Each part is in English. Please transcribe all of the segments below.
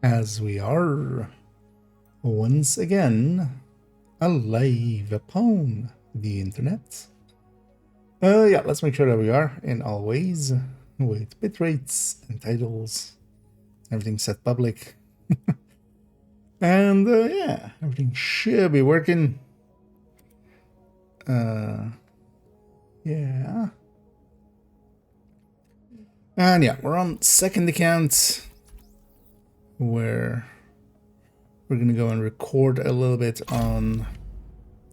as we are once again alive upon the internet. Yeah, let's make sure that we are in all ways with bitrates and titles, everything set public. And yeah, everything should be working. Yeah. And yeah, we're on second account where we're gonna go and record a little bit on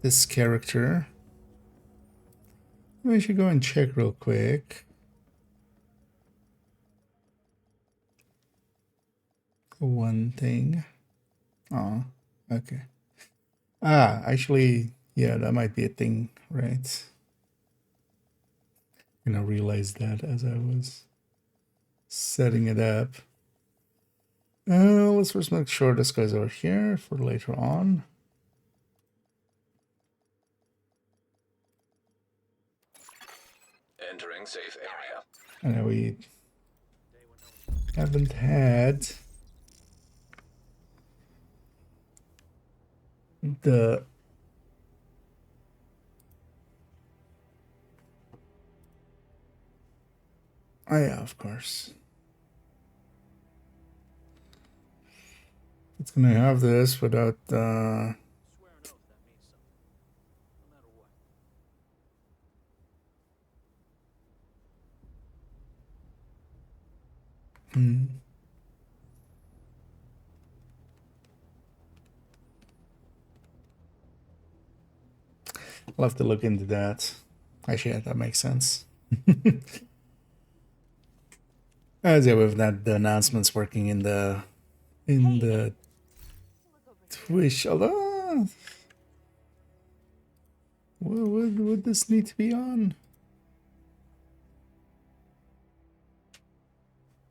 this character. We should go and check real quick. One thing. Oh, okay. Actually, yeah, that might be a thing, right? And I realized that as I was setting it up. Let's first make sure this guy's over here for later on. Entering safe area. I know we haven't had the yeah, of course. It's gonna have this without I'll have to look into that. Actually, yeah, that makes sense. As yeah, we've had the announcements working in the Twitch. Although, would this need to be on?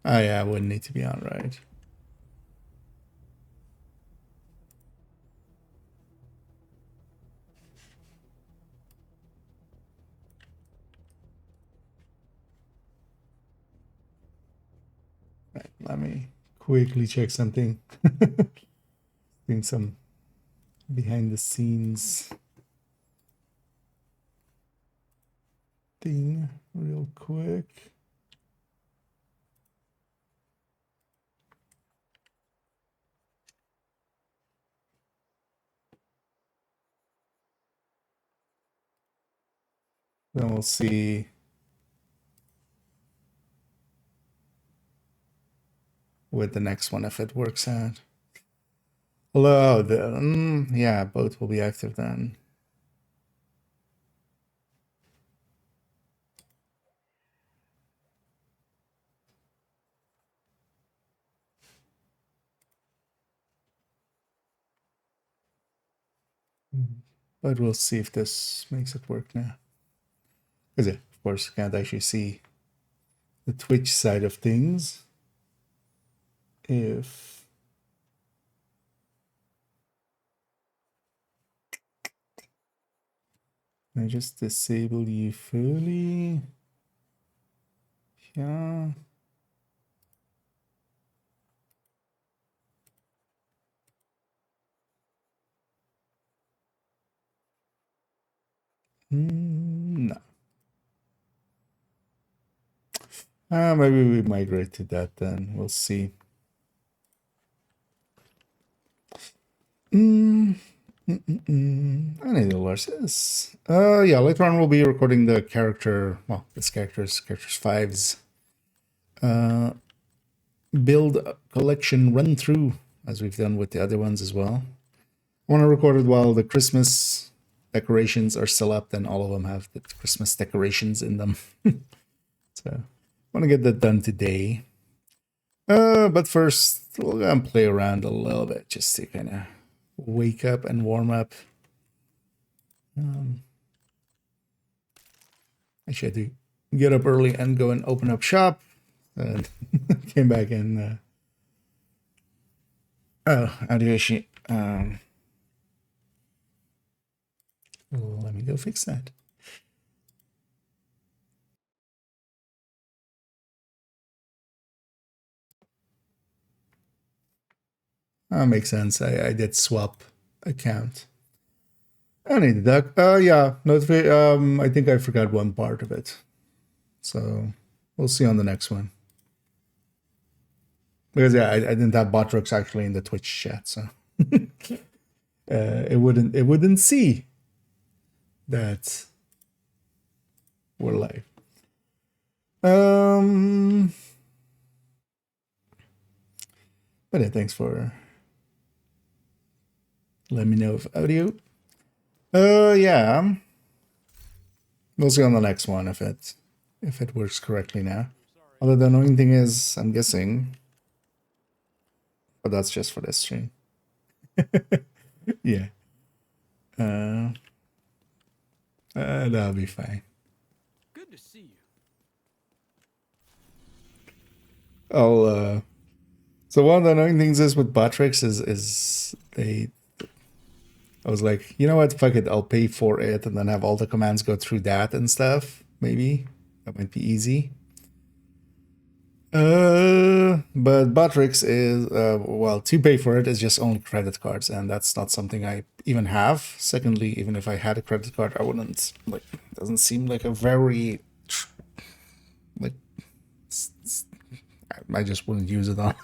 Oh yeah, it wouldn't need to be on, right? Right, let me quickly check something. Doing some behind the scenes thing real quick. Then we'll see with the next one if it works out. Hello, yeah, both will be active then. But we'll see if this makes it work now. Because yeah, of course, you can't actually see the Twitch side of things if I just disable you fully. Yeah. No. Maybe we migrate to that then. We'll see. I need to learn this. Yeah, later on we'll be recording the character. Well, this character's 5's build collection run through, as we've done with the other ones as well. I want to record it while the Christmas decorations are still up, then all of them have the Christmas decorations in them. So I want to get that done today. But first, we'll go and play around a little bit just to kind of wake up and warm up. Actually, I had to get up early and go and open up shop. And came back and how do you actually let me go fix that. That makes sense. I did swap account. I need that. Yeah, I think I forgot one part of it. So we'll see on the next one. Because yeah, I didn't have Botrix actually in the Twitch chat, so it wouldn't see that we're live. But yeah, thanks for letting me know of audio. Yeah. We'll see on the next one if it works correctly now. Although the annoying thing is, I'm guessing, but that's just for this stream. Yeah. That'll be fine. Good to see you. So one of the annoying things is with Botrix is I was like, you know what, fuck it, I'll pay for it and then have all the commands go through that and stuff. Maybe that might be easy. But Botrix is well, to pay for it is just only credit cards, and that's not something I even have. Secondly, even if I had a credit card, I wouldn't like. It doesn't seem like a very like. I just wouldn't use it on.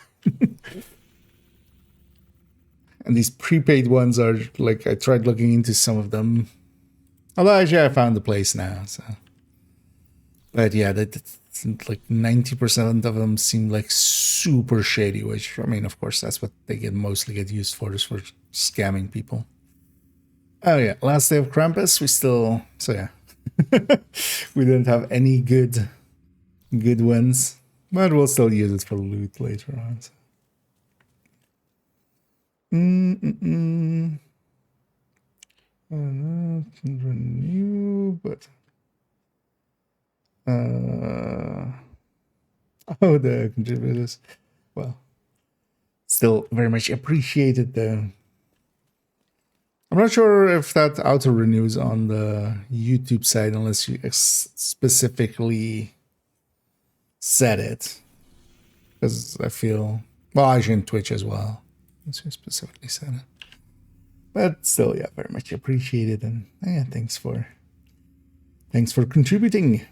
And these prepaid ones are like, I tried looking into some of them. Although actually I found the place now, so. But yeah, that's like 90% of them seem like super shady, which, I mean, of course, that's what they mostly get used for, is for scamming people. Oh yeah, last day of Krampus, so yeah. We didn't have any good ones, but we'll still use it for loot later on. So. Renew, but oh, the contributors, well, still very much appreciated though. I'm not sure if that auto renews on the YouTube side unless you specifically set it, because I feel, well, actually in Twitch as well, unless you specifically set it. But still, yeah, very much appreciated, and yeah, thanks for contributing.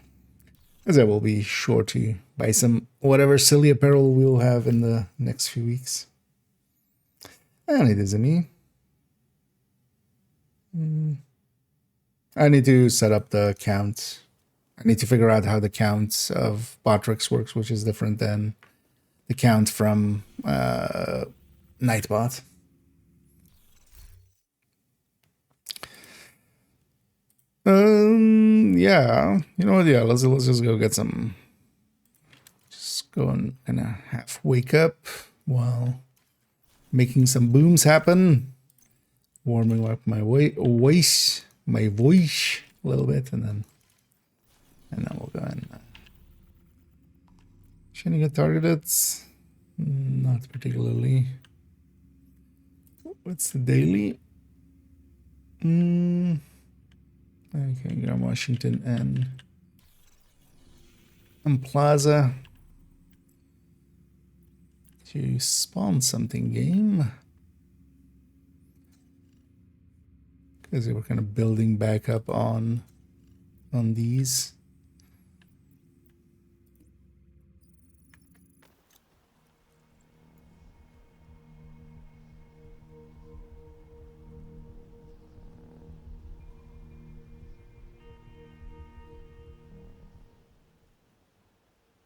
As I will be sure to buy some whatever silly apparel we'll have in the next few weeks. And it isn't me. I need to set up the count. I need to figure out how the count of Botrix works, which is different than the count from Nightbot. Yeah, you know what? Yeah, let's just go get some. Just go and kind of half wake up while making some booms happen, warming up my voice a little bit, and then we'll go and should I get targeted? Not particularly. What's the daily? Okay, Grand Washington and Plaza to spawn something game, because they were kind of building back up on these.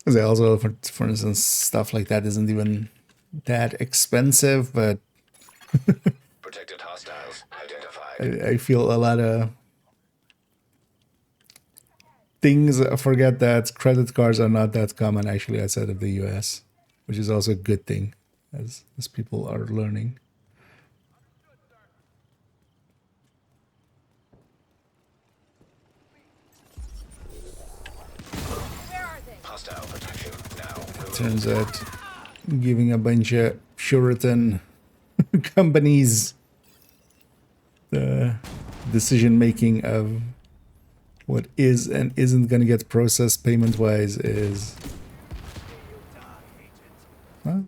Because also, for instance, stuff like that isn't even that expensive, but protected hostiles identified. I feel a lot of things. Forget that credit cards are not that common actually outside of the US, which is also a good thing, as people are learning. Hostile protection now. Turns out giving a bunch of Puritan companies the decision making of what is and isn't going to get processed payment wise is, well,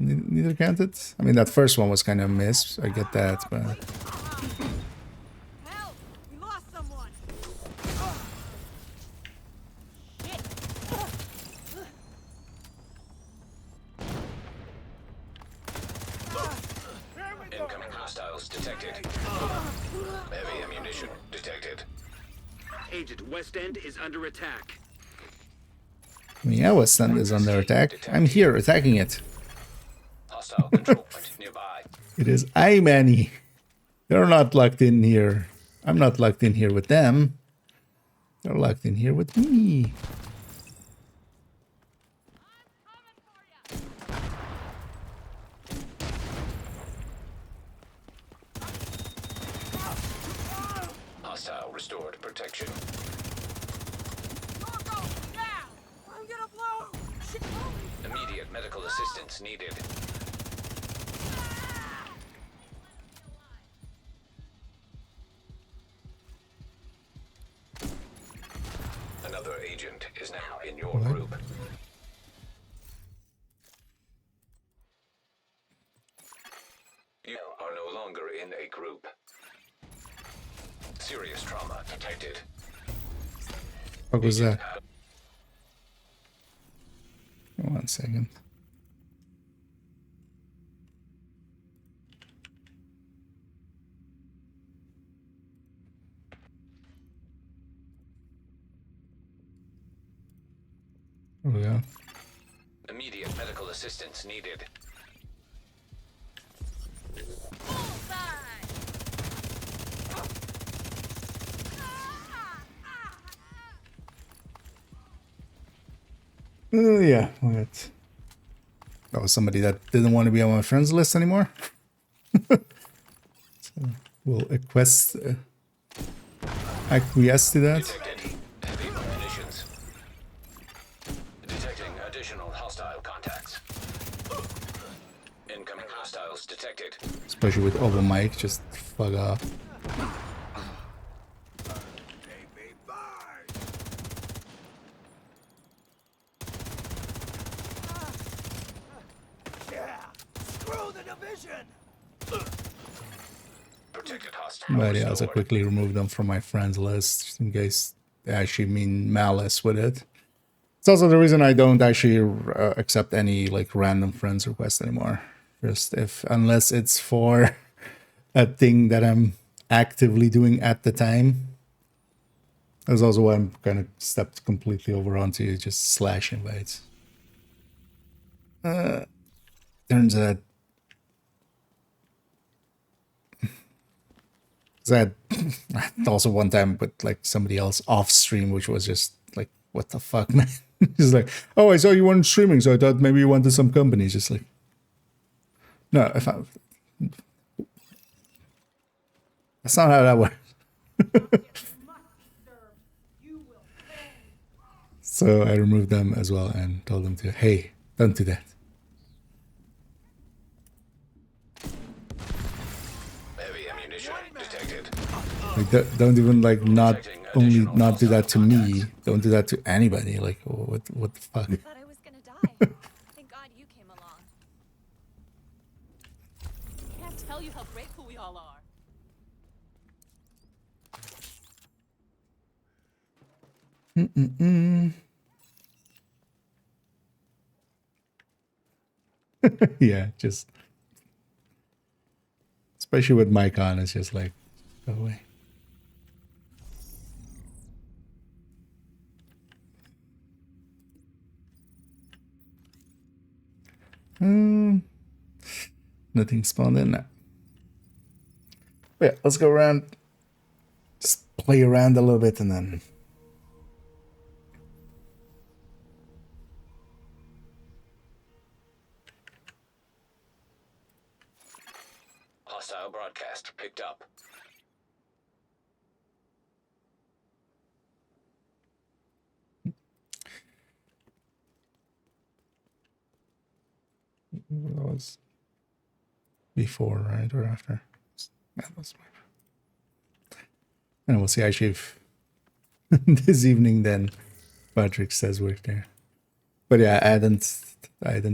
Neither counted. I mean, that first one was kind of a miss. I get that, but Help! We lost someone. Shit. Incoming hostiles detected. Heavy ammunition detected. Agent West End is under attack. I mean, yeah, West End is under attack. I'm here attacking it. Hostile control point nearby. It is I, Manny. They're not locked in here. I'm not locked in here with them. They're locked in here with me. Hostile restored protection. Go, go, now! I'm gonna blow! Shit! Immediate medical assistance needed. Another agent is now in your group. You are no longer in a group. Serious trauma detected. What was that? 1 second. Oh yeah. Immediate medical assistance needed. Oh yeah. What? That was somebody that didn't want to be on my friends list anymore. So we'll acquiesce to that. Detected heavy munitions. Detecting additional hostile contacts. Incoming hostiles detected. Especially with over mic, just fuck off. Screw the division! Protected hostile But yeah, I'll restored. quickly remove them from my friends list just in case they actually mean malice with it. It's also the reason I don't actually accept any like random friends requests anymore. Just unless it's for a thing that I'm actively doing at the time. That's also why I'm kind of stepped completely over onto just slash invites. Turns out that also one time with like somebody else off stream, which was just like, what the fuck, man? Just like, oh, I saw you weren't streaming, so I thought maybe you wanted some company. Just like, no, that's not how that works. So I removed them as well and told them to, hey, don't do that. Heavy ammunition detected. Like, don't even like not only not do that to me, don't do that to anybody. Like, what the fuck? Thought I was gonna die. Thank God you came along. Can't tell you how grateful we all are. Yeah, just especially with mic on, it's just like, go away. Nothing spawned in now. Yeah, let's go around, just play around a little bit and then. Hostile broadcast picked up. That was before, right, or after? That was and we'll see actually if this evening then Patrick says we're there. But yeah, I hadn't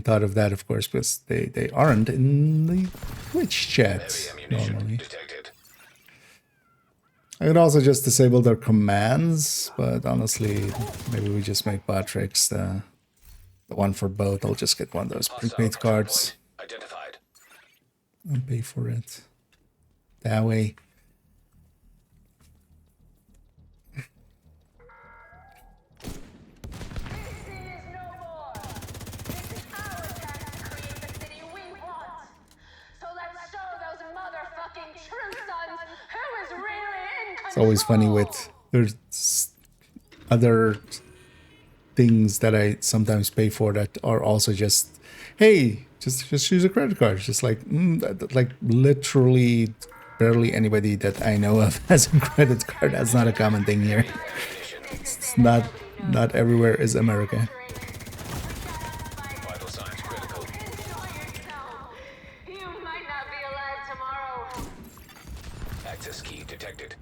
thought of that, of course, because they aren't in the Twitch chat Heavy ammunition normally. detected. I could also just disable their commands, but honestly, maybe we just make Batrix the one for both. I'll just get one of those Hostile prepaid control cards point identified. and pay for it. That way. It's always funny with there's other things that I sometimes pay for that are also just, hey, just use a credit card. It's just like like literally barely anybody that I know of has a credit card. That's not a common thing here. It's not everywhere is America. Vital signs critical. You might not be alive tomorrow. Access key detected.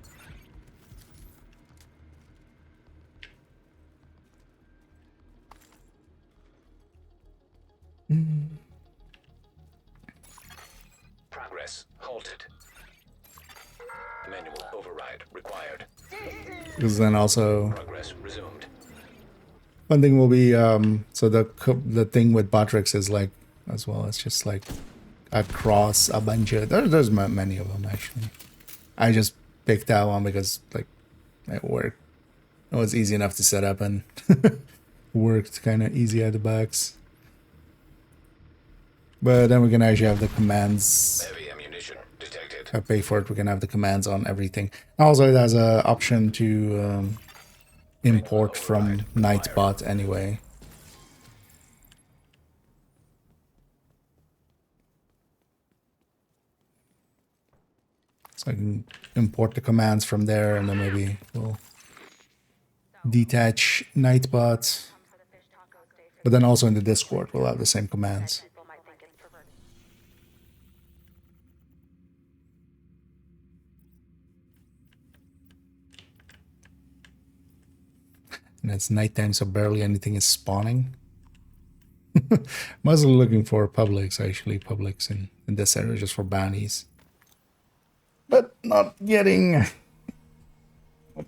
Progress halted. Manual override required. Because then also Progress resumed. one thing will be so the thing with Batrix is like as well. It's just like across a bunch of there's many of them actually. I just picked that one because like it worked. It was easy enough to set up and worked kind of easy at the backs. But then we can actually have the commands. Heavy ammunition detected. If I pay for it, we can have the commands on everything. Also, it has an option to import from Nightbot anyway. So I can import the commands from there, and then maybe we'll detach Nightbot. But then also in the Discord, we'll have the same commands. And it's nighttime, so barely anything is spawning. Mostly looking for Publix, actually. Publix in this area, just for bounties. But not getting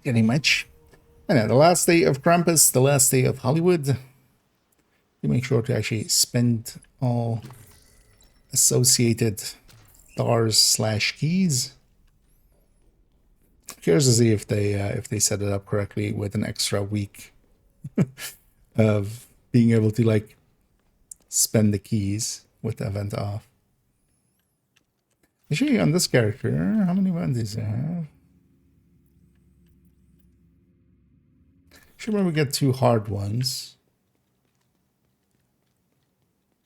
much. And yeah, the last day of Krampus, the last day of Hollywood. You make sure to actually spend all associated stars / keys. Curious to see if they set it up correctly with an extra week of being able to like spend the keys with the event off. Actually, on this character, how many bounties do I have? Should maybe get 2 hard ones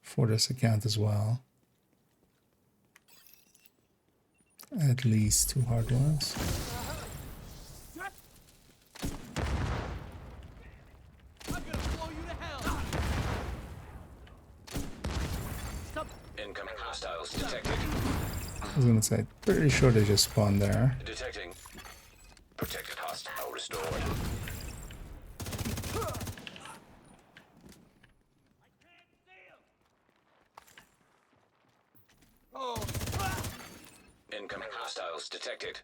for this account as well. At least 2 hard ones. I'm gonna blow you to hell. Incoming hostiles detected. I was gonna say, pretty sure they just spawned there. Detecting. Protected hostile restored. Oh, Incoming hostiles detected.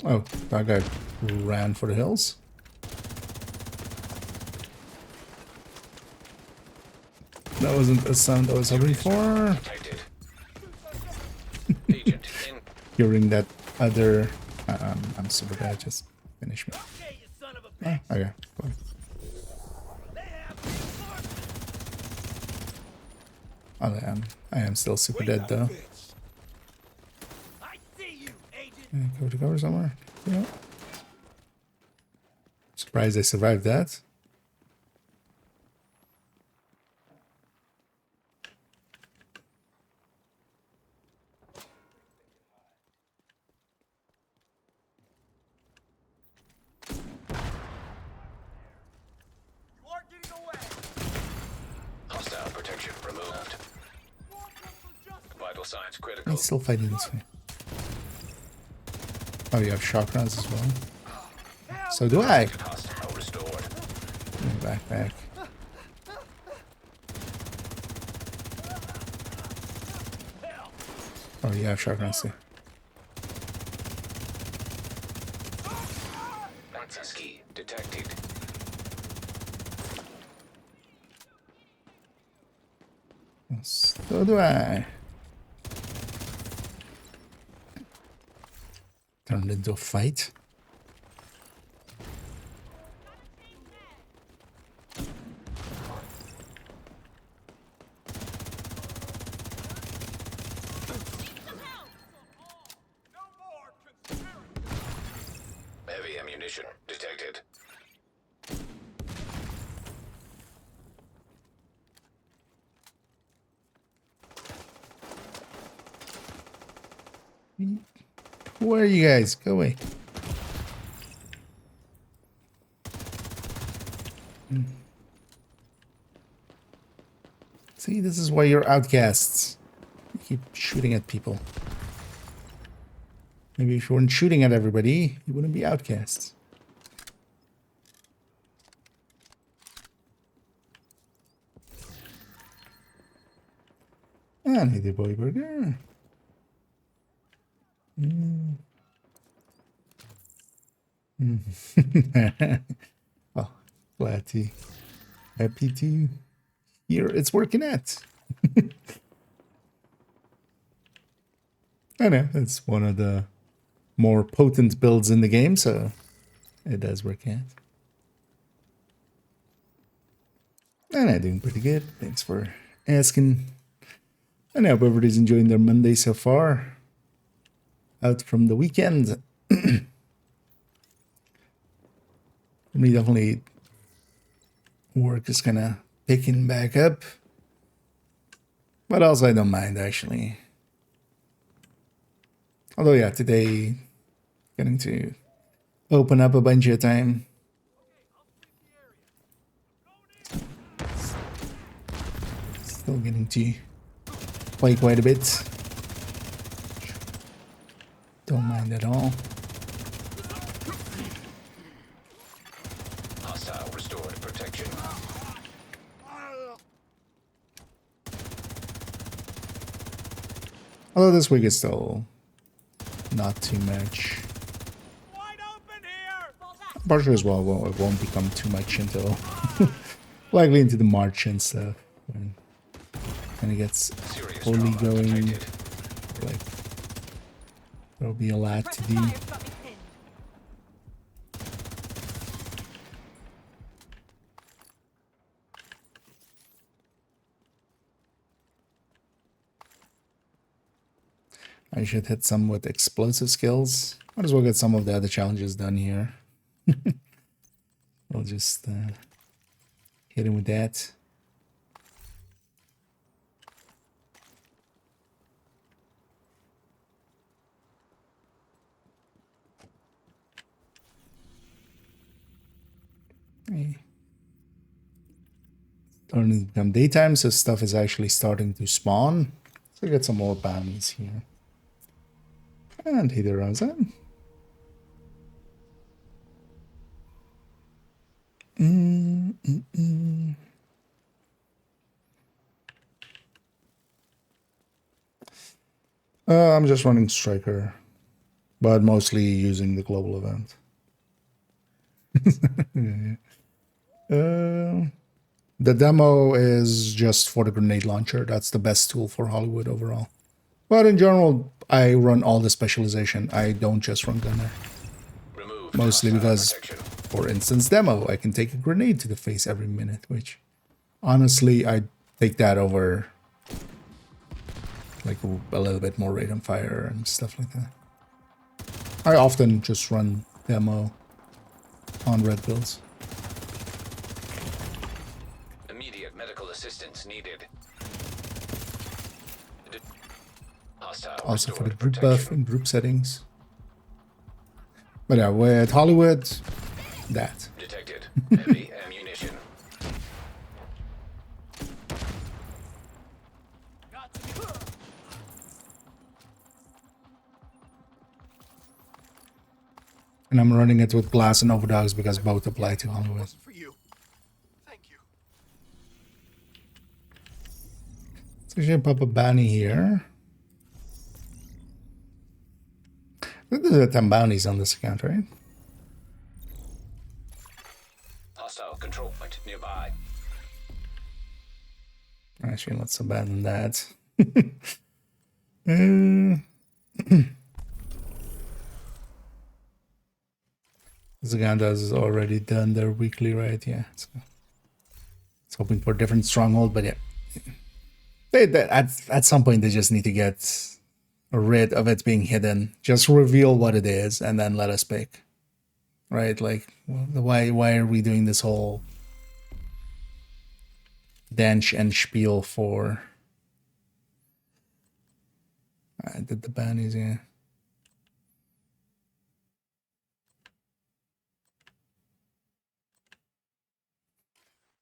Oh, that guy ran for the hills. That wasn't a sound I was hoping for. Detected. Agent in. Hearing that other... I'm super bad, just finish me. okay, you son of a bitch. Oh, okay, cool. They have reinforcements. I am still super dead though. I see you, agent. Go to cover somewhere. Yeah. Surprised I survived that. You are getting away. Hostile protection removed. Vital signs critical. He's still fighting this way. Oh, you have shotguns as well. Hell So do I. Hostile restored. Backpack. Oh, yeah, shotguns there. Access key detected. So do I. Turned into a fight. Heavy ammunition detected. Where are you guys? Go away. See, this is why you're outcasts. You keep shooting at people. Maybe if you weren't shooting at everybody, you wouldn't be outcasts. And hey, the boy burger. Oh, glad to, happy to hear it's working out. I know, it's one of the more potent builds in the game, so it does work out. And I'm doing pretty good. Thanks for asking. I hope everybody's enjoying their Monday so far. Out from the weekend. For me, definitely work is kind of picking back up. But also, I don't mind, actually. Although, yeah, today, getting to open up a bunch of time. Still getting to play quite a bit. Don't mind at all. Hostile restored protection. Although this week is still not too much. Wide open here! Partially as well, it won't become too much until likely into the March and stuff. When it gets Serious fully trauma going, detected. like there'll be a lot to do. Fire's got me pinned. I should hit some with explosive skills. Might as well get some of the other challenges done here. I'll just hit him with that. Hey. Starting to become daytime, so stuff is actually starting to spawn. So get some more bounties here. And hit around that. I'm just running Striker, but mostly using the global event. The demo is just for the grenade launcher. That's the best tool for Hollywood overall. But in general, I run all the specialization. I don't just run gunner. Removed Mostly hostile because, protection. for instance, demo, I can take a grenade to the face every minute, which honestly, I take that over like a little bit more rate on fire and stuff like that. I often just run demo on red builds. Immediate medical assistance needed. Hostile Also for the restored group protection. buff and group settings. But yeah, with Hollywood, that. Detected. Heavy ammunition. And I'm running it with glass and overdogs because both apply to Hollywood. For you. Thank you. So I should pop a bounty here. There's 10 bounties on this account, right? Hostile control point nearby. Actually, not so bad than that. uh, Zaganda's is already done their weekly, right? Yeah. So it's hoping for a different stronghold, but yeah. At some point, they just need to get rid of it being hidden. Just reveal what it is and then let us pick. Right? Like, why are we doing this whole dance and spiel for? I did the bounties, yeah.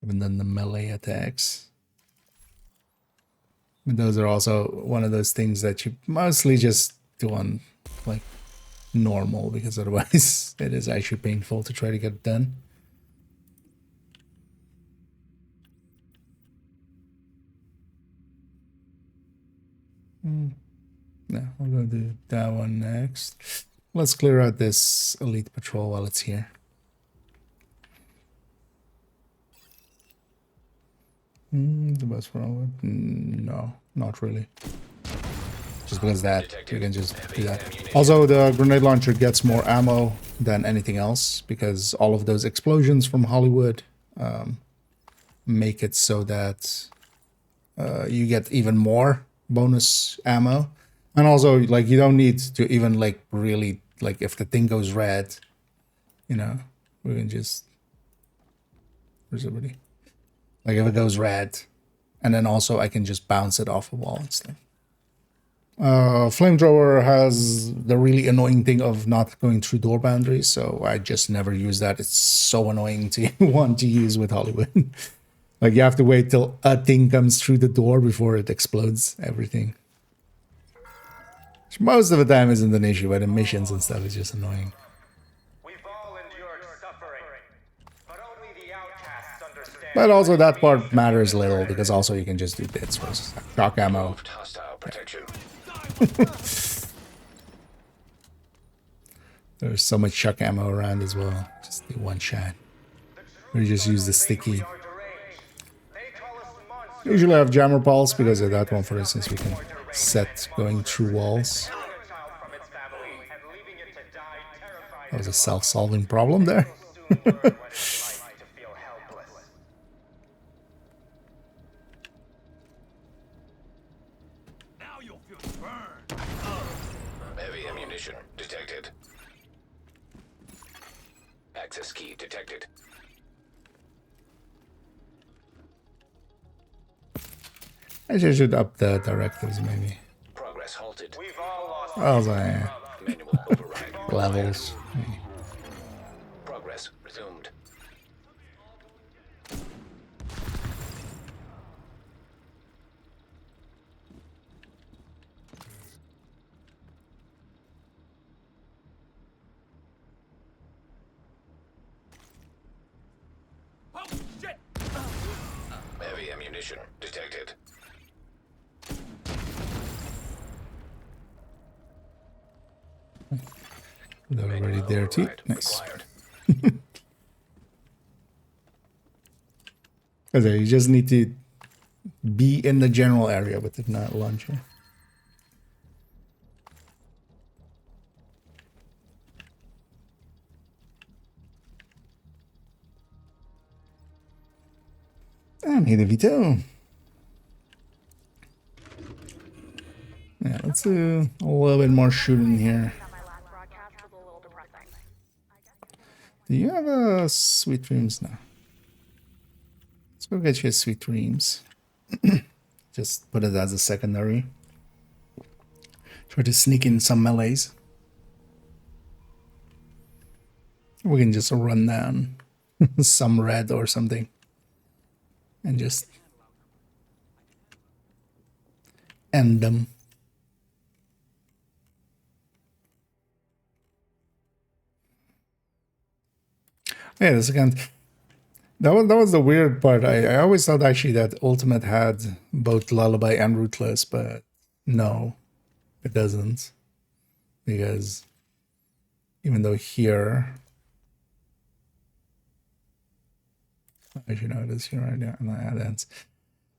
And then the melee attacks. But those are also one of those things that you mostly just do on like normal, because otherwise it is actually painful to try to get it done. No, we're going to do that one next. Let's clear out this elite patrol while it's here. The best one? No, not really. Just because that, you can just do that. Also, the grenade launcher gets more ammo than anything else, because all of those explosions from Hollywood make it so that you get even more bonus ammo. And also, like, you don't need to even, like, really, like, if the thing goes red, you know, we can just... Where's everybody? Like, if it goes red, and then also I can just bounce it off a wall and stuff. Flamethrower has the really annoying thing of not going through door boundaries, so I just never use that. It's so annoying to want to use with Hollywood. Like, you have to wait till a thing comes through the door before it explodes everything. Which most of the time isn't an issue, but in missions and stuff, it's just annoying. We've all endured suffering, but only the outcasts understand. But also that part matters little, because also you can just do bits for shock ammo. Hostile protection. There's so much shock ammo around as well. Just do one shot. Or you just use the sticky. Usually I have jammer pulse because of that one, for instance, we can set going through walls. That was a self-solving problem there. Now you'll feel burned. Heavy ammunition detected. Access key detected. I should up the directives, maybe. Progress halted. We've all lost. Also, yeah, Manual override. levels. Progress resumed. Oh shit! Heavy ammunition detected. They're already there too. Override Nice. required. Okay, you just need to be in the general area with the launcher. And hit a veto. Yeah, let's do a little bit more shooting here. Do you have a sweet dreams now? Let's go get you a sweet dreams. Just put it as a secondary. Try to sneak in some melees. We can just run down some red or something. And just end them. Yeah, the second. That was the weird part. I always thought actually that Ultimate had both Lullaby and Ruthless, but no, it doesn't. Because even though here, I should know this here right now, and I add ends.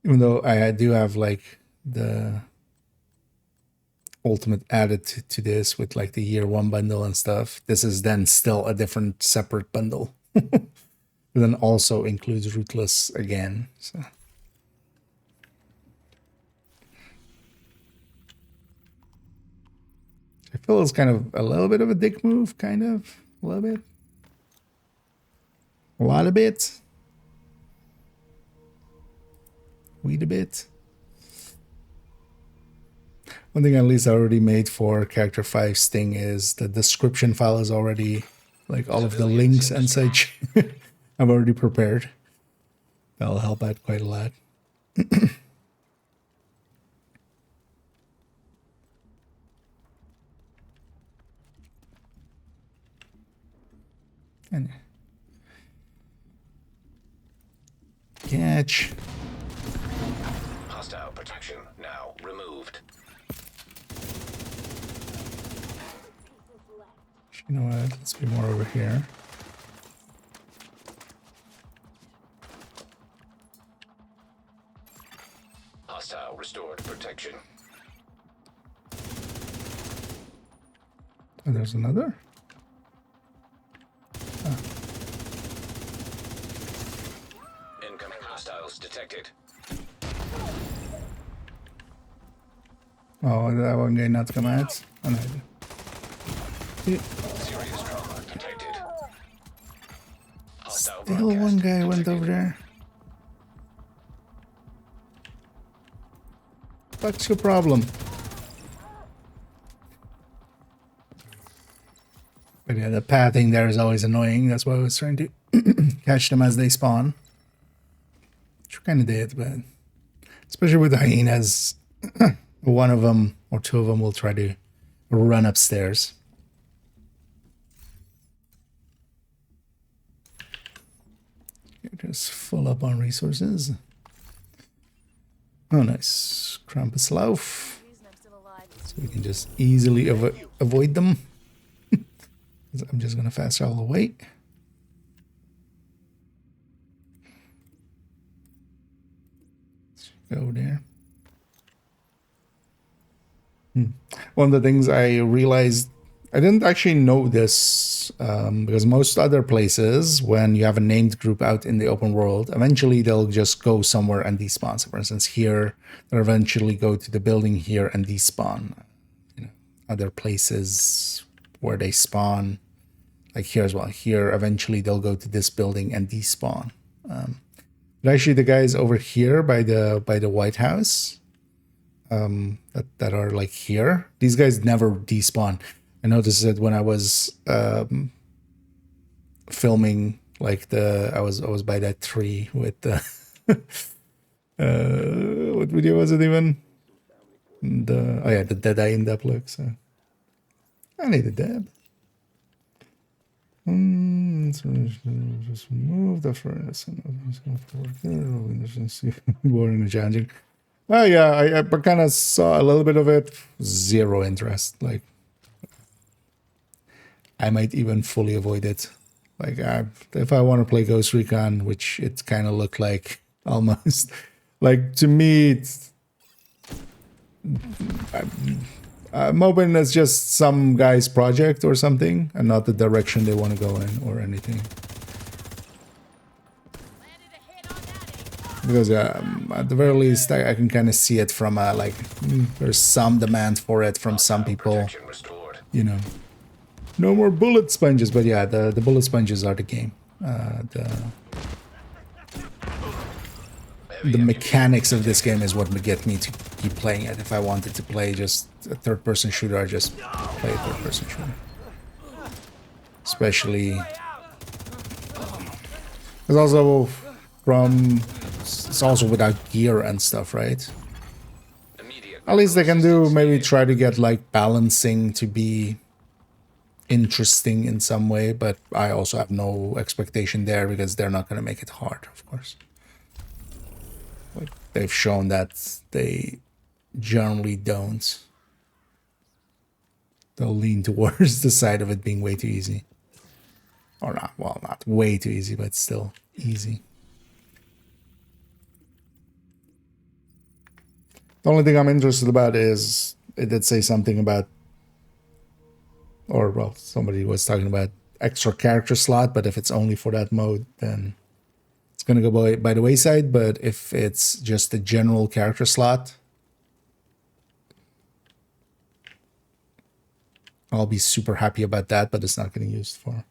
Even though I do have like the Ultimate added to this with like the year one bundle and stuff, this is then still a different separate bundle. And then also includes Ruthless again. So I feel it's kind of a little bit of a dick move, kind of. A little bit. A lot of bit. Weed a bit. One thing at least I already made for Character 5 Sting is the description file is already, like all of the links and such, I've already prepared. That'll help out quite a lot. And catch. Hostile protection now removed. You know what? Let's be more over here. Hostile restored protection. Oh, there's another. Incoming hostiles detected. Oh, that one guy not come out. Oh, no. Serious trauma detected. Hostile Still broadcast one guy went detected. over there. What's your problem? But yeah, the pathing there is always annoying. That's why I was trying to catch them as they spawn. Which we kind of did, but especially with the hyenas, one of them or two of them will try to run upstairs. Just full up on resources. Oh, nice. Krampus Lauf. The reason I'm still alive is So we can just easily avoid them. I'm just gonna fast travel away. Let's go there. One of the things I realized, I didn't actually know this because most other places, when you have a named group out in the open world, eventually they'll just go somewhere and despawn. So for instance, here, they'll eventually go to the building here and despawn. You know, other places where they spawn, like here as well. Here, eventually they'll go to this building and despawn. But actually, the guys over here by the White House, that are like here, these guys never despawn. I noticed it when I was filming, like I was by that tree with the what video was it even? The dead eye in that look. So I need a dab. So just remove the furnace and boring and challenging. Oh yeah, I kind of saw a little bit of it. Zero interest. Like, I might even fully avoid it. Like, if I want to play Ghost Recon, which it kind of looked like almost, like to me, it's, I'm hoping it's just some guy's project or something, and not the direction they want to go in or anything. Because at the very least, I can kind of see it from like there's some demand for it from some people. Protection restored. You know, no more bullet sponges, but yeah, the bullet sponges are the game. The mechanics of this game is what would get me to keep playing it. If I wanted to play just a third-person shooter, I just play a third-person shooter. Especially, it's also from, it's also without gear and stuff, right? Immediate At least they can do, maybe try to get like balancing to be interesting in some way, but I also have no expectation there because they're not going to make it hard, of course. Like, they've shown that they generally don't. They'll lean towards the side of it being way too easy. Or not, well, not way too easy, but still easy. The only thing I'm interested about is it did say something about, or well, somebody was talking about extra character slot, but if it's only for that mode, then it's going to go by the wayside. But if it's just a general character slot, I'll be super happy about that, but it's not getting used for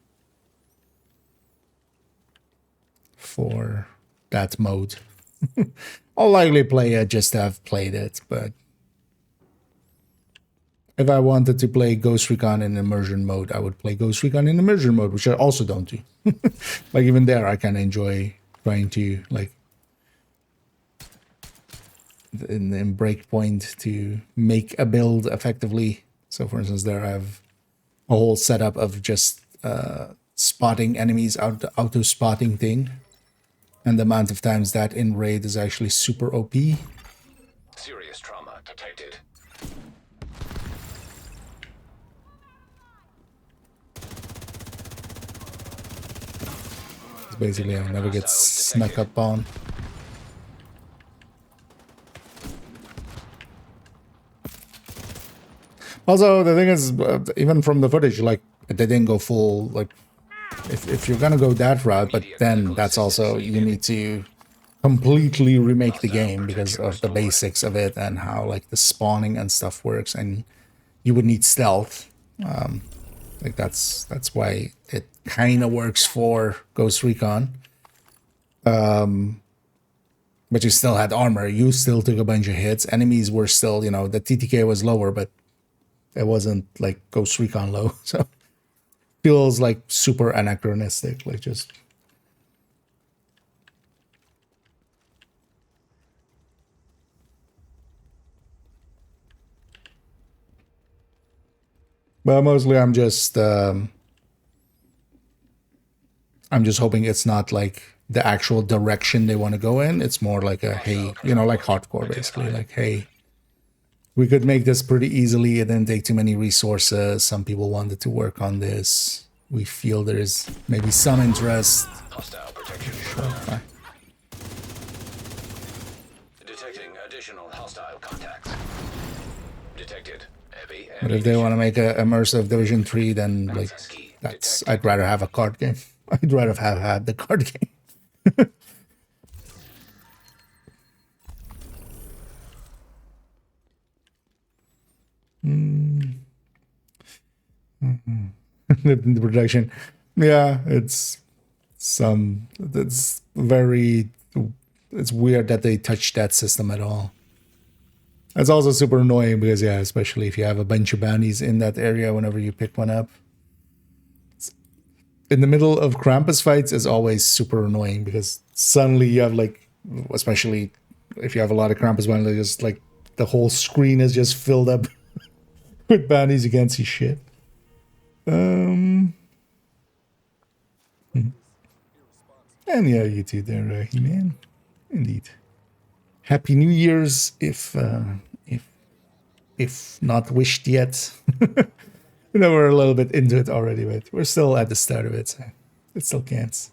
that mode. I'll likely play it just to have played it, but if I wanted to play Ghost Recon in immersion mode, I would play Ghost Recon in immersion mode, which I also don't do. Like, even there, I kind of enjoy trying to, like, in Breakpoint to make a build effectively. So, for instance, there I have a whole setup of just spotting enemies, auto-spotting thing. And the amount of times that in raid is actually super OP. Serious trauma detected. It's basically, I never get snuck up on. Also, the thing is, even from the footage, like, they didn't go full, like, if you're gonna go that route, but then that's also, you need to completely remake the game because of the basics of it and how, like, the spawning and stuff works, and you would need stealth. Like, that's why it kind of works for Ghost Recon. But you still had armor. You still took a bunch of hits. Enemies were still, you know, the TTK was lower, but it wasn't like Ghost Recon low. So feels like super anachronistic. Like, just but mostly I'm just hoping it's not like the actual direction they want to go in. It's more like a, hey, you know, like hardcore basically. Like, hey, we could make this pretty easily. It didn't take too many resources. Some people wanted to work on this. We feel there's maybe some interest. Hostile protection. Sure, fine. Detecting additional hostile contacts. Detected. Heavy. But if they want to make a immersive Division 3, then like that's, I'd rather have a card game. I'd rather have had the card game. The projection, yeah, it's very, it's weird that they touched that system at all. It's also super annoying because, yeah, especially if you have a bunch of bounties in that area whenever you pick one up. In the middle of Krampus fights is always super annoying because suddenly you have, like, especially if you have a lot of Krampus bounties, just like the whole screen is just filled up with bounties, you can't see shit. And yeah, you too there, He-Man. Indeed. Happy New Year's, if not wished yet. You know, we're a little bit into it already, but we're still at the start of it, so it still counts.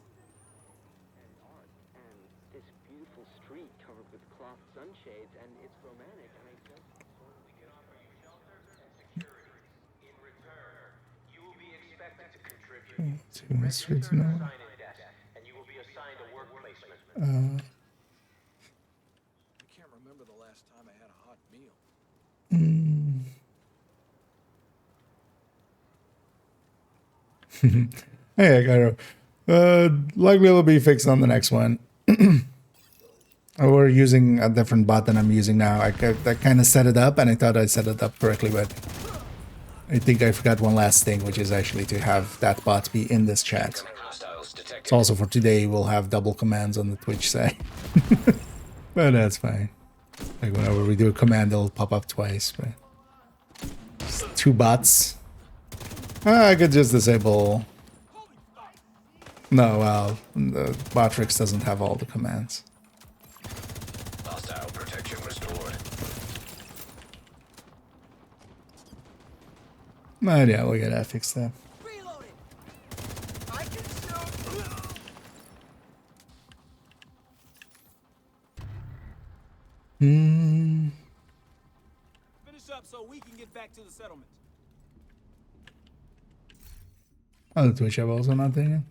This beautiful street covered with cloth sunshades, and it's romantic, and I just... We can offer you shelter and security. In return, you will be expected to contribute. Register Register now. at a sign-in desk, and you will be assigned a work placement. I can't remember the last time I had a hot meal. Hey, Cairo. Likely it'll be fixed on the next one. We're using a different bot than I'm using now. I kind of set it up, and I thought I set it up correctly, but I think I forgot one last thing, which is actually to have that bot be in this chat. Hostiles detected. It's also for today, we'll have double commands on the Twitch side. But that's fine. Like, whenever we do a command, it'll pop up twice, but just two bots. I could just disable. No, well, the Botrix doesn't have all the commands. Hostile protection restored. But yeah, we'll get that fixed then. Reloading. I can shoot. Finish up so we can get back to the settlement. Oh, the Twitch have also not taken.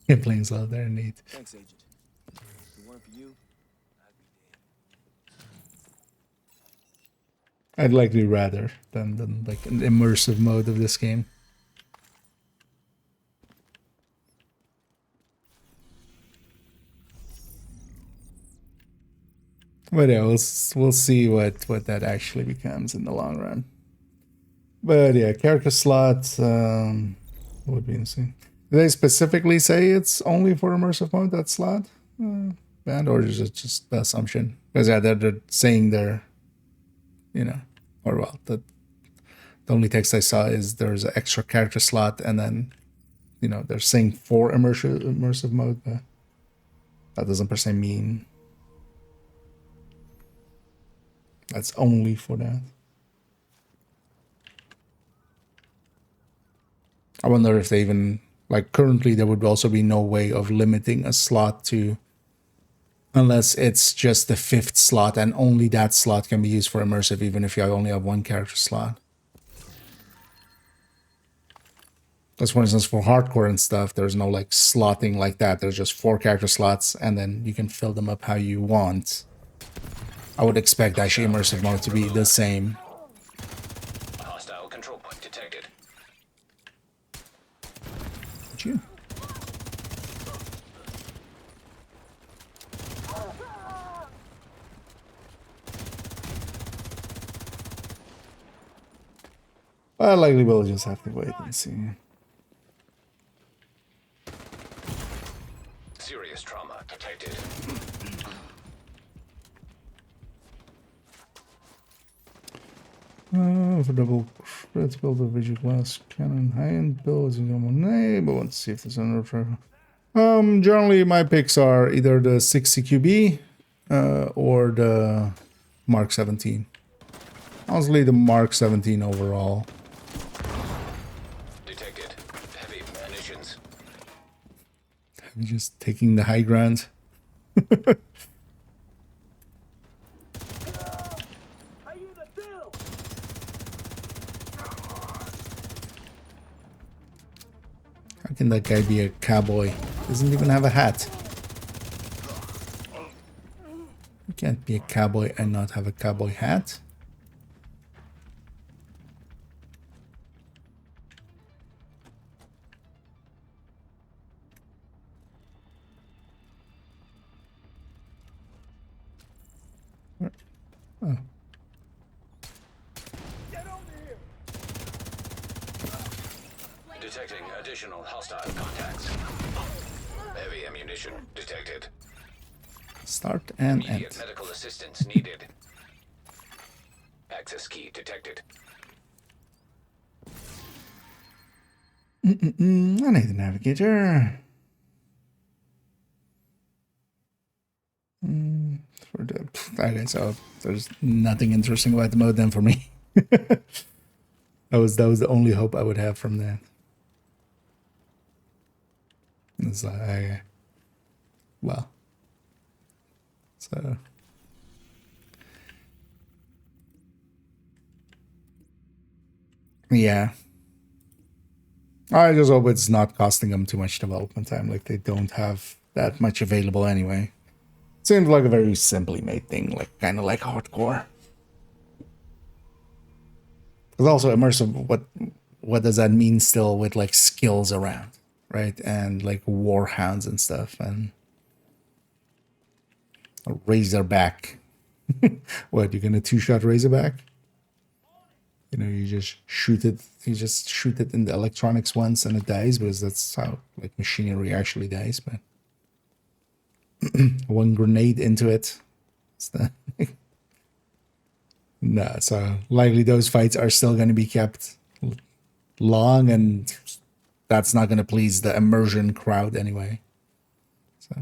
Yeah, playing slow there, neat. Thanks, Agent. If it weren't for you, I'd be dead. I'd likely rather than like an immersive mode of this game. But yeah, we'll see what that actually becomes in the long run. But yeah, character slot would be insane. Do they specifically say it's only for immersive mode, that slot? Band, or is it just the assumption? Because yeah, they're saying they're, you know, or well, the only text I saw is there's an extra character slot, and then, you know, they're saying for immersive mode, but that doesn't per se mean that's only for that. I wonder if they even, like, currently there would also be no way of limiting a slot to, unless it's just the 5th slot and only that slot can be used for immersive, even if you only have one character slot. Because for instance, for hardcore and stuff, there's no like slotting like that. There's just 4 character slots and then you can fill them up how you want. I would expect actually immersive mode to be the same. Hostile control point detected. Would you? Well, likely we'll just have to wait and see. Serious trauma detected. For double credits, build a visual glass cannon, high-end build is a normal but let's see if there's another travel. Generally my picks are either the 60QB or the Mark 17. Honestly, the Mark 17 overall. Detected. Heavy munitions. I'm just taking the high ground. How can that guy be a cowboy? Doesn't even have a hat. You can't be a cowboy and not have a cowboy hat. Oh. Detecting additional hostile contacts. Heavy ammunition detected. Start and end. Immediate medical assistance needed. Access key detected. I need the navigator. For the okay, so there's nothing interesting about the mode then for me. that was the only hope I would have from that. It's like okay. Well. So yeah. I just hope it's not costing them too much development time, like they don't have that much available anyway. Seems like a very simply made thing, like kind of like hardcore. Because also immersive, what does that mean still with like skills around, right? And like warhounds and stuff, and a razorback. What, you're gonna 2-shot razorback? You know, you just shoot it in the electronics once and it dies, because that's how like machinery actually dies, but one grenade into it. No, so likely those fights are still going to be kept long, and that's not going to please the immersion crowd anyway. So.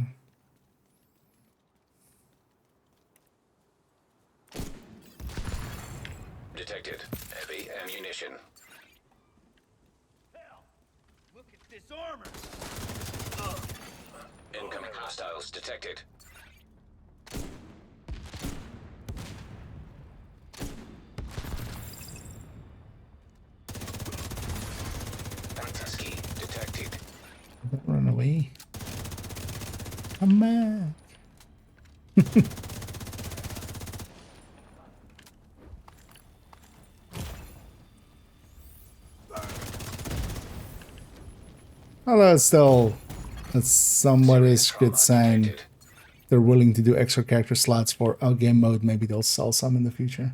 Detected. Heavy ammunition. Look at this armor! Incoming hostiles detected. Anti-ski detected. Don't run away. Come back. Although still, that's somewhat is good sign. Detected. They're willing to do extra character slots for out game mode. Maybe they'll sell some in the future.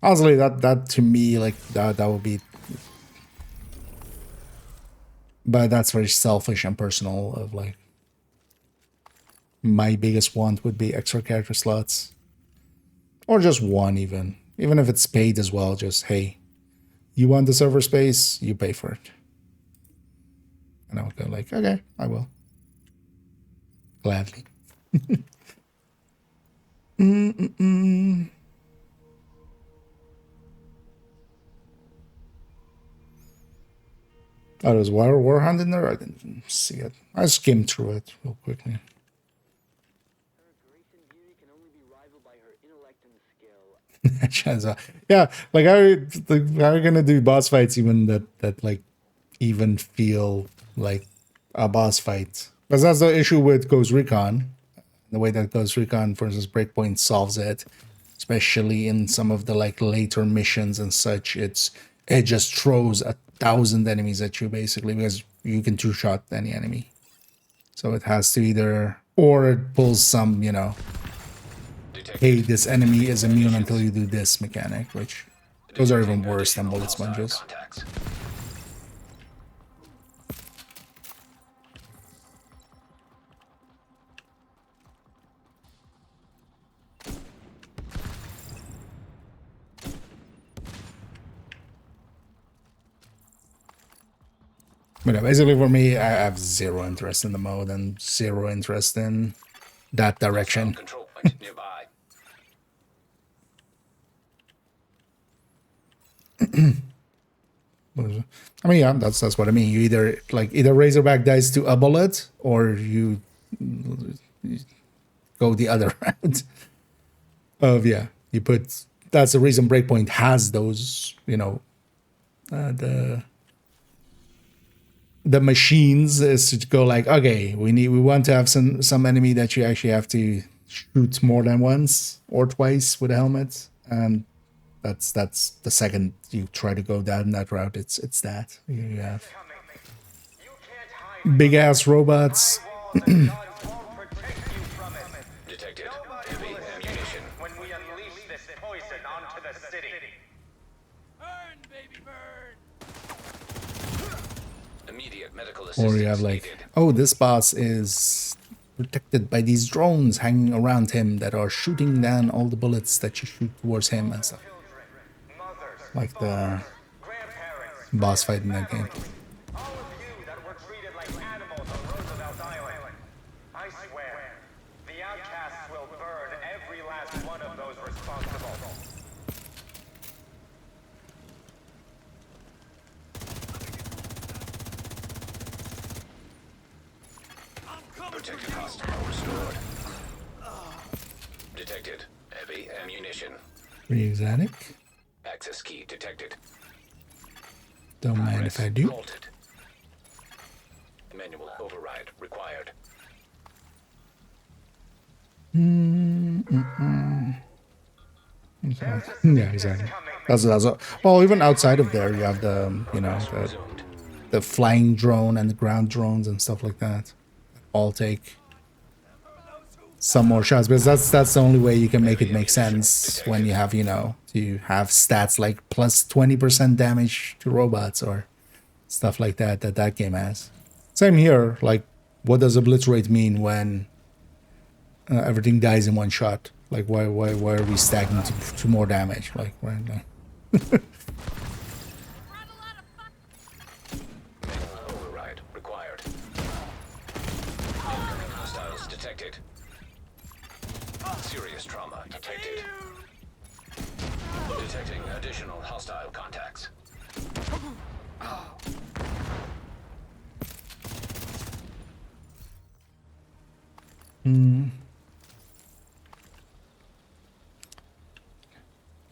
Honestly, that to me, like that would be, but that's very selfish and personal. Of like, my biggest want would be extra character slots, or just one, even if it's paid as well. Just hey, you want the server space, you pay for it, and I'll go like, okay, I will gladly. Oh, there's Warhound in there? I didn't even see it. I skimmed through it real quickly. Her grace and beauty can only be rivaled by her intellect and skill. Shazza. Yeah, like how are you gonna do boss fights even that like even feel like a boss fight? Because that's the issue with Ghost Recon. The way that Ghost Recon, for instance, Breakpoint solves it, especially in some of the like later missions and such, it just throws 1,000 enemies at you basically, because you can two-shot any enemy. So it has to either, or it pulls some, you know, Detected. hey, this enemy is immune until you do this mechanic, which those are even worse than bullet Hostile sponges. contacts. But yeah, basically for me, I have zero interest in the mode and zero interest in that direction. Control point nearby. I mean, yeah, that's what I mean. You either Razorback dies to a bullet, or you go the other route. Of yeah, you put. That's the reason Breakpoint has those. You know, the machines is to go like, okay, we want to have some enemy that you actually have to shoot more than once or twice with a helmet, and that's the second you try to go down that route, it's that you have You can't hide big ass robots. walls and guns won't protect you from it. Detected. Nobody Heavy will ammunition. escape when we unleash this poison onto the city. Burn, baby, burn! Immediate medical assistance Or you have like, needed. oh, this boss is protected by these drones hanging around him that are shooting down all the bullets that you shoot towards him and stuff. Mothers, Like the grandparents, boss fight in that game. all of you that were treated like animals on Roosevelt Island. I swear, the outcasts will burn every last one of those responsible. Protected hostile restored. Detected. Heavy ammunition. Pretty exotic. Access key detected. Don't mind if I do. Halted. Manual override required. Yeah, exactly. That's well, even outside of there, you have the Resumed. the flying drone and the ground drones and stuff like that. All take some more shots, because that's the only way you can make it make sense when you have to have stats like plus 20% damage to robots or stuff like that that game has. Same here. Like, what does obliterate mean when everything dies in one shot. Like, why are we stacking to more damage? Like, right now. Override required. Incoming hostiles detected. Serious trauma detected. Detecting additional hostile contacts.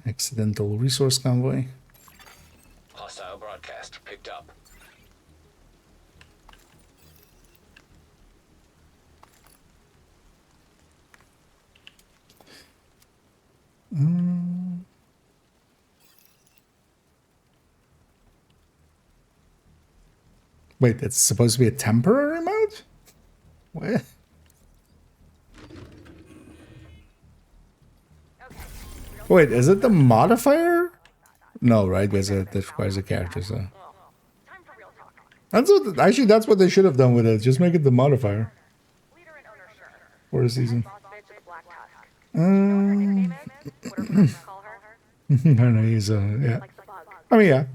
Accidental resource convoy. Hostile broadcast picked up. Wait, it's supposed to be a temporary mode? What? Wait, is it the modifier? No, right? That requires a character, so. That's what, actually, that's what they should have done with it. Just make it the modifier. For a season. I don't know, he's yeah. I mean, yeah.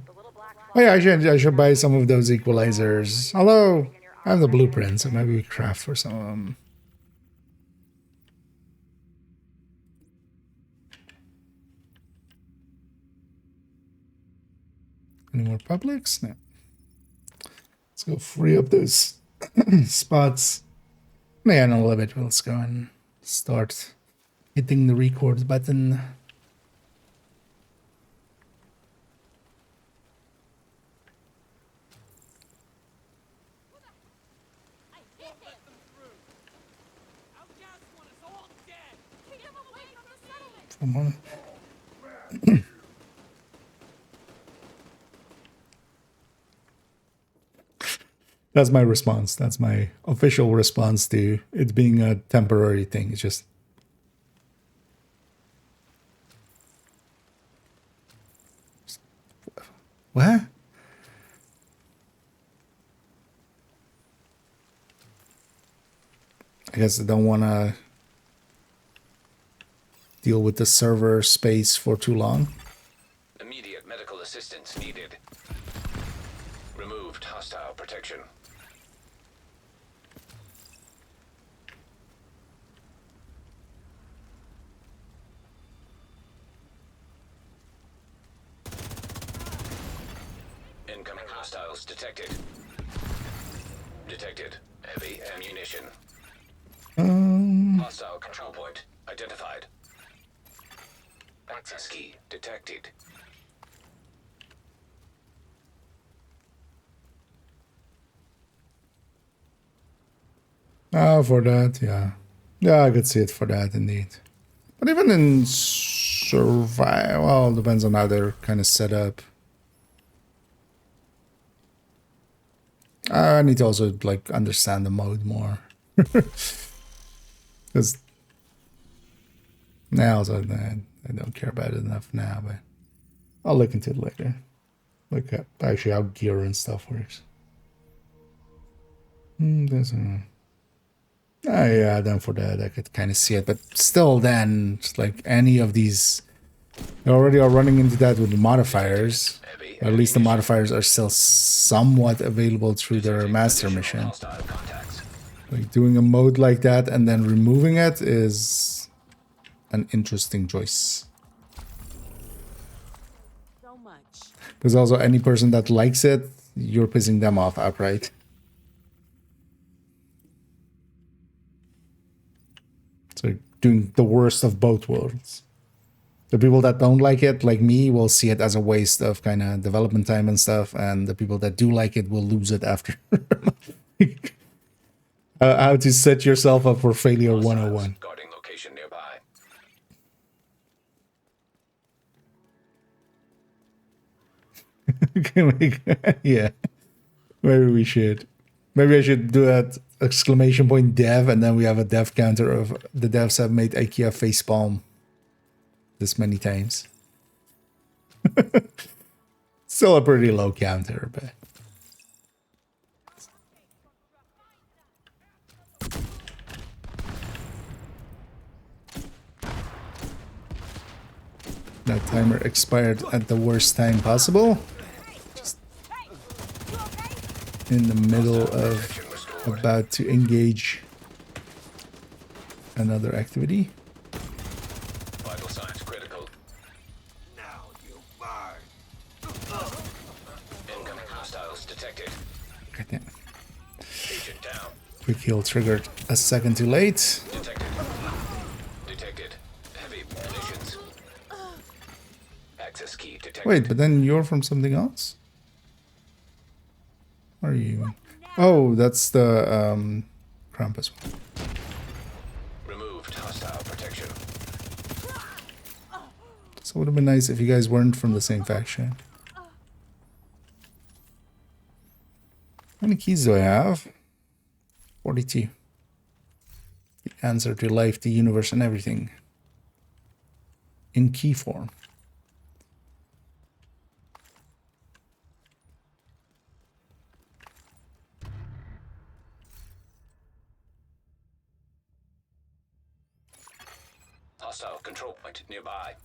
Oh yeah, I should buy some of those equalizers. Although, I have the blueprint, so maybe we craft for some of them. Any more publics? No. Let's go free up those spots. Yeah, in a little bit, let's go and start hitting the record button. I hit him. Outcasts want us all dead. Keep him away from the settlement. Come on. That's my response. That's my official response to it being a temporary thing. It's just... What? I guess I don't want to deal with the server space for too long. Immediate medical assistance needed. Removed hostile protection. Incoming hostiles detected. Detected. Heavy ammunition. Hostile control point identified. Access key detected. Oh, for that, yeah. Yeah, I could see it for that, indeed. But even in survival, well, depends on how they're kind of set up. I need to also, like, understand the mode more. Because now I don't care about it enough now, but I'll look into it later. Look at actually how gear and stuff works. There's a... Oh, yeah, then for that I could kind of see it, but still then, it's like any of these, they already are running into that with the modifiers. Or at least the modifiers are still somewhat available through their master mission. Like doing a mode like that and then removing it is an interesting choice. So much. Because also any person that likes it, you're pissing them off outright. So doing the worst of both worlds. The people that don't like it, like me, will see it as a waste of kind of development time and stuff, and the people that do like it will lose it after. How to set yourself up for failure 101. Guarding location nearby. Yeah, maybe we should. Maybe I should do that exclamation point dev, and then we have a dev counter of the devs have made IKEA facepalm this many times. Still a pretty low counter, but That timer expired at the worst time possible. Just in the middle of about to engage another activity. Vital signs critical. Now you burn. Incoming hostiles detected. God damn. Agent down. Quick heal triggered a second too late. Detected. Detected. Heavy munitions. Access key detected. Wait, but then you're from something else? Where are you even? Oh, that's the Krampus one. Removed hostile protection. So it would have been nice if you guys weren't from the same faction. How many keys do I have? 42. The answer to life, the universe, and everything. In key form. Hostile control point nearby.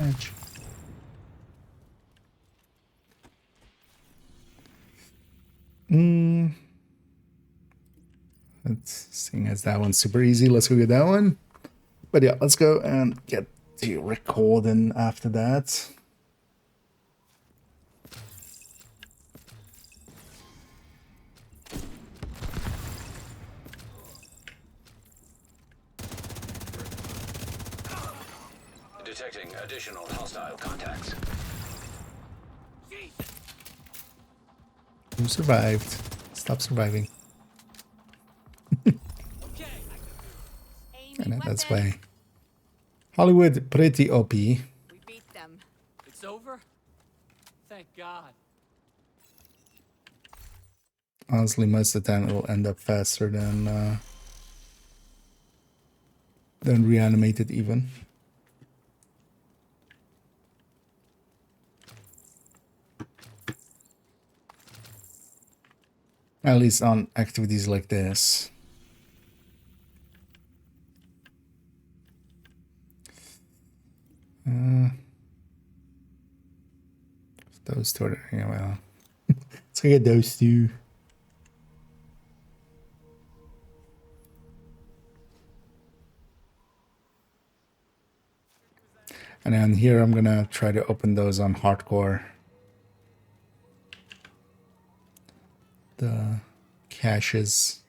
Edge. Let's seeing as that one's super easy, let's go get that one. But yeah, let's go and get to recording after that. Detecting additional hostile contacts. Who survived? Stop surviving. And that's why Hollywood pretty OP. We beat them. It's over? Thank God. Honestly, most of the time it'll end up faster than reanimated even. At least on activities like this. Those two are, yeah, well. Let's go get those two. And then here I'm gonna try to open those on hardcore. The caches.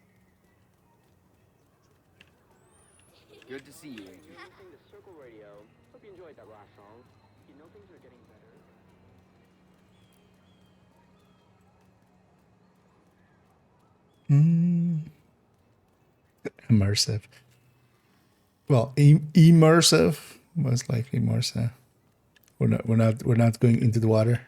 Good to see you, Agent. Listening to Circle Radio. Hope you enjoyed that last song. You know things are getting better. Immersive. Well, immersive. Most likely immersive. We're not going into the water.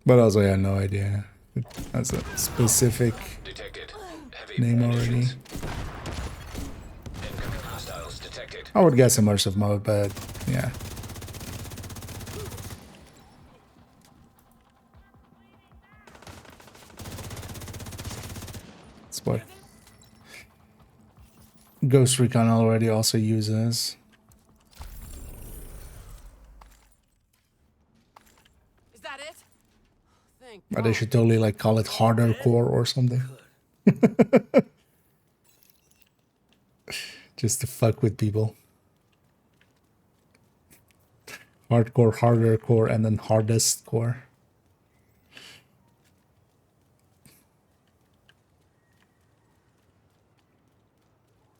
But also, I had no idea. It has a specific Detected. Heavy name already. munitions. Incoming hostiles detected. I would guess immersive mode, but yeah. That's what Ghost Recon already also uses. Is that it? Thank But they should totally like call it harder core or something. Just to fuck with people. Hardcore, harder core, and then hardest core.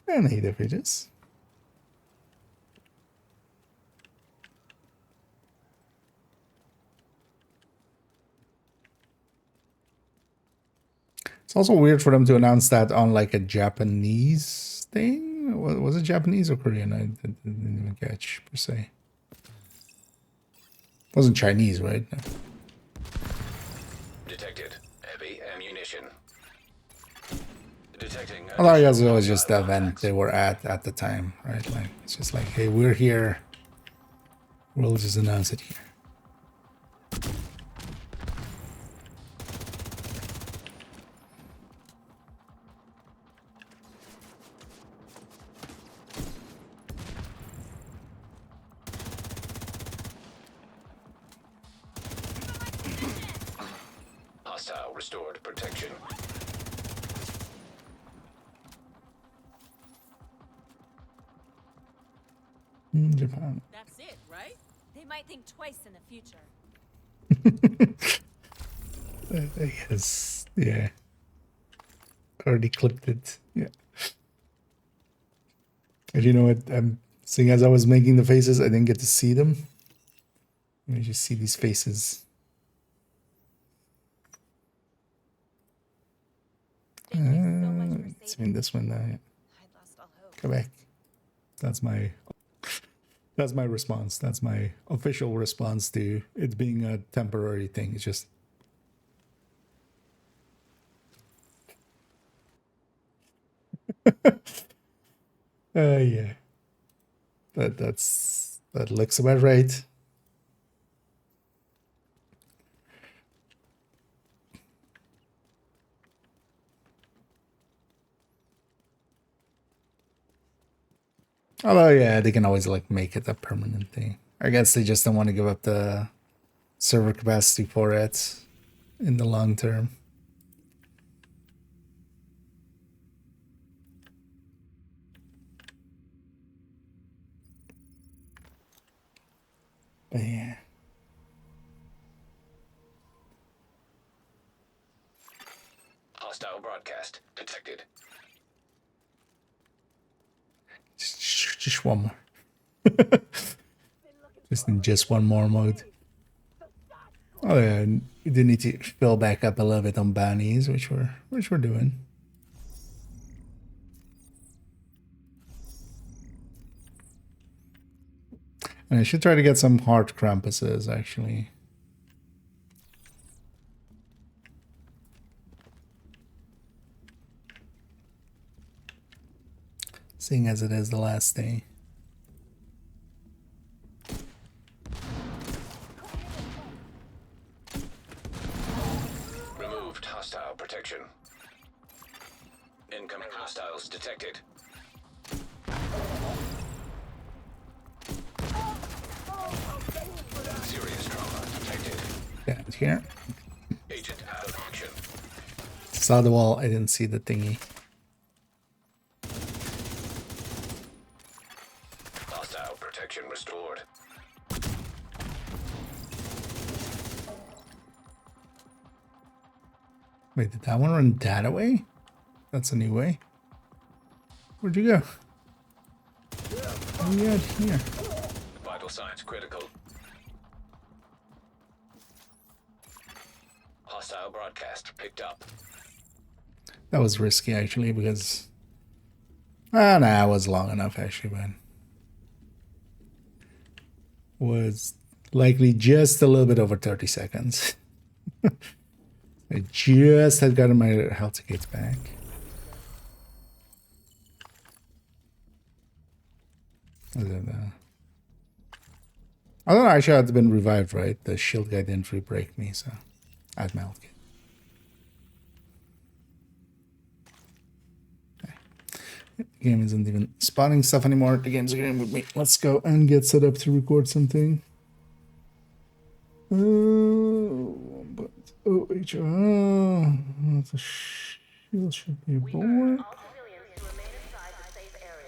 And native pages. It's also weird for them to announce that on like a Japanese thing. Was it Japanese or Korean? I didn't even catch per se. It wasn't Chinese, right? No. Detecting. Although I guess it additional was just the event artifacts. they were at the time, right? Like, it's just like, hey, we're here. We'll just announce it here. Hostile restored protection. Japan. That's it, right? They might think twice in the future. Yes, yeah. Already clipped it. Yeah. And you know what? I'm seeing as I was making the faces, I didn't get to see them. You just see these faces. Thank you so much for It's saving been this one. I'd lost all hope. Quebec. That's my response. That's my official response to it being a temporary thing. It's just yeah. That looks about right. Although yeah, they can always like make it a permanent thing. I guess they just don't want to give up the server capacity for it in the long term. But yeah. Hostile broadcast detected. Just one more. Just in just one more mode. Oh yeah, we do need to fill back up a little bit on bounties, which we're doing. And I should try to get some hard Krampuses actually. Seeing as it is the last day. Removed hostile protection. Incoming hostiles detected. Serious trauma detected. Down here. Agent out of action. Saw the wall, I didn't see the thingy. Hostile protection restored. Wait, did that one run that away? That's a new way. Where'd you go? What are you at here? Vital signs critical. Hostile broadcast picked up. That was risky actually because nah, it was long enough actually, but was likely just a little bit over 30 seconds. I just had gotten my health tickets back. I don't know. I don't know, actually I'd been revived, right? The shield guy didn't free break me, so I had my health kit. The game isn't even spawning stuff anymore. The game's agreeing with me. Let's go and get set up to record something. But the shield should be bored.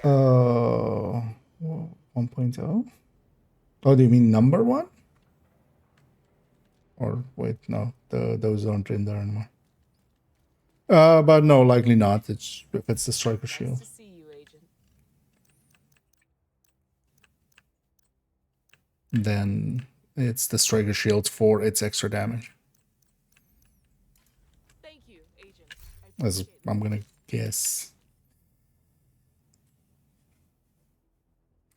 Oh, 1.0. Oh, do you mean number one? Or wait, no, those aren't in there anymore. But no, likely not. It's if it's the striker shield. Nice to see you, Agent. Then it's the striker shield for its extra damage. Thank you, Agent. I As appreciate it. I'm gonna guess.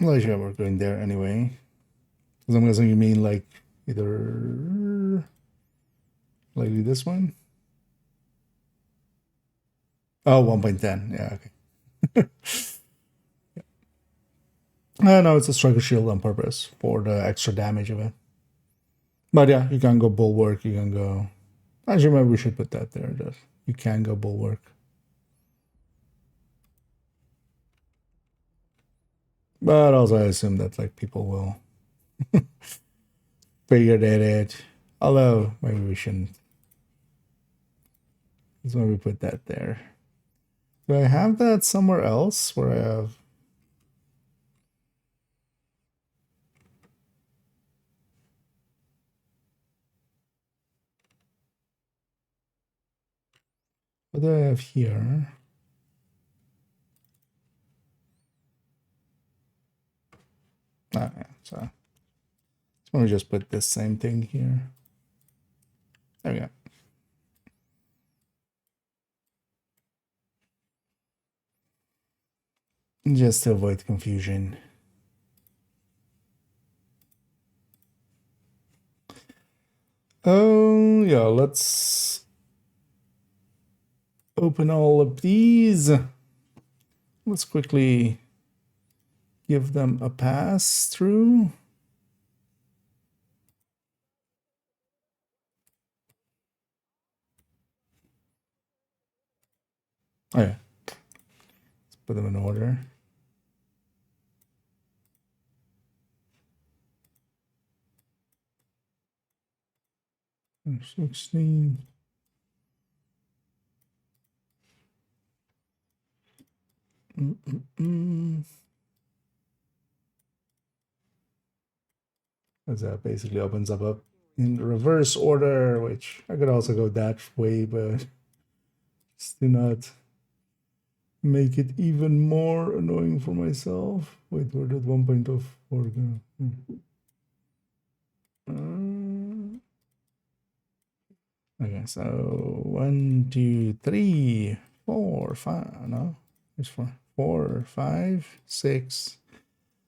Well, yeah, we're going there anyway. Because I'm guessing you mean like either likely this one. Oh, 1.10. Yeah, okay. No, it's a striker shield on purpose for the extra damage of it. But yeah, you can go bulwark, you can go... Actually, maybe we should put that there. That you can go bulwark. But also I assume that like people will figure that out. Although maybe we shouldn't. Let's maybe put that there. Do I have that somewhere else where I have... What do I have here? Ah, yeah, so let me just put this same thing here. There we go. Just to avoid confusion. Oh, yeah, let's open all of these. Let's quickly give them a pass through. Oh, yeah. Let's put them in order. And 16. As that basically opens up in reverse order, which I could also go that way, but just do not make it even more annoying for myself. Wait, where did 1.04 go? Okay, so 1, 2, 3, 4, 5. No, there's 4, 4, 5, 6,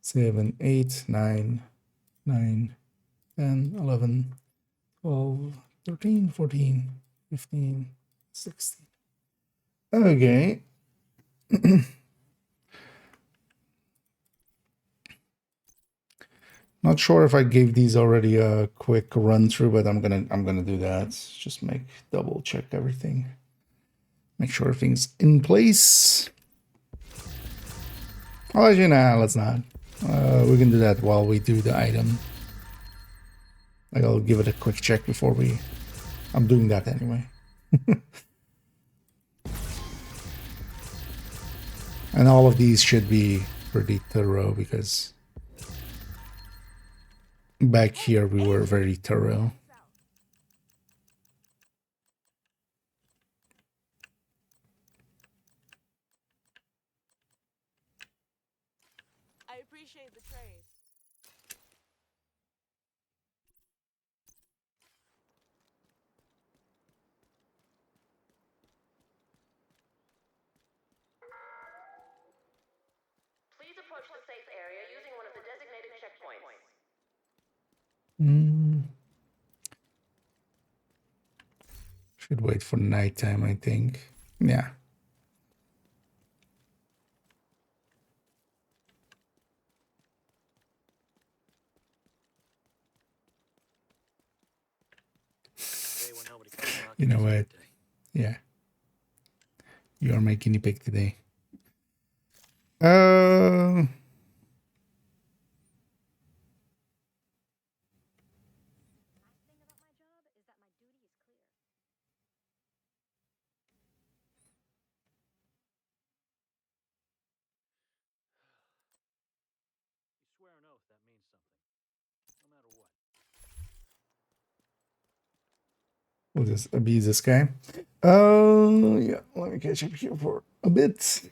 7, 8, 9, 9, 10, 11, 12, 13, 14, 15, 16. Okay. Not sure if I gave these already a quick run through, but I'm gonna do that. Just double check everything. Make sure everything's in place. Oh, actually, nah, let's not. We can do that while we do the item. Like, I'll give it a quick check before we... I'm doing that anyway. And all of these should be pretty thorough because back here we were very thorough. I appreciate the trade. Please approach the safe area using one of the designated checkpoints. Should wait for nighttime, I think. Yeah. You know what? Yeah. You are my guinea pig today. We'll just abuse this guy. Yeah, let me catch up here for a bit.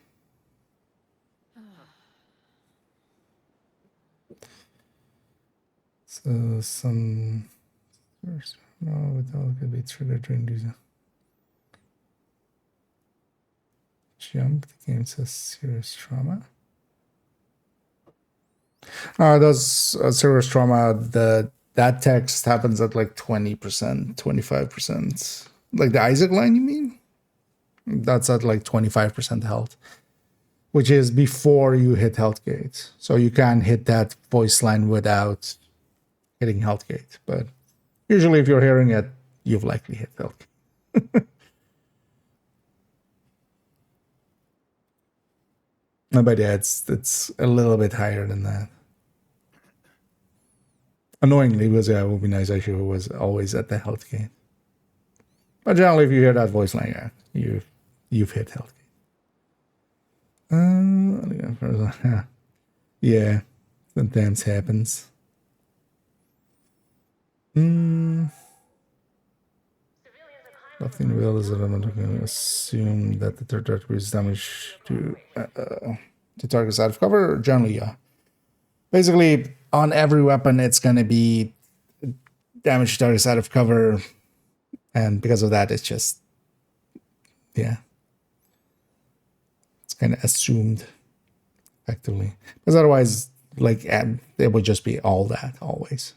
So some no, without could be triggered during these jump. The game says serious trauma. Those serious trauma. That text happens at like 20%, 25%. Like the Isaac line, you mean? That's at like 25% health, which is before you hit health gate. So you can hit that voice line without hitting health gate. But usually if you're hearing it, you've likely hit health gate. But yeah, it's a little bit higher than that. Annoyingly, because yeah, it would be nice actually if it was always at the health gate. But generally, if you hear that voice line, yeah, you've hit health gate. Yeah, sometimes happens. Nothing real is that I'm not going to assume that the third target is damage to targets out of cover. Generally, yeah. Basically, on every weapon, it's going to be damage to targets out of cover, and because of that, it's just it's kind of assumed effectively. Because otherwise, like it would just be all that always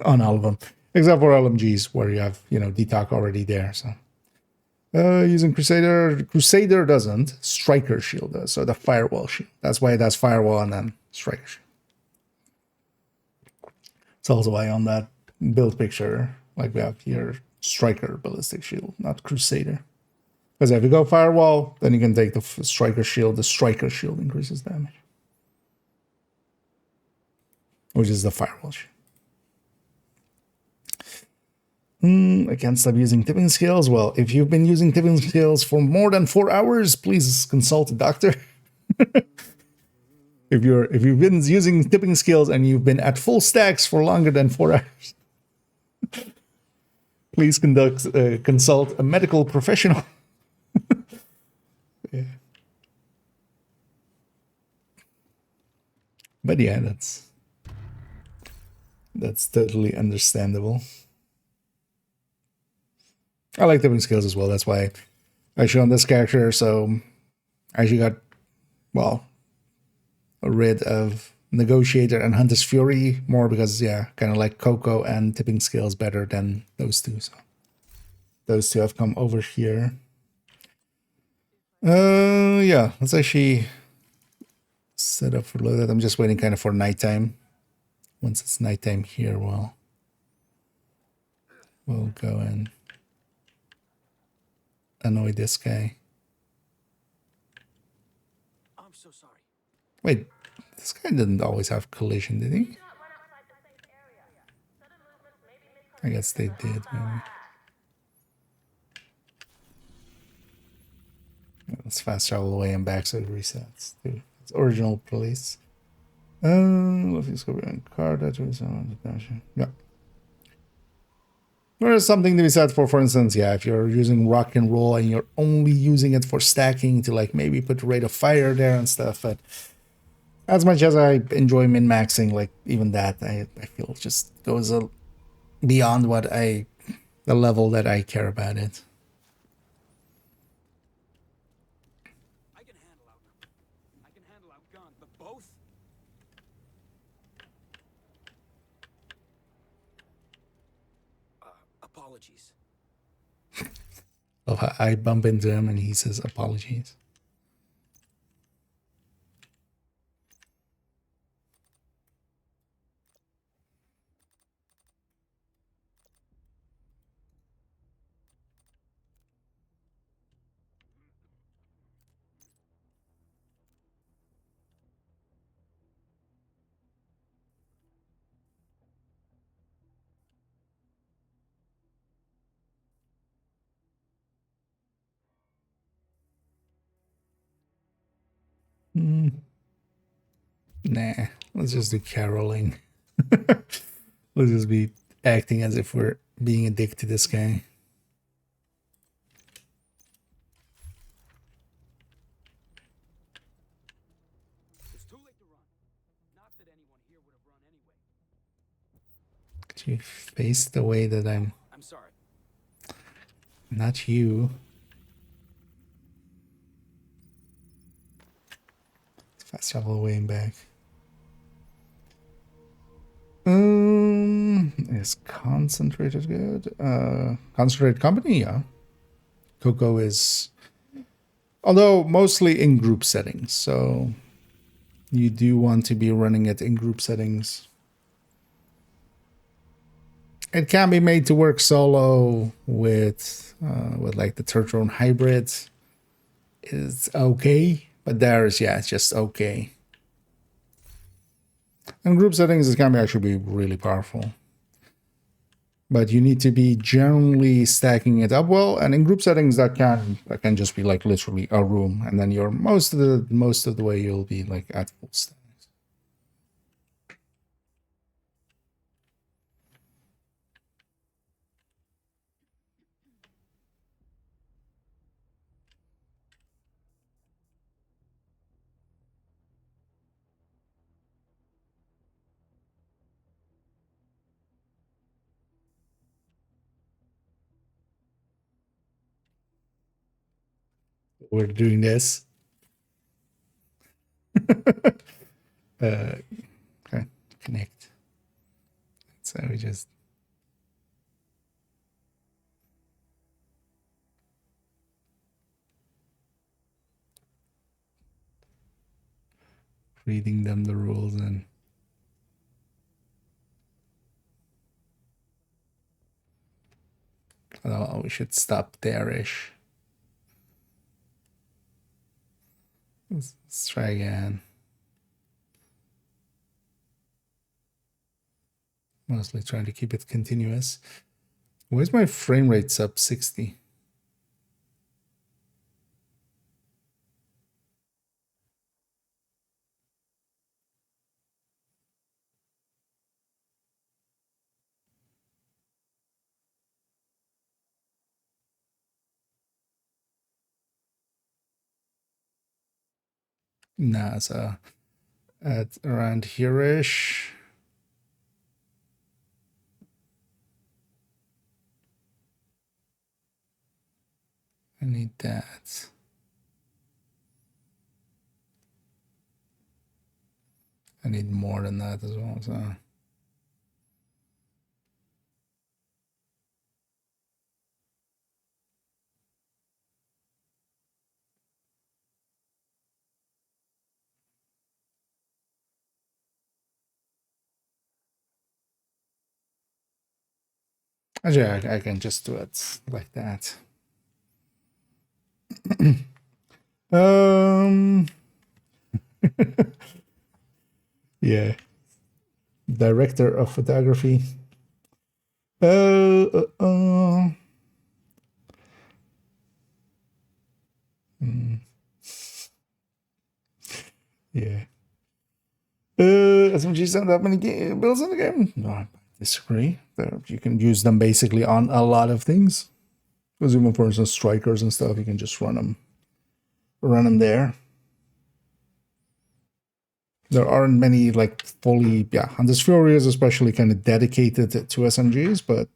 on all of them. Except for LMGs, where you have, DTOC already there. So using Crusader doesn't. Striker Shield does. So the Firewall Shield. That's why it has Firewall and then Striker Shield. It's also why on that build picture, like we have here, Striker Ballistic Shield, not Crusader. Because if you go Firewall, then you can take the Striker Shield. The Striker Shield increases damage. Which is the Firewall Shield. I can't stop using tipping scales. Well, if you've been using tipping scales for more than 4 hours, please consult a doctor. If you've been using tipping scales and you've been at full stacks for longer than 4 hours, please consult a medical professional. Yeah. But yeah, that's totally understandable. I like tipping skills as well. That's why I show on this character. So I actually got, rid of Negotiator and Hunter's Fury more because, kind of like Coco and tipping skills better than those two. So those two have come over here. Let's actually set up for loaded. I'm just waiting kind of for nighttime. Once it's nighttime here, we'll go and annoy this guy. I'm so sorry. Wait, this guy didn't always have collision, did he? I guess they did, maybe. Let's fast travel away and back so it resets. Dude, it's original police. Let's just go on card. Yeah. There is something to be said for instance, if you're using rock and roll and you're only using it for stacking to like maybe put rate of fire there and stuff, but as much as I enjoy min-maxing, like even that I feel just goes beyond what the level that I care about it. I can handle outgunned, but both? Apologies. Oh, I bump into him and he says apologies. Nah, let's just do caroling. Let's just be acting as if we're being a dick to this guy. It's too late to run. Not that anyone here would have run anyway. Could you face the way that I'm sorry. Not you. Fast travel away and back. Is concentrated good? Concentrated company, yeah. Coco is Although mostly in group settings, so you do want to be running it in group settings. It can be made to work solo with like the third drone hybrid. It's okay, but there's, yeah, it's just okay. In group settings, it can actually be really powerful. But you need to be generally stacking it up well, and in group settings that can just be like literally a room, and then you're most of the way you'll be like at full stack. We're doing this. Okay, connect. So we just reading them the rules, and oh, we should stop there-ish. Let's try again. Mostly trying to keep it continuous. Where's my frame rate sub 60? Nah, so at around here-ish. I need that. I need more than that as well, so. Actually, I can just do it like that. Yeah. Director of photography. Yeah. SMGs don't have many builds in the game. No, I disagree. You can use them basically on a lot of things. Because even for instance, strikers and stuff, you can just run them there. There aren't many like fully, Hunters Fury is especially kind of dedicated to SMGs, but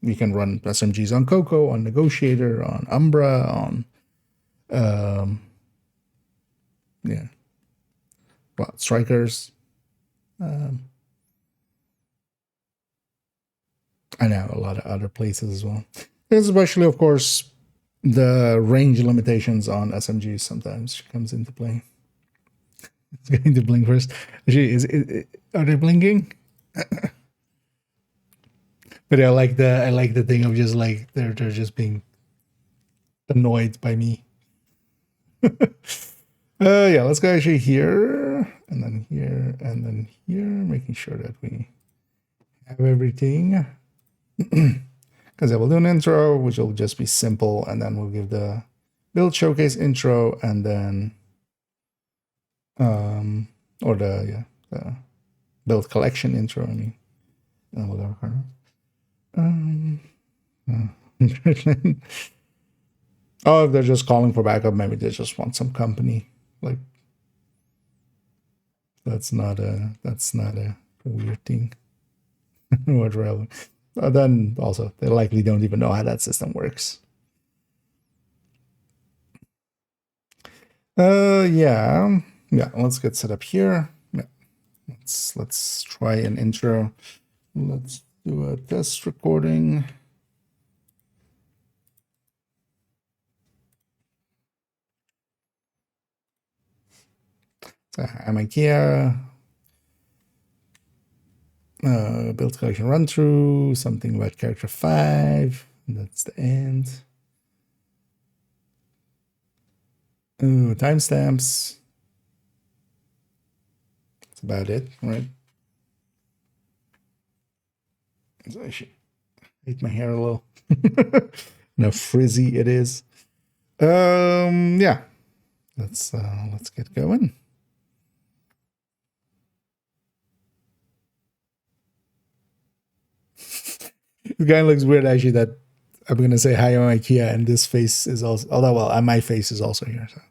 you can run SMGs on Coco, on Negotiator, on Umbra, on strikers. I know a lot of other places as well. Especially, of course, the range limitations on SMGs sometimes comes into play. It's going to blink first. Actually, are they blinking? But I like the thing of just like they're just being annoyed by me. Yeah, let's go actually here and then here and then here, making sure that we have everything. Because I will do an intro, which will just be simple, and then we'll give the build showcase intro, and then or the build collection intro. I mean, and whatever. Oh, if they're just calling for backup, maybe they just want some company. Like that's not a weird thing. Whatever. Then also they likely don't even know how that system works. Yeah. Let's get set up here. Yeah. Let's try an intro. Let's do a test recording. I'm IKEA. Build collection run through. Something about character 5. That's the end. Timestamps. That's about it, right? So I should hate my hair a little. How frizzy it is. Yeah. Let's get going. It kind of looks weird actually that I'm gonna say hi on IKEA and this face is also, although well my face is also here, so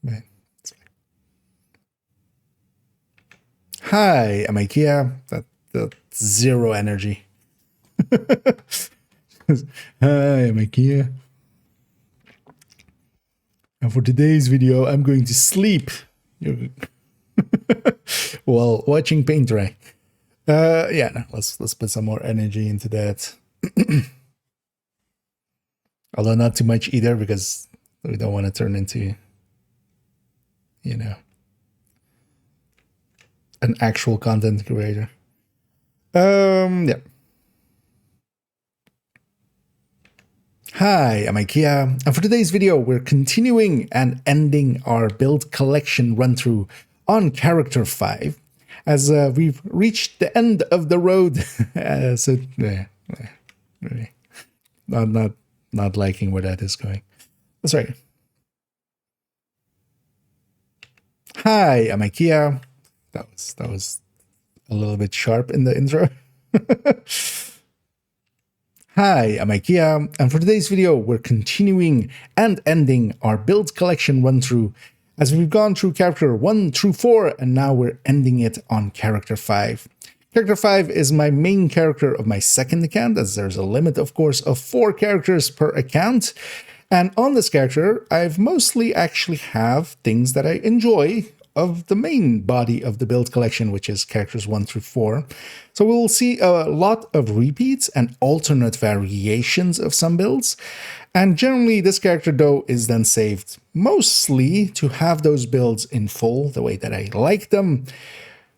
right. Hi, I'm IKEA. That's zero energy. Hi, I'm IKEA. And for today's video, I'm going to sleep while watching paint dry. Yeah, no, let's put some more energy into that. Although not too much either, because we don't want to turn into, you know, an actual content creator. Yeah. Hi, I'm IKEA, and for today's video, we're continuing and ending our build collection run-through on Character 5, as we've reached the end of the road. So, not liking where that is going. That's right. Hi, I'm IKEA. That was a little bit sharp in the intro. Hi, I'm IKEA, and for today's video, we're continuing and ending our build collection run-through, as we've gone through character 1 through 4, and now we're ending it on character 5. Character 5 is my main character of my second account, as there's a limit, of course, of 4 characters per account. And on this character, I've mostly actually have things that I enjoy of the main body of the build collection, which is characters 1 through 4. So we'll see a lot of repeats and alternate variations of some builds. And generally, this character, though, is then saved mostly to have those builds in full, the way that I like them.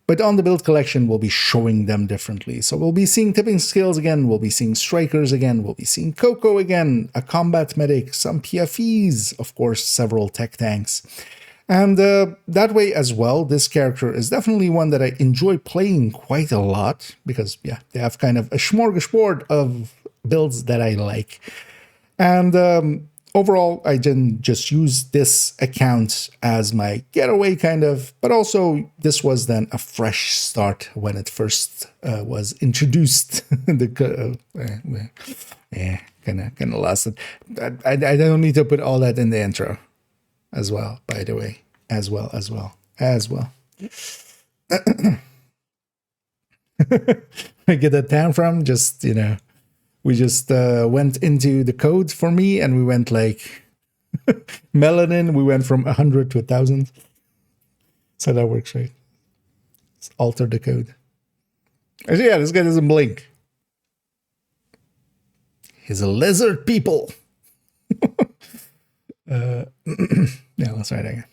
But on the build collection, we'll be showing them differently. So we'll be seeing tipping skills again, we'll be seeing strikers again, we'll be seeing Coco again, a combat medic, some PFEs, of course, several tech tanks. And that way as well, this character is definitely one that I enjoy playing quite a lot, because, yeah, they have kind of a smorgasbord of builds that I like. And overall, I didn't just use this account as my getaway kind of, but also this was then a fresh start when it first was introduced. Kind of lost it. I don't need to put all that in the intro as well, by the way, as well. I get that town from just, you know, we just went into the code for me and we went like melanin, we went from 100 to 1,000. So that works, right? Let's alter the code. Actually, yeah, this guy doesn't blink. He's a lizard people. Yeah, let's try it again.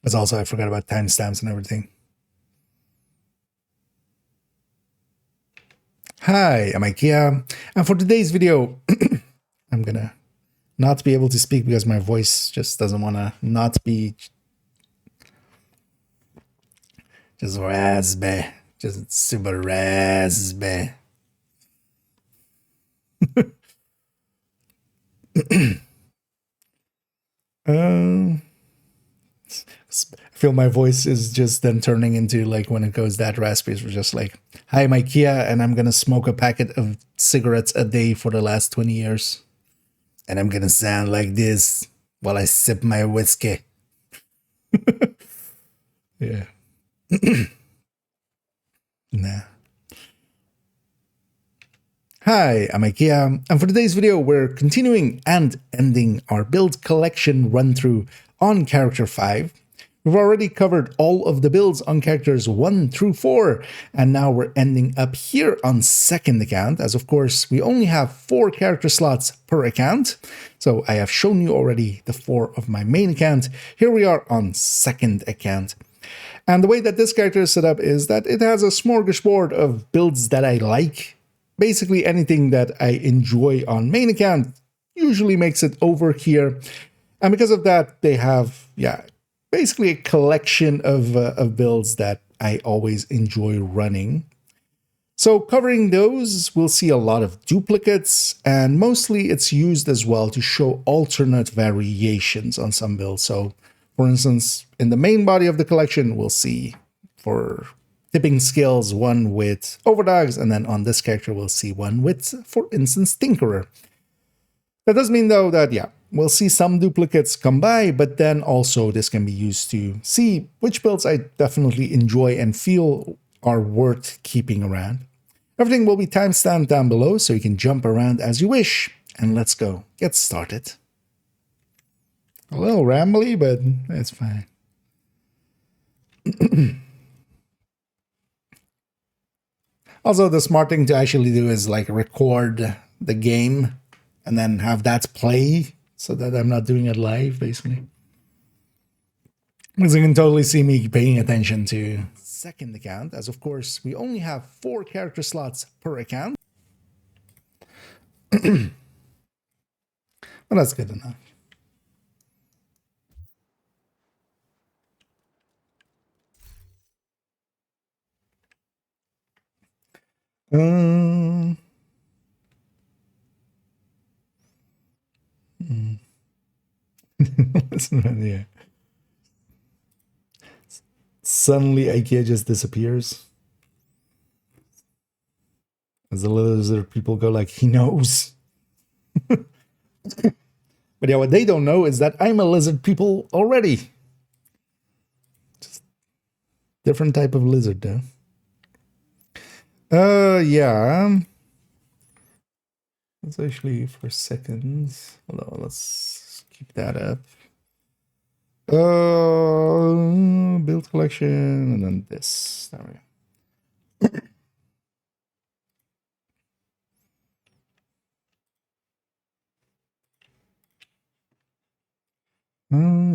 But also, I forgot about timestamps and everything. Hi, I'm IKEA, and for today's video, I'm gonna not be able to speak because my voice just doesn't want to not be just raspy, just super raspy. I feel my voice is just then turning into like when it goes that raspy, it's just like, hi, I'm IKEA, and I'm gonna smoke a packet of cigarettes a day for the last 20 years. And I'm gonna sound like this while I sip my whiskey. Yeah. Nah. Hi, I'm IKEA, and for today's video, we're continuing and ending our build collection run-through on Character 5. We've already covered all of the builds on characters 1 through 4, and now we're ending up here on second account, as of course we only have 4 character slots per account. So I have shown you already the 4 of my main account. Here we are on second account. And the way that this character is set up is that it has a smorgasbord of builds that I like. Basically anything that I enjoy on main account usually makes it over here. And because of that, they have, basically a collection of builds that I always enjoy running. So covering those, we'll see a lot of duplicates, and mostly it's used as well to show alternate variations on some builds. So for instance, in the main body of the collection, we'll see for tipping skills one with overdogs, and then on this character we'll see one with, for instance, Tinkerer. That does mean though that, we'll see some duplicates come by, but then also this can be used to see which builds I definitely enjoy and feel are worth keeping around. Everything will be timestamped down below, so you can jump around as you wish. And let's go get started. A little rambly, but it's fine. Also, the smart thing to actually do is like record the game and then have that play so that I'm not doing it live, basically. Because you can totally see me paying attention to second account, as of course we only have 4 character slots per account. Well, that's good enough. Yeah. Suddenly IKEA just disappears. As the lizard people go like, he knows. But yeah, what they don't know is that I'm a lizard people already. Just different type of lizard though. Yeah. Let's actually for seconds. Hold on, let's keep that up. Build collection, and then this. There we go.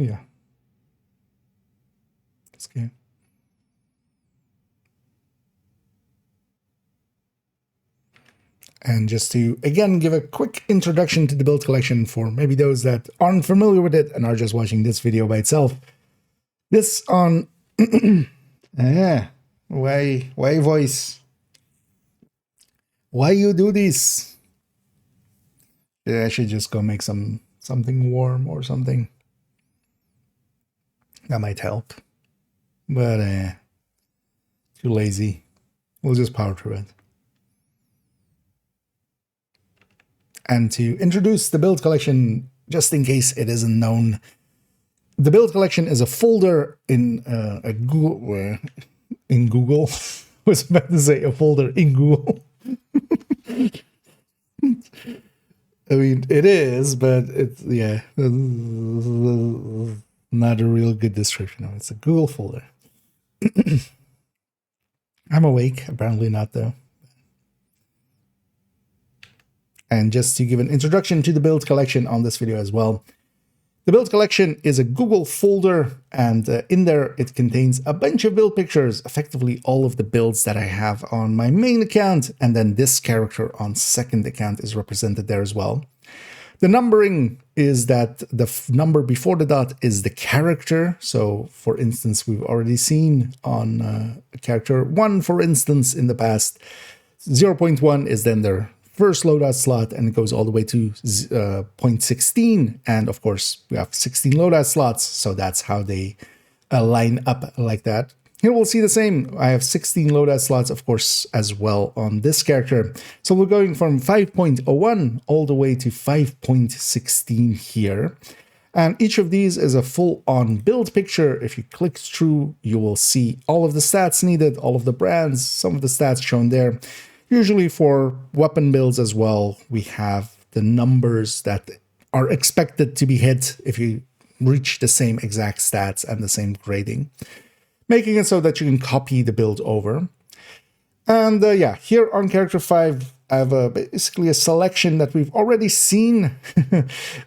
Yeah. This game. And just to, again, give a quick introduction to the build collection for maybe those that aren't familiar with it and are just watching this video by itself. This on... why voice? Why you do this? Yeah, I should just go make something warm or something. That might help. But, too lazy. We'll just power through it. And to introduce the build collection, just in case it isn't known, the build collection is a folder in a Google. In Google, I was about to say a folder in Google. I mean, it is, but it's not a real good description of it. It's a Google folder. I'm awake. Apparently not, though. And just to give an introduction to the build collection on this video as well. The build collection is a Google folder, and in there it contains a bunch of build pictures, effectively all of the builds that I have on my main account, and then this character on second account is represented there as well. The numbering is that the number before the dot is the character. So for instance, we've already seen on character 1, for instance, in the past, 0.1 is then their first loadout slot, and it goes all the way to 0.16. And of course, we have 16 loadout slots, so that's how they line up like that. Here we'll see the same. I have 16 loadout slots, of course, as well on this character. So we're going from 5.01 all the way to 5.16 here. And each of these is a full-on build picture. If you click through, you will see all of the stats needed, all of the brands, some of the stats shown there. Usually for weapon builds as well, we have the numbers that are expected to be hit if you reach the same exact stats and the same grading, making it so that you can copy the build over. And yeah, here on Character 5, I have basically a selection that we've already seen,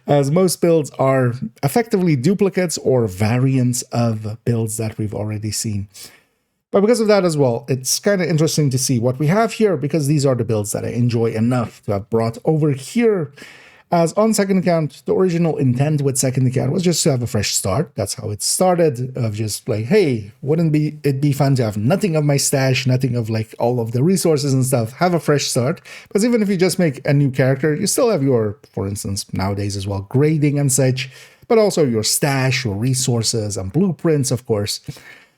as most builds are effectively duplicates or variants of builds that we've already seen. But because of that as well, it's kind of interesting to see what we have here, because these are the builds that I enjoy enough to have brought over here. As on second account, the original intent with second account was just to have a fresh start. That's how it started, of just like, hey, wouldn't it be fun to have nothing of my stash, nothing of like all of the resources and stuff, have a fresh start. Because even if you just make a new character, you still have your, for instance, nowadays as well, grading and such, but also your stash, your resources and blueprints, of course.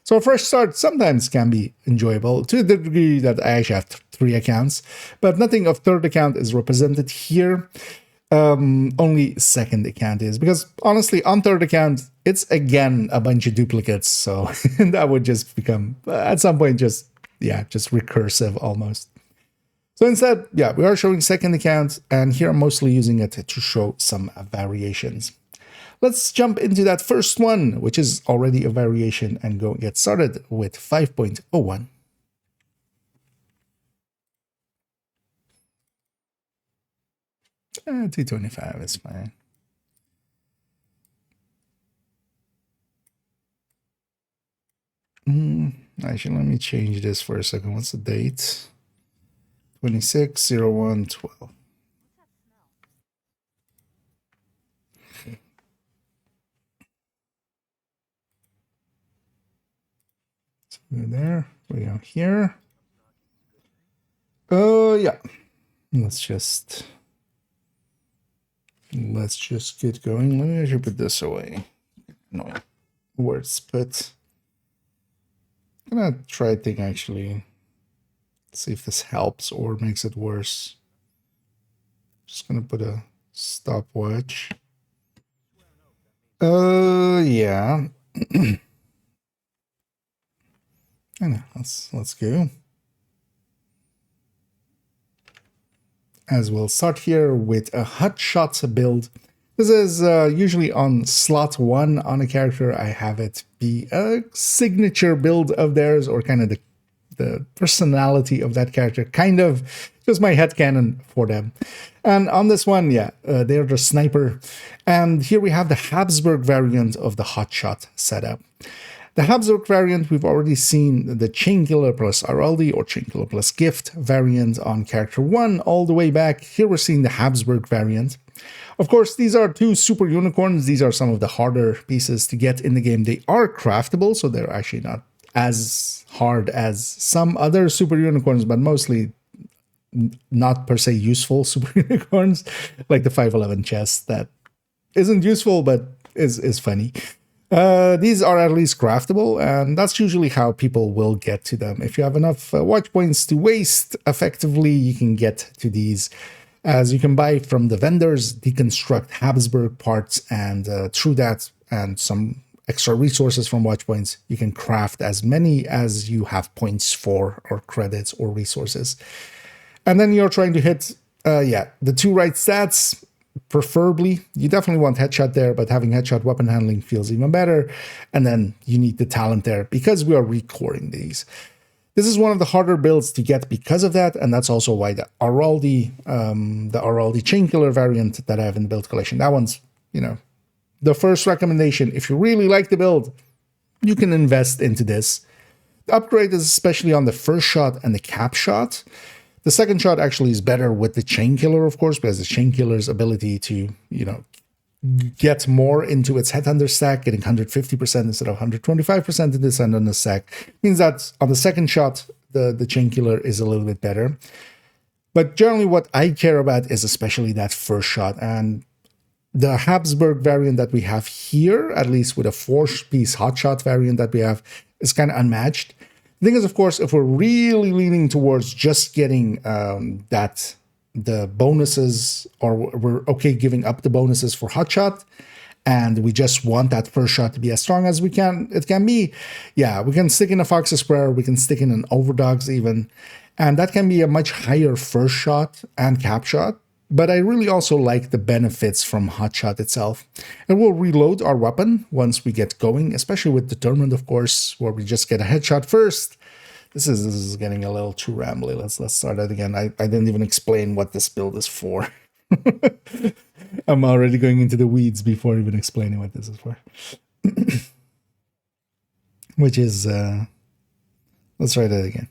So a fresh start sometimes can be enjoyable, to the degree that I actually have 3 accounts, but nothing of third account is represented here. Only second account is, because honestly on third account it's again a bunch of duplicates, so that would just become at some point just recursive almost. So instead, yeah, we are showing second account, and here I'm mostly using it to show some variations. Let's jump into that first one, which is already a variation, and go get started with 5.01. 225 is fine. Actually, let me change this for a second. What's the date? 26/01/12. So there we go here. Yeah. Let's just get going. Let me actually put this away. No, where it's put. I'm gonna try a thing actually. See if this helps or makes it worse. Just gonna put a stopwatch. Yeah. I know. Let's go. As we'll start here with a hotshot build. This is usually on slot 1 on a character. I have it be a signature build of theirs, or kind of the personality of that character, kind of just my headcanon for them. And on this one, yeah, they're the sniper. And here we have the Habsburg variant of the hotshot setup. The Habsburg variant, we've already seen the Chainkiller plus Araldi or Chainkiller plus Gift variant on character 1 all the way back. Here we're seeing the Habsburg variant. Of course, these are 2 super unicorns. These are some of the harder pieces to get in the game. They are craftable, so they're actually not as hard as some other super unicorns, but mostly not per se useful super unicorns, like the 511 chest that isn't useful but is funny. These are at least craftable, and that's usually how people will get to them. If you have enough watch points to waste, effectively you can get to these, as you can buy from the vendors, deconstruct Habsburg parts, and through that and some extra resources from watch points, you can craft as many as you have points for, or credits or resources. And then you're trying to hit the 2 right stats. Preferably, you definitely want headshot there, but having headshot weapon handling feels even better. And then you need the talent there, because we are recording these. This is one of the harder builds to get because of that, and that's also why the Araldi Chainkiller variant that I have in the build collection, that one's, the first recommendation. If you really like the build, you can invest into this. The upgrade is especially on the first shot and the cap shot. The second shot actually is better with the Chainkiller, of course, because the Chainkiller's ability to, get more into its Headhunter stack, getting 150% instead of 125% to descend on the stack, means that on the second shot, the Chainkiller is a little bit better. But generally what I care about is especially that first shot, and the Habsburg variant that we have here, at least with a 4-piece hotshot variant that we have, is kind of unmatched. The thing is, of course, if we're really leaning towards just getting the bonuses, or we're okay giving up the bonuses for hotshot, and we just want that first shot to be as strong as it can be, yeah, we can stick in a Fox's Prayer, we can stick in an Overdogs even, and that can be a much higher first shot and cap shot. but I really also like the benefits from Hotshot itself. And we'll reload our weapon once we get going, especially with Determined, of course, where we just get a headshot first. This is getting a little too rambly. Let's start that again. I didn't even explain what this build is for. I'm already going into the weeds before even explaining what this is for. Which is, let's try that again.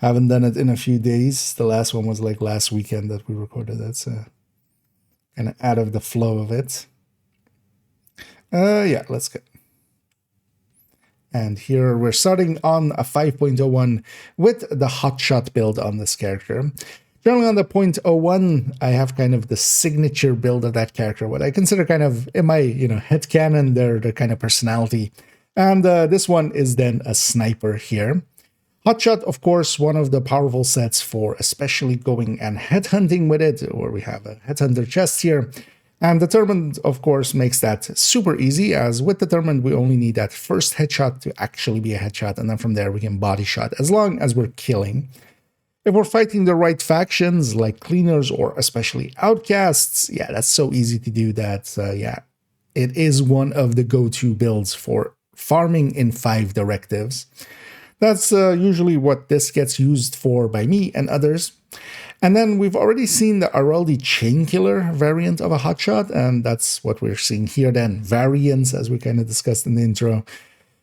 Haven't done it in a few days. The last one was like last weekend that we recorded. That's kind of out of the flow of it. Yeah, let's go. And here we're starting on a 5.01 with the Hotshot build on this character. Generally on the 0.01, I have kind of the signature build of that character, what I consider kind of, in my headcanon, their kind of personality. And this one is then a sniper here. Hotshot, of course, one of the powerful sets for especially going and headhunting with it, where we have a headhunter chest here. And Determined, of course, makes that super easy, as with Determined, we only need that first headshot to actually be a headshot, and then from there we can body shot, as long as we're killing. If we're fighting the right factions, like Cleaners or especially Outcasts, yeah, that's so easy to do that, yeah, it is one of the go-to builds for farming in 5 directives. That's usually what this gets used for by me and others. And then we've already seen the Araldi Chainkiller variant of a Hotshot, and that's what we're seeing here then. Variants, as we kind of discussed in the intro.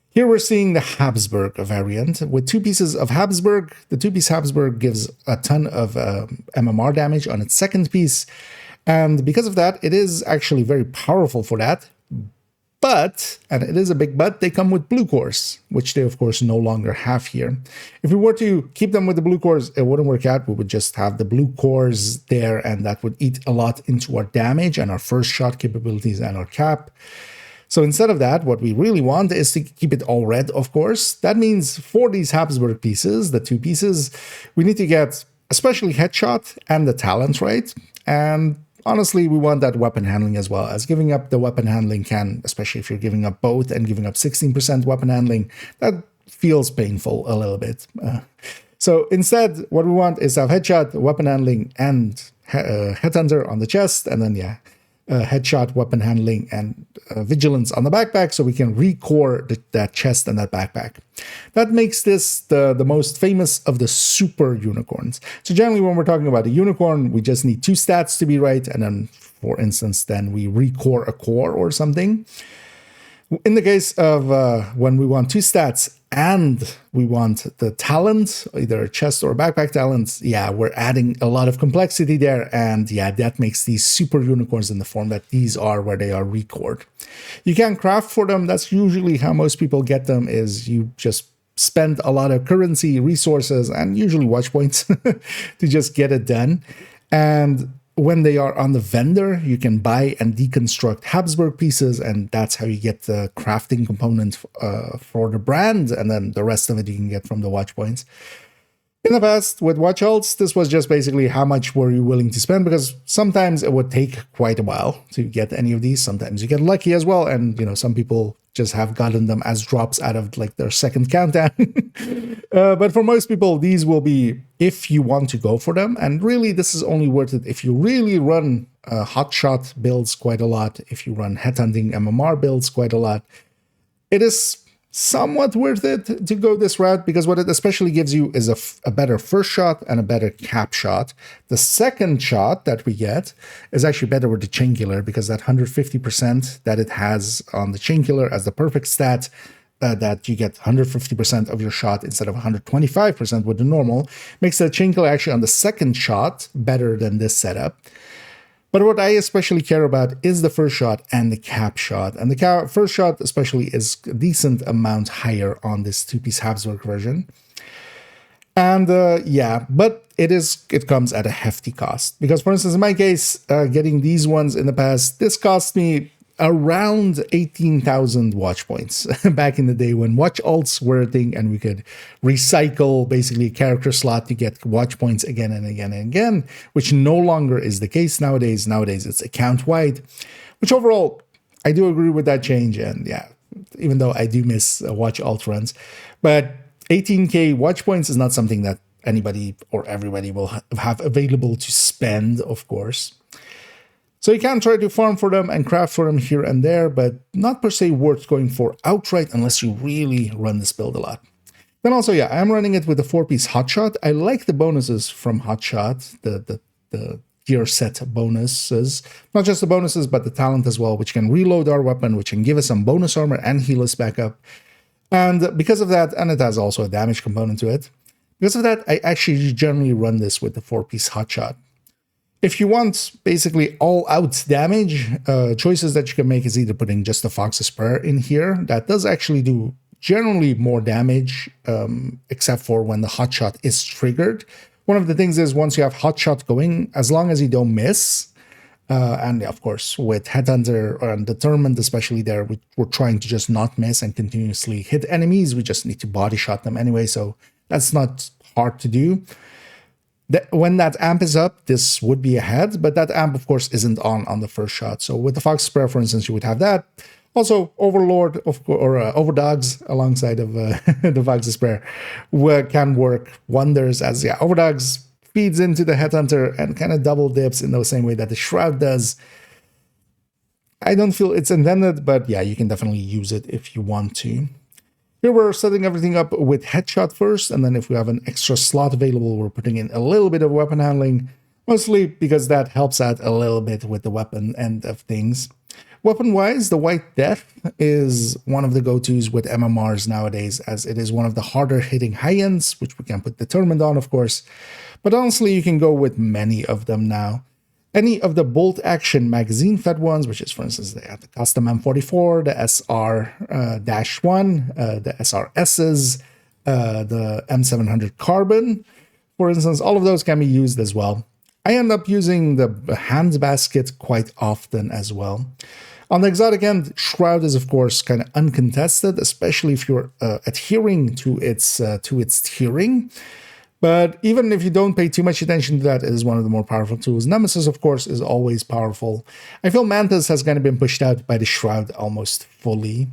Here we're seeing the Habsburg variant with 2 pieces of Habsburg. The 2-piece Habsburg gives a ton of MMR damage on its second piece. And because of that, it is actually very powerful for that. But, and it is a big but, they come with blue cores, which they of course no longer have here. If we were to keep them with the blue cores, it wouldn't work out. We would just have the blue cores there, and that would eat a lot into our damage and our first shot capabilities and our cap. So instead of that, what we really want is to keep it all red, of course. That means for these Habsburg pieces, the 2 pieces, we need to get especially headshot and the talent right. And honestly, we want that weapon handling as well, as giving up the weapon handling can, especially if you're giving up both and giving up 16% weapon handling, that feels painful a little bit. So instead, what we want is to have headshot, weapon handling, and headhunter on the chest, and then, yeah, headshot, weapon handling, and vigilance on the backpack, so we can recore that chest and that backpack. That makes this the most famous of the super unicorns. So generally when we're talking about a unicorn, we just need 2 stats to be right, and then, for instance, then we recore a core or something. In the case of when we want 2 stats and we want the talent, either a chest or a backpack talent, yeah, we're adding a lot of complexity there, and yeah, that makes these super unicorns in the form that these are, where they are recored. You can craft for them. That's usually how most people get them, is you just spend a lot of currency, resources, and usually watch points to just get it done. And when they are on the vendor, you can buy and deconstruct Habsburg pieces, and that's how you get the crafting component for the brand, and then the rest of it you can get from the watch points. In the past, with watch alts, this was just basically how much were you willing to spend, because sometimes it would take quite a while to get any of these. Sometimes you get lucky as well, and some people just have gotten them as drops out of like their second countdown. But for most people, these will be if you want to go for them. And really, this is only worth it if you really run hotshot builds quite a lot, if you run headhunting MMR builds quite a lot. It is somewhat worth it to go this route, because what it especially gives you is a better first shot and a better cap shot. The second shot that we get is actually better with the Chainkiller, because that 150% that it has on the Chainkiller as the perfect stat, that you get 150% of your shot instead of 125% with the normal, makes the Chainkiller actually on the second shot better than this setup. But what I especially care about is the first shot and the cap shot. And the first shot especially is a decent amount higher on this 2-piece Habsburg version. And yeah, but it comes at a hefty cost. Because for instance, in my case, getting these ones in the past, this cost me around 18,000 watch points back in the day when watch alts were a thing and we could recycle basically a character slot to get watch points again and again and again, which no longer is the case nowadays. Nowadays it's account wide, which overall I do agree with that change. And yeah, even though I do miss watch alt runs, but 18k watch points is not something that anybody or everybody will have available to spend, of course. So you can try to farm for them and craft for them here and there, but not per se worth going for outright unless you really run this build a lot. Then also, yeah, I'm running it with the 4-piece Hotshot. I like the bonuses from Hotshot, the gear set bonuses. Not just the bonuses, but the talent as well, which can reload our weapon, which can give us some bonus armor and heal us back up. And because of that, and it has also a damage component to it, because of that, I actually generally run this with the 4-piece Hotshot. If you want basically all-out damage, choices that you can make is either putting just the Fox's Prayer in here. That does actually do generally more damage, except for when the Hotshot is triggered. One of the things is once you have Hotshot going, as long as you don't miss, and of course with Headhunter and Determined especially there, we're trying to just not miss and continuously hit enemies. We just need to body shot them anyway, so that's not hard to do. When that amp is up, this would be ahead, but that amp, of course, isn't on the first shot. So with the Fox's Prayer, for instance, you would have that. Also, Overlord or Overdogs alongside of the Fox's Prayer can work wonders as, yeah, Overdogs feeds into the Headhunter and kind of double dips in the same way that the Shroud does. I don't feel it's intended, but yeah, you can definitely use it if you want to. Here we're setting everything up with Headshot first, and then if we have an extra slot available, we're putting in a little bit of weapon handling, mostly because that helps out a little bit with the weapon end of things. Weapon-wise, the White Death is one of the go-tos with MMRs nowadays, as it is one of the harder-hitting high-ends, which we can put Determined on, of course. But honestly, you can go with many of them now. Any of the bolt-action magazine-fed ones, which is, for instance, they have the Custom M44, the SR-1, the SRSs, the M700 Carbon, for instance, all of those can be used as well. I end up using the hand basket quite often as well. On the exotic end, Shroud is, of course, kind of uncontested, especially if you're adhering to its tiering. But even if you don't pay too much attention to that, it is one of the more powerful tools. Nemesis, of course, is always powerful. I feel Mantis has kind of been pushed out by the Shroud almost fully.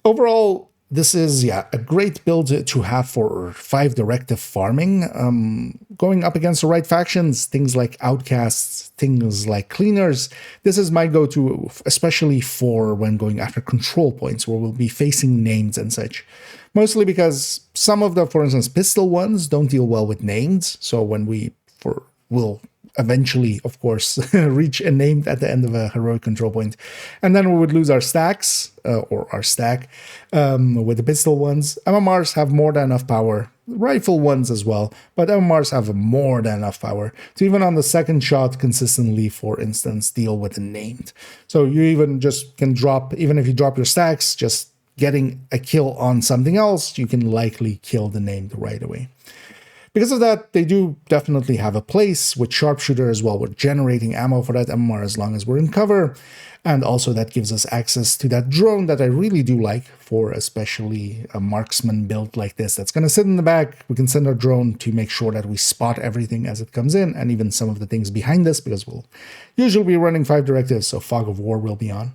Overall, this is, yeah, a great build to have for 5 directive farming. Going up against the right factions, things like Outcasts, things like Cleaners, this is my go-to, especially for when going after control points, where we'll be facing names and such. Mostly because some of the, for instance, pistol ones don't deal well with names. So when we'll eventually, of course, reach a named at the end of a heroic control point. And then we would lose our stacks, or our stack, with the pistol ones. MMRs have more than enough power. Rifle ones as well, but MMRs have more than enough power to even on the second shot consistently, for instance, deal with the named. So you even just can drop, even if you drop your stacks, just getting a kill on something else, you can likely kill the named right away. Because of that, they do definitely have a place with Sharpshooter as well. We're generating ammo for that MMR as long as we're in cover. And also that gives us access to that drone that I really do like for especially a marksman build like this. That's going to sit in the back. We can send our drone to make sure that we spot everything as it comes in, and even some of the things behind us, because we'll usually be running 5 directives, so Fog of War will be on.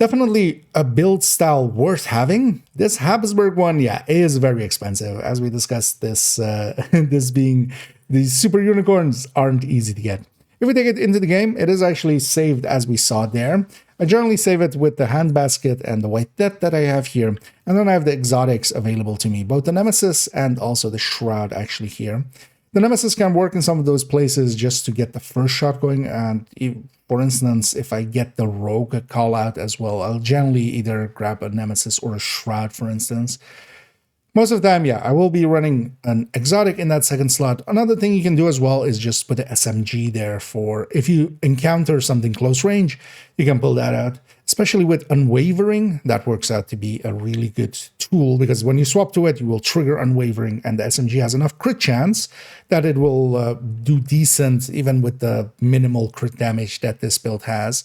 Definitely a build style worth having. This Habsburg one, yeah, is very expensive. As we discussed, this being these super unicorns aren't easy to get. If we take it into the game, it is actually saved as we saw there. I generally save it with the hand basket and the White Death that I have here. And then I have the exotics available to me, both the Nemesis and also the Shroud actually here. The Nemesis can work in some of those places just to get the first shot going, and for instance, if I get the Rogue call out as well, I'll generally either grab a Nemesis or a Shroud, for instance. Most of the time, yeah, I will be running an exotic in that second slot. Another thing you can do as well is just put the SMG there for if you encounter something close range, you can pull that out. Especially with Unwavering, that works out to be a really good tool, because when you swap to it, you will trigger Unwavering, and the SMG has enough crit chance that it will do decent even with the minimal crit damage that this build has.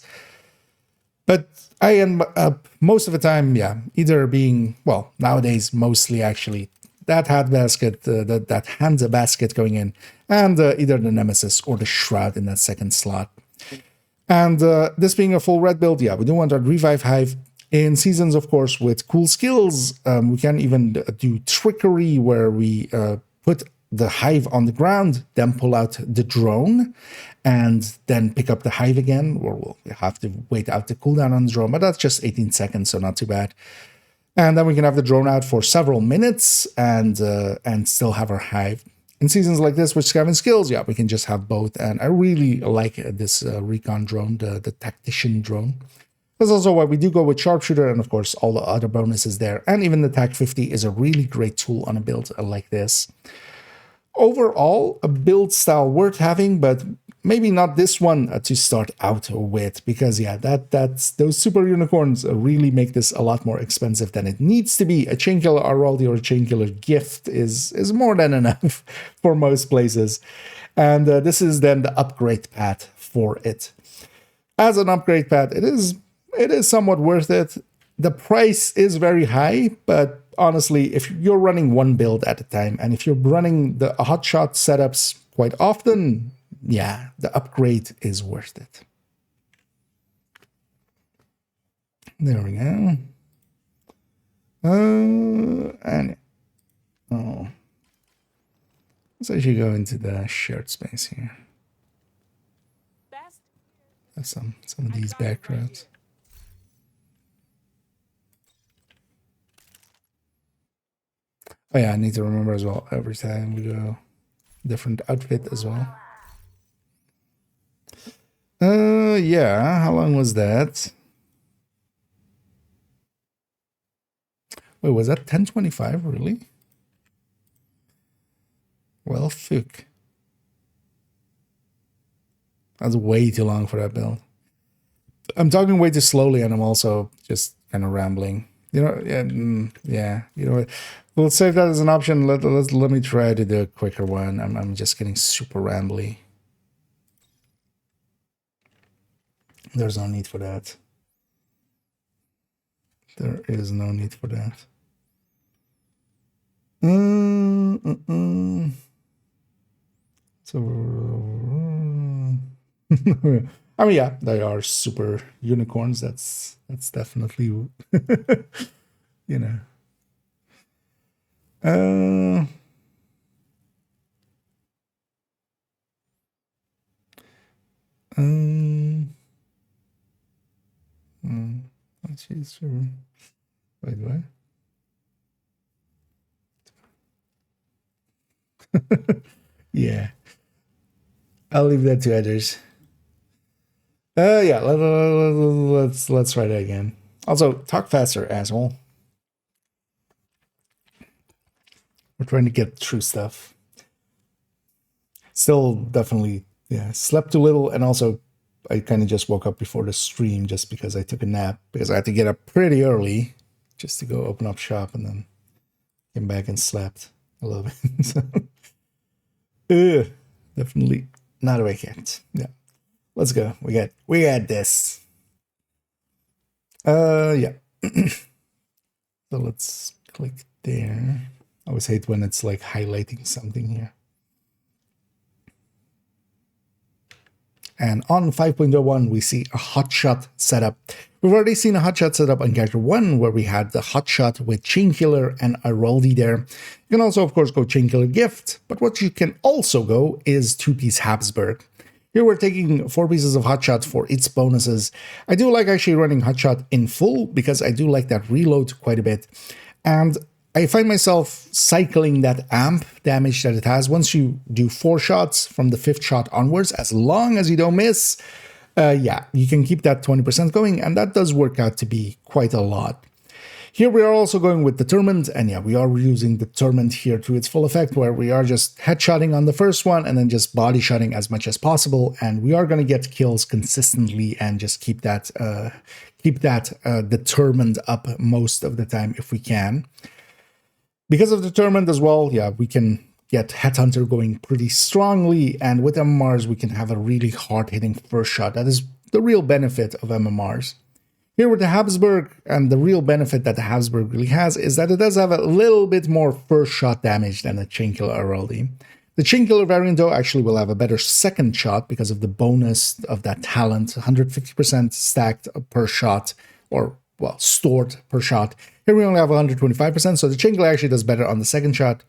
But I end up most of the time, yeah, either being, well, nowadays mostly actually, that hand basket, that hand basket going in, and either the Nemesis or the Shroud in that second slot. And this being a full red build, yeah, we do want our Revive Hive. In seasons, of course, with cool skills, we can even do Trickery, where we put the hive on the ground, then pull out the drone, and then pick up the hive again, or we'll have to wait out the cooldown on the drone, but that's just 18 seconds, so not too bad. And then we can have the drone out for several minutes and still have our hive. In seasons like this with scavenging skills, yeah, we can just have both. And I really like this recon drone, the tactician drone. That's also why we do go with sharpshooter, and of course all the other bonuses there. And even the TAC 50 is a really great tool on a build like this. Overall, a build style worth having, but maybe not this one to start out with, because yeah, that's those super unicorns really make this a lot more expensive than it needs to be. A Chainkiller Araldi or a Chainkiller Gift is more than enough for most places, and this is then the upgrade path for it. As an upgrade path, it is somewhat worth it. The price is very high, but honestly, if you're running one build at a time, and if you're running the hotshot setups quite often, yeah, the upgrade is worth it. There we go. And let's actually go into the shared space here. There's some of these backgrounds. Oh yeah, I need to remember as well, every time we go, different outfit as well. Yeah, how long was that? Wait, was that 1025, really? Well, fuck. That's way too long for that build. I'm talking way too slowly, and I'm also just kind of rambling. You know, yeah, you know what? We'll save that as an option. Let me try to do a quicker one. I'm just getting super rambly. There's no need for that. There is no need for that. So, I mean, yeah, they are super unicorns. That's definitely, you know. Jeez, wait, what? Yeah, I'll leave that to others. Yeah, let's try that again. Also, talk faster, asshole. We're trying to get through stuff. Still, definitely, yeah, slept too little, and also I kind of just woke up before the stream just because I took a nap, because I had to get up pretty early just to go open up shop, and then came back and slept a little bit. So, definitely not awake yet. Yeah, let's go. We got this. Yeah. So let's click there. I always hate when it's like highlighting something here. And on 5.01, we see a hotshot setup. We've already seen a hotshot setup on character 1, where we had the hotshot with Chainkiller and Araldi there. You can also, of course, go Chainkiller Gift, but what you can also go is 2-piece Habsburg. Here we're taking 4 pieces of hotshot for its bonuses. I do like actually running hotshot in full, because I do like that reload quite a bit. And I find myself cycling that amp damage that it has. Once you do 4 shots from the 5th shot onwards, as long as you don't miss, yeah, you can keep that 20% going, and that does work out to be quite a lot. Here we are also going with Determined, and yeah, we are using Determined here to its full effect, where we are just headshotting on the first one and then just body shotting as much as possible, and we are going to get kills consistently and just keep that Determined up most of the time if we can. Because of Determined as well, yeah, we can get Headhunter going pretty strongly, and with MMRs we can have a really hard-hitting first shot. That is the real benefit of MMRs. Here with the Habsburg, and the real benefit that the Habsburg really has is that it does have a little bit more first shot damage than the Chainkiller Araldi. The Chainkiller variant, though, actually will have a better second shot because of the bonus of that talent, 150% stacked per shot, or, well, stored per shot. Here we only have 125%, so the Chainkiller actually does better on the second shot.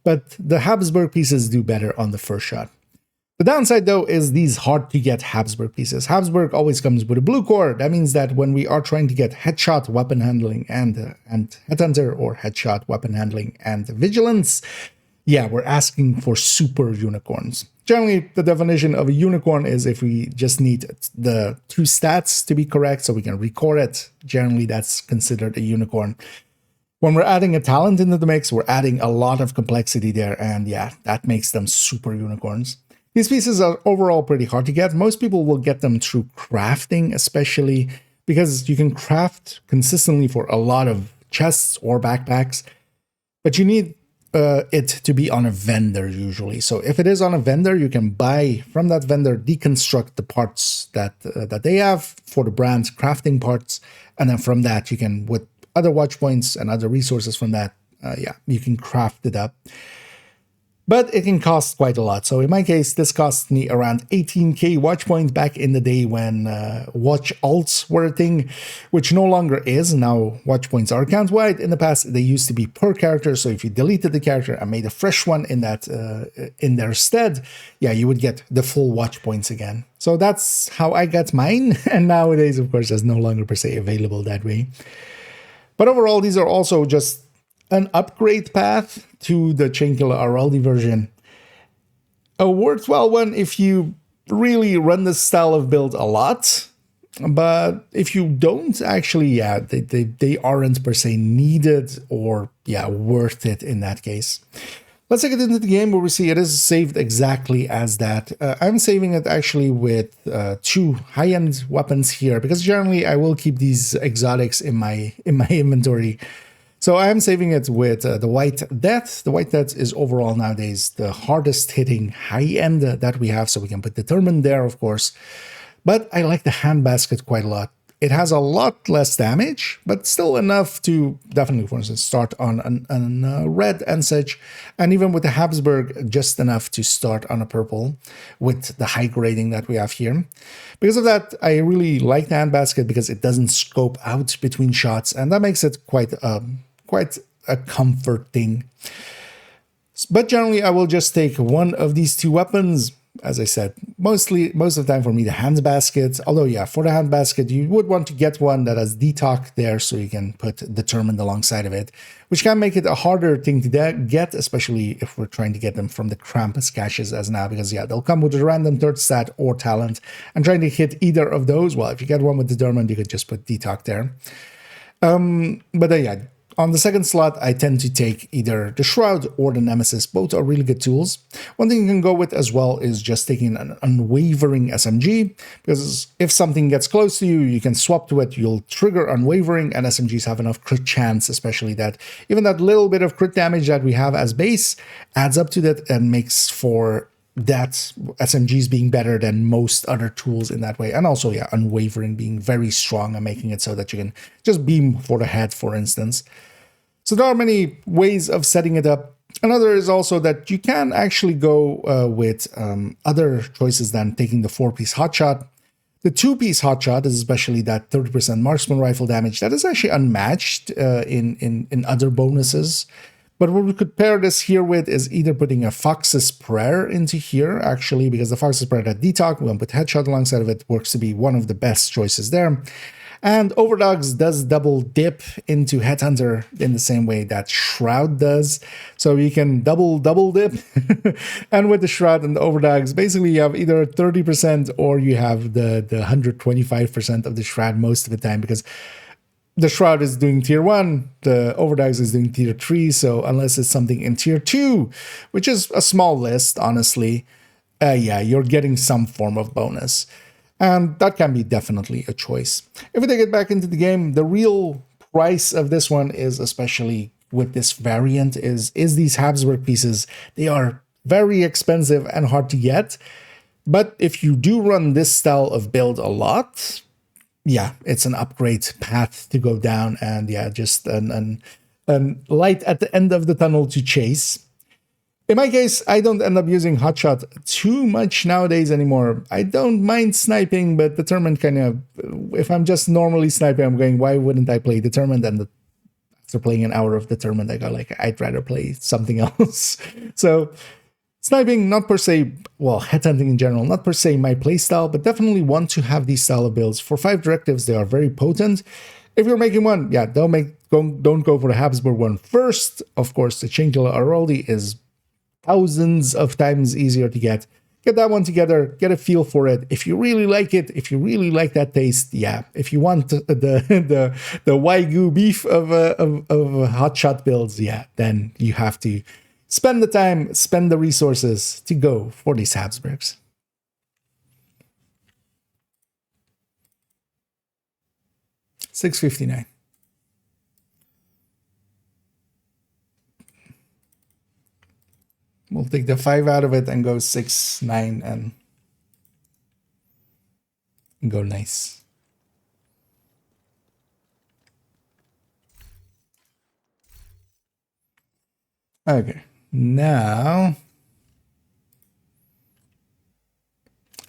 but the Habsburg pieces do better on the first shot. The downside, though, is these hard-to-get Habsburg pieces. Habsburg always comes with a blue core. That means that when we are trying to get headshot weapon handling and headhunter, or headshot weapon handling and vigilance, yeah, we're asking for super unicorns. Generally, the definition of a unicorn is if we just need the 2 stats to be correct so we can record it. Generally, that's considered a unicorn. When we're adding a talent into the mix, we're adding a lot of complexity there, and yeah, that makes them super unicorns. These pieces are overall pretty hard to get. Most people will get them through crafting, especially because you can craft consistently for a lot of chests or backpacks, but you need it to be on a vendor usually. So if it is on a vendor, you can buy from that vendor, deconstruct the parts that they have for the brand's crafting parts, and then from that you can, with other watch points and other resources from that, yeah, you can craft it up. But it can cost quite a lot. So in my case, this cost me around 18k watch points back in the day when watch alts were a thing, which no longer is. Now watch points are account-wide. In the past, they used to be per character. So if you deleted the character and made a fresh one in that in their stead, yeah, you would get the full watch points again. So that's how I got mine. And nowadays, of course, that's no longer per se available that way. But overall, these are also just an upgrade path to the Chainkiller Araldi version. A worthwhile one if you really run this style of build a lot, but if you don't, actually, yeah, they aren't per se needed or, yeah, worth it in that case. Let's take it into the game where we see it is saved exactly as that. I'm saving it actually with 2 high-end weapons here, because generally I will keep these exotics in my inventory. So I'm saving it with the White Death. The White Death is overall nowadays the hardest hitting high-end that we have, so we can put Determined there, of course. But I like the Hand Basket quite a lot. It has a lot less damage, but still enough to definitely, for instance, start on a red and such. And even with the Habsburg, just enough to start on a purple with the high grading that we have here. Because of that, I really like the Hand Basket because it doesn't scope out between shots, and that makes it quite a comfort thing. But generally, I will just take one of these 2 weapons. As I said, most of the time for me, the Hand Basket. Although, yeah, for the Hand Basket, you would want to get one that has Detox there so you can put Determined alongside of it, which can make it a harder thing to get, especially if we're trying to get them from the Krampus caches as now, because, yeah, they'll come with a random 3rd stat or talent, and trying to hit either of those, well, if you get one with Determined, you could just put Detox there. But then, yeah, on the 2nd slot, I tend to take either the Shroud or the Nemesis. Both are really good tools. One thing you can go with as well is just taking an Unwavering SMG, because if something gets close to you, you can swap to it, you'll trigger Unwavering, and SMGs have enough crit chance, especially that even that little bit of crit damage that we have as base adds up to that and makes for that SMGs being better than most other tools in that way. And also, yeah, Unwavering being very strong and making it so that you can just beam for the head, for instance. So there are many ways of setting it up. Another is also that you can actually go with other choices than taking the 4-piece hotshot. The 2-piece hotshot is especially that 30% marksman rifle damage that is actually unmatched in other bonuses. But what we could pair this here with is either putting a Fox's Prayer into here, actually, because the Fox's Prayer that Detox, when put Headshot alongside of it, works to be one of the best choices there. And Overdogs does double dip into Headhunter in the same way that Shroud does. So you can double dip. And with the Shroud and the Overdogs, basically you have either 30% or you have the 125% of the Shroud most of the time, because the Shroud is doing tier 1, the Overdogs is doing tier 3, so unless it's something in tier 2, which is a small list, honestly, yeah, you're getting some form of bonus. And that can be definitely a choice. If we take it back into the game, the real price of this one is, especially with this variant, is these Habsburg pieces. They are very expensive and hard to get, but if you do run this style of build a lot, yeah, it's an upgrade path to go down, and yeah, just an light at the end of the tunnel to chase. In my case, I don't end up using Hotshot too much nowadays anymore. I don't mind sniping, but Determined kind of, if I'm just normally sniping, I'm going, why wouldn't I play Determined? And after playing an hour of Determined, I got like, I'd rather play something else. So sniping, not per se, well, headhunting in general, not per se my playstyle, but definitely want to have these style of builds. For 5 directives, they are very potent. If you're making one, yeah, don't go for the Habsburg one first. Of course, the Cingula Aroldi is thousands of times easier to get. Get that one together, get a feel for it. If you really like it, if you really like that taste, yeah. If you want the Wagyu beef of hotshot builds, yeah, then you have to spend the time, spend the resources to go for these Habsburgs. $6.59. We'll take the 5 out of it and go 6, 9, and go nice. Okay, now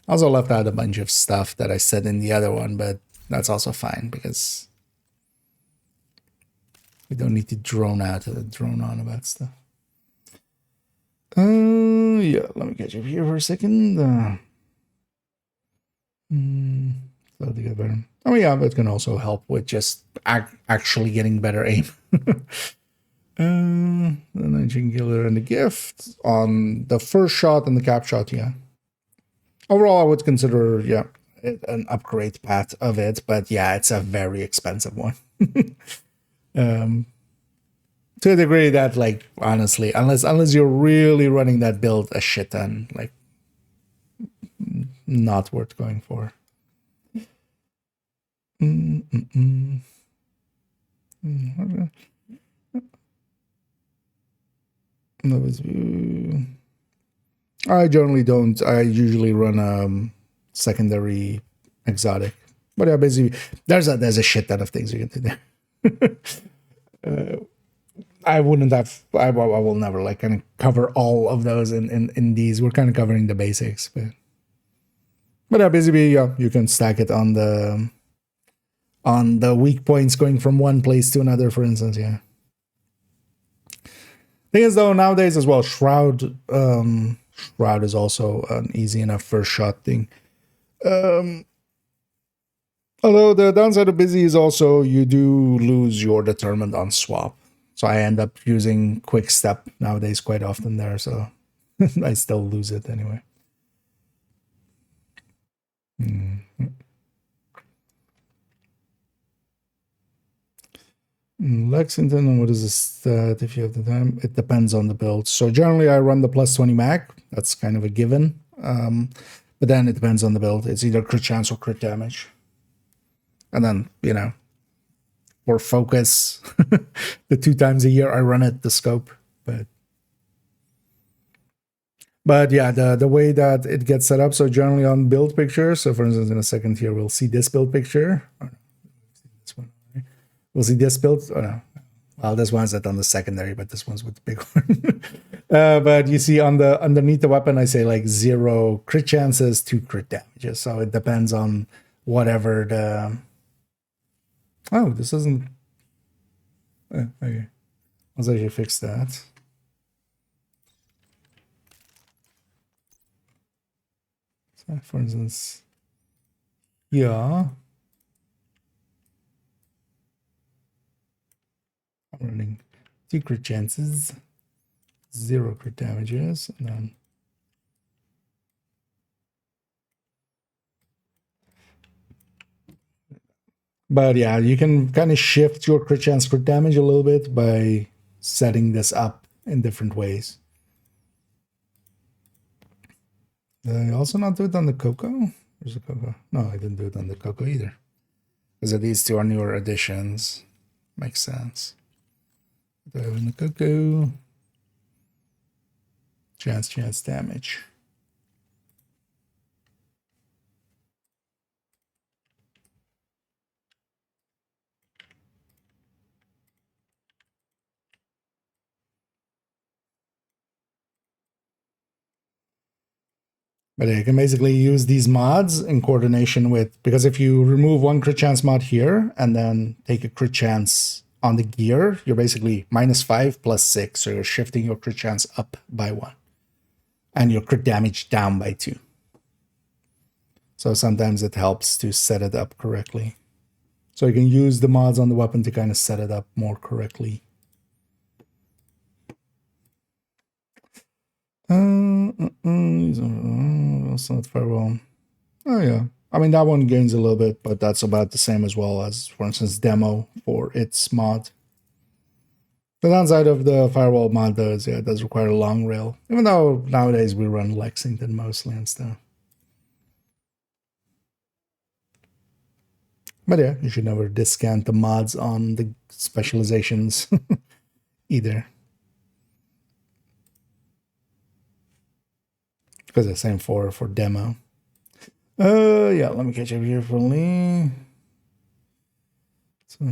I also left out a bunch of stuff that I said in the other one, but that's also fine because we don't need to drone on about stuff. Yeah, let me catch up here for a second. So to get better. Oh yeah, it can also help with just actually getting better aim. The Nineteen Killer and the Gift on the first shot and the cap shot, yeah. Overall, I would consider, yeah, it an upgrade path of it, but yeah, it's a very expensive one. To a degree that, like, honestly, unless you're really running that build a shit ton, like, not worth going for. I generally don't. I usually run secondary exotic, but yeah, basically there's a shit ton of things you can do there. I wouldn't have. I will never like kind of cover all of those in these. We're kind of covering the basics, but yeah, basically, yeah, you can stack it on the weak points going from one place to another, for instance. Yeah. Thing is, though, nowadays as well, Shroud is also an easy enough first shot thing. Although the downside of Busy is also you do lose your Determined on swap. So I end up using Quick Step nowadays quite often there, so I still lose it anyway. Lexington, what is the stat if you have the time? It depends on the build. So generally I run the plus 20 mag. That's kind of a given. But then it depends on the build. It's either crit chance or crit damage. And then, you know, for focus, the 2 times a year I run it, the scope. But yeah, the way that it gets set up, so generally on build pictures, so for instance, in a second here, we'll see this build picture. We'll see this build. Oh no. Well, this one's not on the secondary, but this one's with the big one. But you see on the underneath the weapon, I say like 0 crit chances, 2 crit damages. So it depends on whatever the. Oh, this doesn't. Okay, let's actually fix that. So for instance, yeah. I'm running 2 crit chances, 0 crit damages, and then but yeah, you can kind of shift your crit chance crit damage a little bit by setting this up in different ways. Did I also not do it on the Coco? Where's the Coco? No, I didn't do it on the Coco either. Because these 2 are newer additions. Makes sense. In the Coco. Chance damage. But you can basically use these mods in coordination with, because if you remove 1 crit chance mod here and then take a crit chance on the gear, you're basically -5 plus 6, so you're shifting your crit chance up by 1. And your crit damage down by 2. So sometimes it helps to set it up correctly. So you can use the mods on the weapon to kind of set it up more correctly. That's not firewall. Oh yeah. I mean, that one gains a little bit, but that's about the same as well as, for instance, demo for its mod. The downside of the firewall mod, though, is it does require a long rail. Even though nowadays we run Lexington mostly and stuff. But yeah, you should never discount the mods on the specializations either. Because the same for demo. Yeah, let me catch up here for Lee. So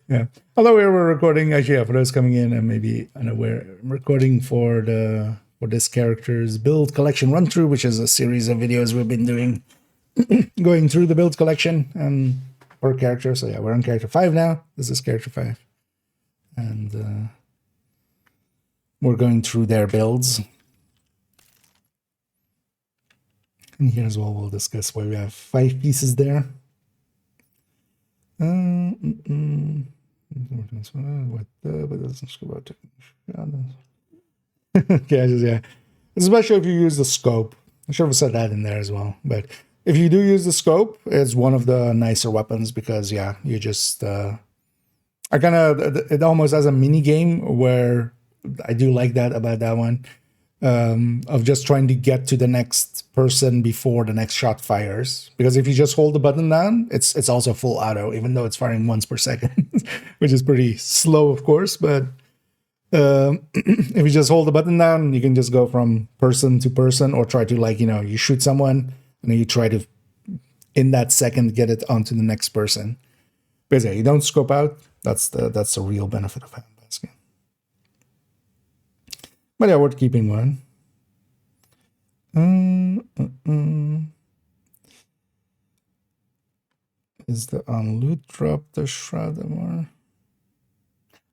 yeah. Although we were recording, actually, yeah, for those coming in and maybe unaware, I'm recording for this character's build collection run through, which is a series of videos we've been doing, going through the build collection and per character. So yeah, we're on character 5 now. This is character 5, and we're going through their builds. And here as well, we'll discuss why we have 5 pieces there. Okay, yeah. Especially if you use the scope. I should have said that in there as well. But if you do use the scope, it's one of the nicer weapons because, yeah, you just... I kind of... It almost has a mini game where I do like that about that one. Of just trying to get to the next person before the next shot fires. Because if you just hold the button down, it's also full auto, even though it's firing once per second, which is pretty slow, of course. But if you just hold the button down, you can just go from person to person, or try to, like, you shoot someone and then you try to, in that second, get it onto the next person. Because yeah, you don't scope out. That's the real benefit of hand basket. But yeah, worth keeping one. Is the on loot drop the shroud more?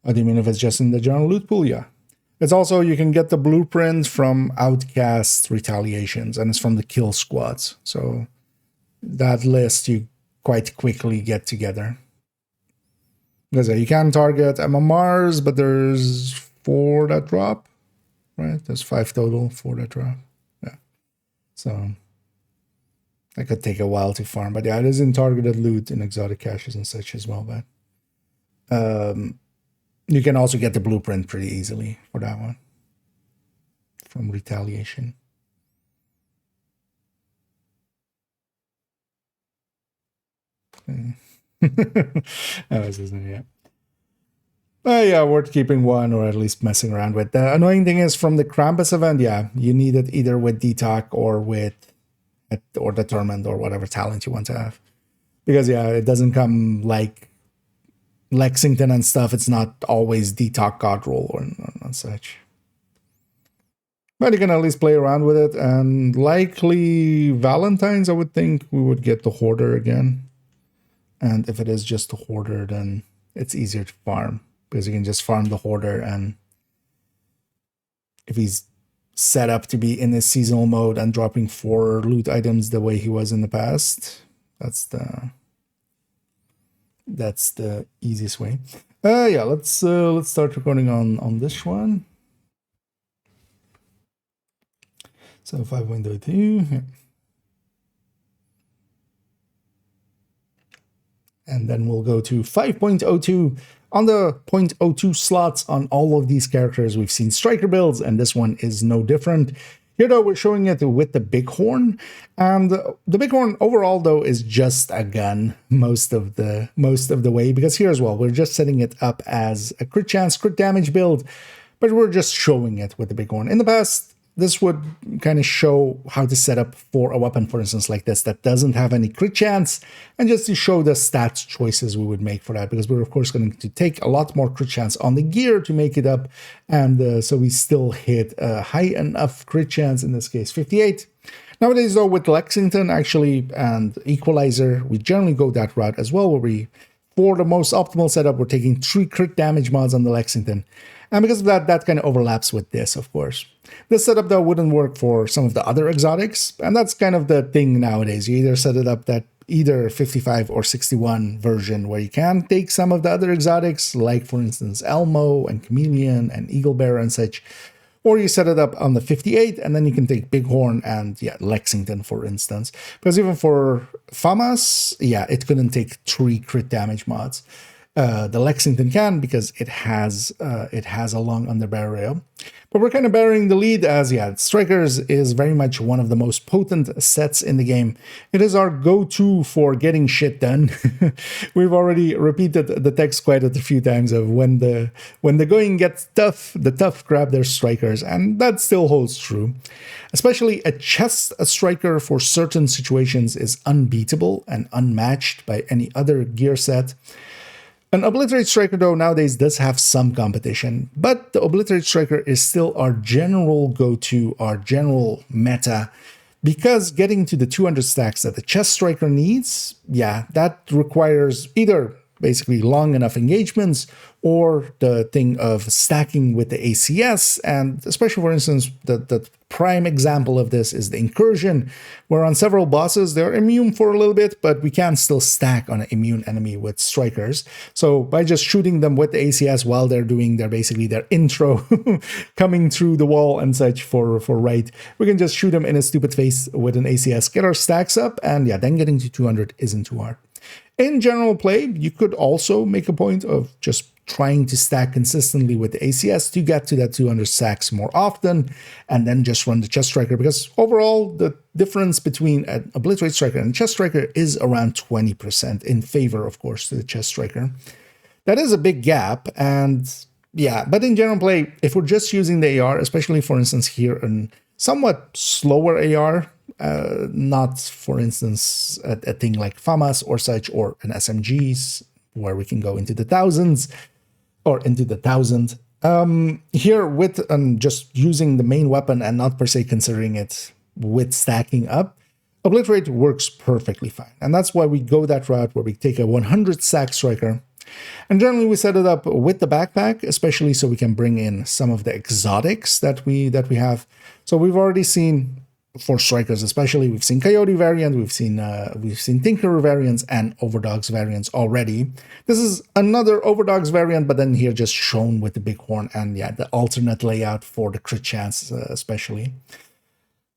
Oh, do you mean if it's just in the general loot pool? Yeah. It's also, you can get the blueprint from Outcast Retaliations, and it's from the kill squads. So that list you quite quickly get together. Because you can target MMRs, but there's 4 that drop. Right, there's 5 total, 4 that drop. Yeah, so that could take a while to farm, but yeah, it is in targeted loot in exotic caches and such as well. But you can also get the blueprint pretty easily for that one from Retaliation. Okay. That was his name, yeah. Yeah, worth keeping one, or at least messing around with. The annoying thing is, from the Krampus event, yeah, you need it either with Detox or Determined or whatever talent you want to have. Because yeah, it doesn't come like Lexington and stuff. It's not always Detox God Roll or such. But you can at least play around with it, and likely Valentine's, I would think we would get the Hoarder again. And if it is just the Hoarder, then it's easier to farm. Because you can just farm the Hoarder, and if he's set up to be in his seasonal mode and dropping 4 loot items the way he was in the past, that's the easiest way. Yeah, let's start recording on this one. So 5 window 2. Yeah. And then we'll go to 5.02. On the 0.02 slots on all of these characters, we've seen striker builds, and this one is no different. Here, though, we're showing it with the Bighorn, and the Bighorn overall, though, is just a gun most of the way, because here as well, we're just setting it up as a crit chance, crit damage build, but we're just showing it with the Bighorn. In the past, this would kind of show how to set up for a weapon, for instance, like this, that doesn't have any crit chance, and just to show the stats choices we would make for that, because we're, of course, going to take a lot more crit chance on the gear to make it up, and so we still hit a high enough crit chance, in this case 58, Nowadays, though, with Lexington actually and Equalizer, we generally go that route as well, where we, for the most optimal setup, we're taking 3 crit damage mods on the Lexington. And because of that, that kind of overlaps with this, of course. This setup, though, wouldn't work for some of the other exotics, and that's kind of the thing nowadays. You either set it up that either 55 or 61 version where you can take some of the other exotics, like, for instance, Elmo and Chameleon and Eagle Bear and such, or you set it up on the 58, and then you can take Bighorn and, yeah, Lexington, for instance. Because even for FAMAS, yeah, it couldn't take 3 crit damage mods. The Lexington can because it has a long underbarrel rail. But we're kind of bearing the lead as, yeah, Strikers is very much one of the most potent sets in the game. It is our go-to for getting shit done. We've already repeated the text quite a few times of when the going gets tough, the tough grab their Strikers, and that still holds true. Especially a chest striker for certain situations is unbeatable and unmatched by any other gear set. An Obliterate Striker, though, nowadays does have some competition, but the Obliterate Striker is still our general go-to, our general meta, because getting to the 200 stacks that the Chest Striker needs, yeah, that requires either basically long enough engagements or the thing of stacking with the ACS, and especially, for instance, the prime example of this is the Incursion, where on several bosses they're immune for a little bit, but we can still stack on an immune enemy with Strikers. So by just shooting them with the ACS while they're doing basically their intro coming through the wall and such for right, we can just shoot them in a stupid face with an ACS, get our stacks up, and yeah, then getting to 200 isn't too hard. In general play, you could also make a point of just trying to stack consistently with the ACS to get to that 200 stacks more often, and then just run the Chest Striker, because overall the difference between an Obliterate Striker and Chest Striker is around 20% in favor, of course, to the Chest Striker. That is a big gap, and yeah, but in general play, if we're just using the AR, especially for instance here in somewhat slower AR, not for instance a thing like FAMAS or such, or an SMGs where we can go into the thousands or into the 1000. Here with just using the main weapon and not per se considering it with stacking up, Obliterate works perfectly fine. And that's why we go that route where we take a 100 stack Striker. And generally we set it up with the backpack, especially so we can bring in some of the exotics that we have. So we've already seen, for Strikers especially, we've seen Coyote variant, we've seen Tinkerer variants and Overdogs variants already. This is another Overdogs variant, but then here just shown with the Bighorn and yeah, the alternate layout for the crit chance especially.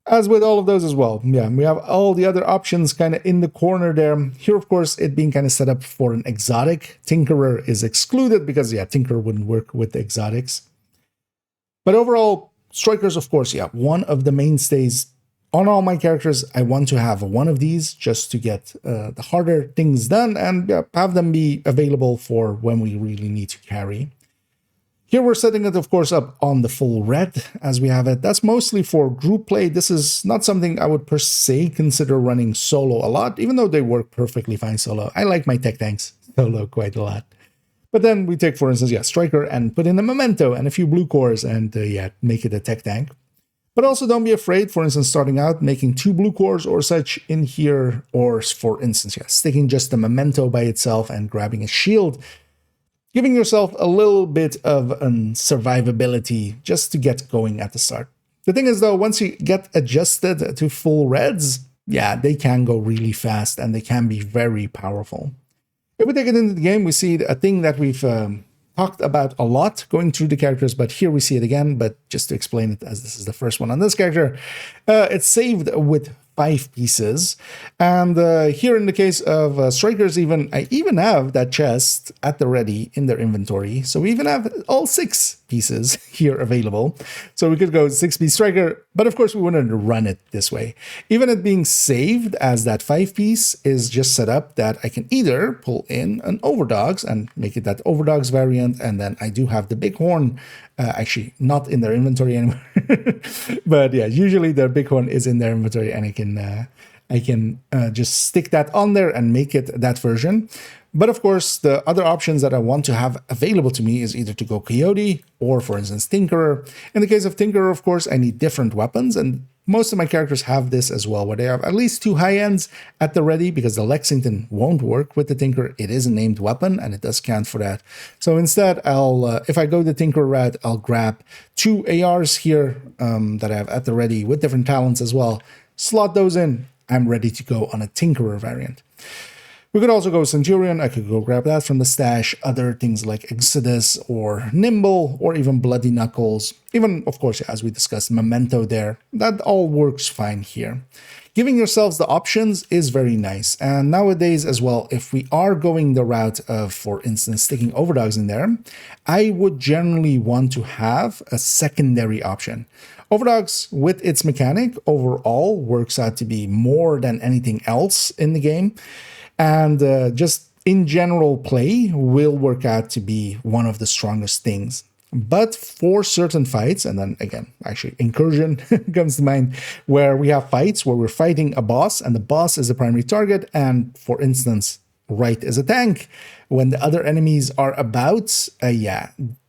As with all of those as well, yeah, we have all the other options kind of in the corner there. Here, of course, it being kind of set up for an exotic. Tinkerer is excluded because, yeah, Tinkerer wouldn't work with the exotics. But overall, Strikers, of course, yeah, one of the mainstays. On all my characters, I want to have one of these just to get the harder things done and have them be available for when we really need to carry. Here we're setting it, of course, up on the full red as we have it. That's mostly for group play. This is not something I would per se consider running solo a lot, even though they work perfectly fine solo. I like my tech tanks solo quite a lot. But then we take, for instance, yeah, Striker and put in a Memento and a few blue cores and yeah, make it a tech tank. But also don't be afraid, for instance, starting out, making 2 blue cores or such in here, or for instance, yeah, sticking just the Memento by itself and grabbing a shield, giving yourself a little bit of survivability just to get going at the start. The thing is, though, once you get adjusted to full reds, yeah, they can go really fast and they can be very powerful. If we take it into the game, we see a thing that we've talked about a lot going through the characters, but here we see it again. But just to explain it, as this is the first one on this character, it's saved with 5 pieces. And here in the case of Strikers, I even have that chest at the ready in their inventory. So we even have all 6 pieces here available. So we could go 6-piece Striker, but of course we wanted to run it this way. Even it being saved as that 5-piece is just set up that I can either pull in an Overdogs and make it that Overdogs variant, and then I do have the Bighorn, actually not in their inventory anymore. But yeah, usually their Bighorn is in their inventory and I can just stick that on there and make it that version. But of course, the other options that I want to have available to me is either to go Coyote or, for instance, Tinkerer. In the case of Tinkerer, of course, I need different weapons, and most of my characters have this as well, where they have at least 2 high ends at the ready, because the Lexington won't work with the Tinker. It is a named weapon, and it does count for that. So instead, if I go the Tinker route, I'll grab 2 ARs here that I have at the ready with different talents as well. Slot those in. I'm ready to go on a Tinkerer variant. We could also go Centurion. I could go grab that from the stash. Other things like Exodus or Nimble or even Bloody Knuckles. Even, of course, as we discussed, Memento there. That all works fine here. Giving yourselves the options is very nice. And nowadays as well, if we are going the route of, for instance, sticking Overdogs in there, I would generally want to have a secondary option. Overdogs, with its mechanic, overall works out to be more than anything else in the game. And just in general play will work out to be one of the strongest things. But for certain fights, and then again, actually Incursion comes to mind, where we have fights where we're fighting a boss and the boss is the primary target, and for instance, Right is a tank. When the other enemies are about,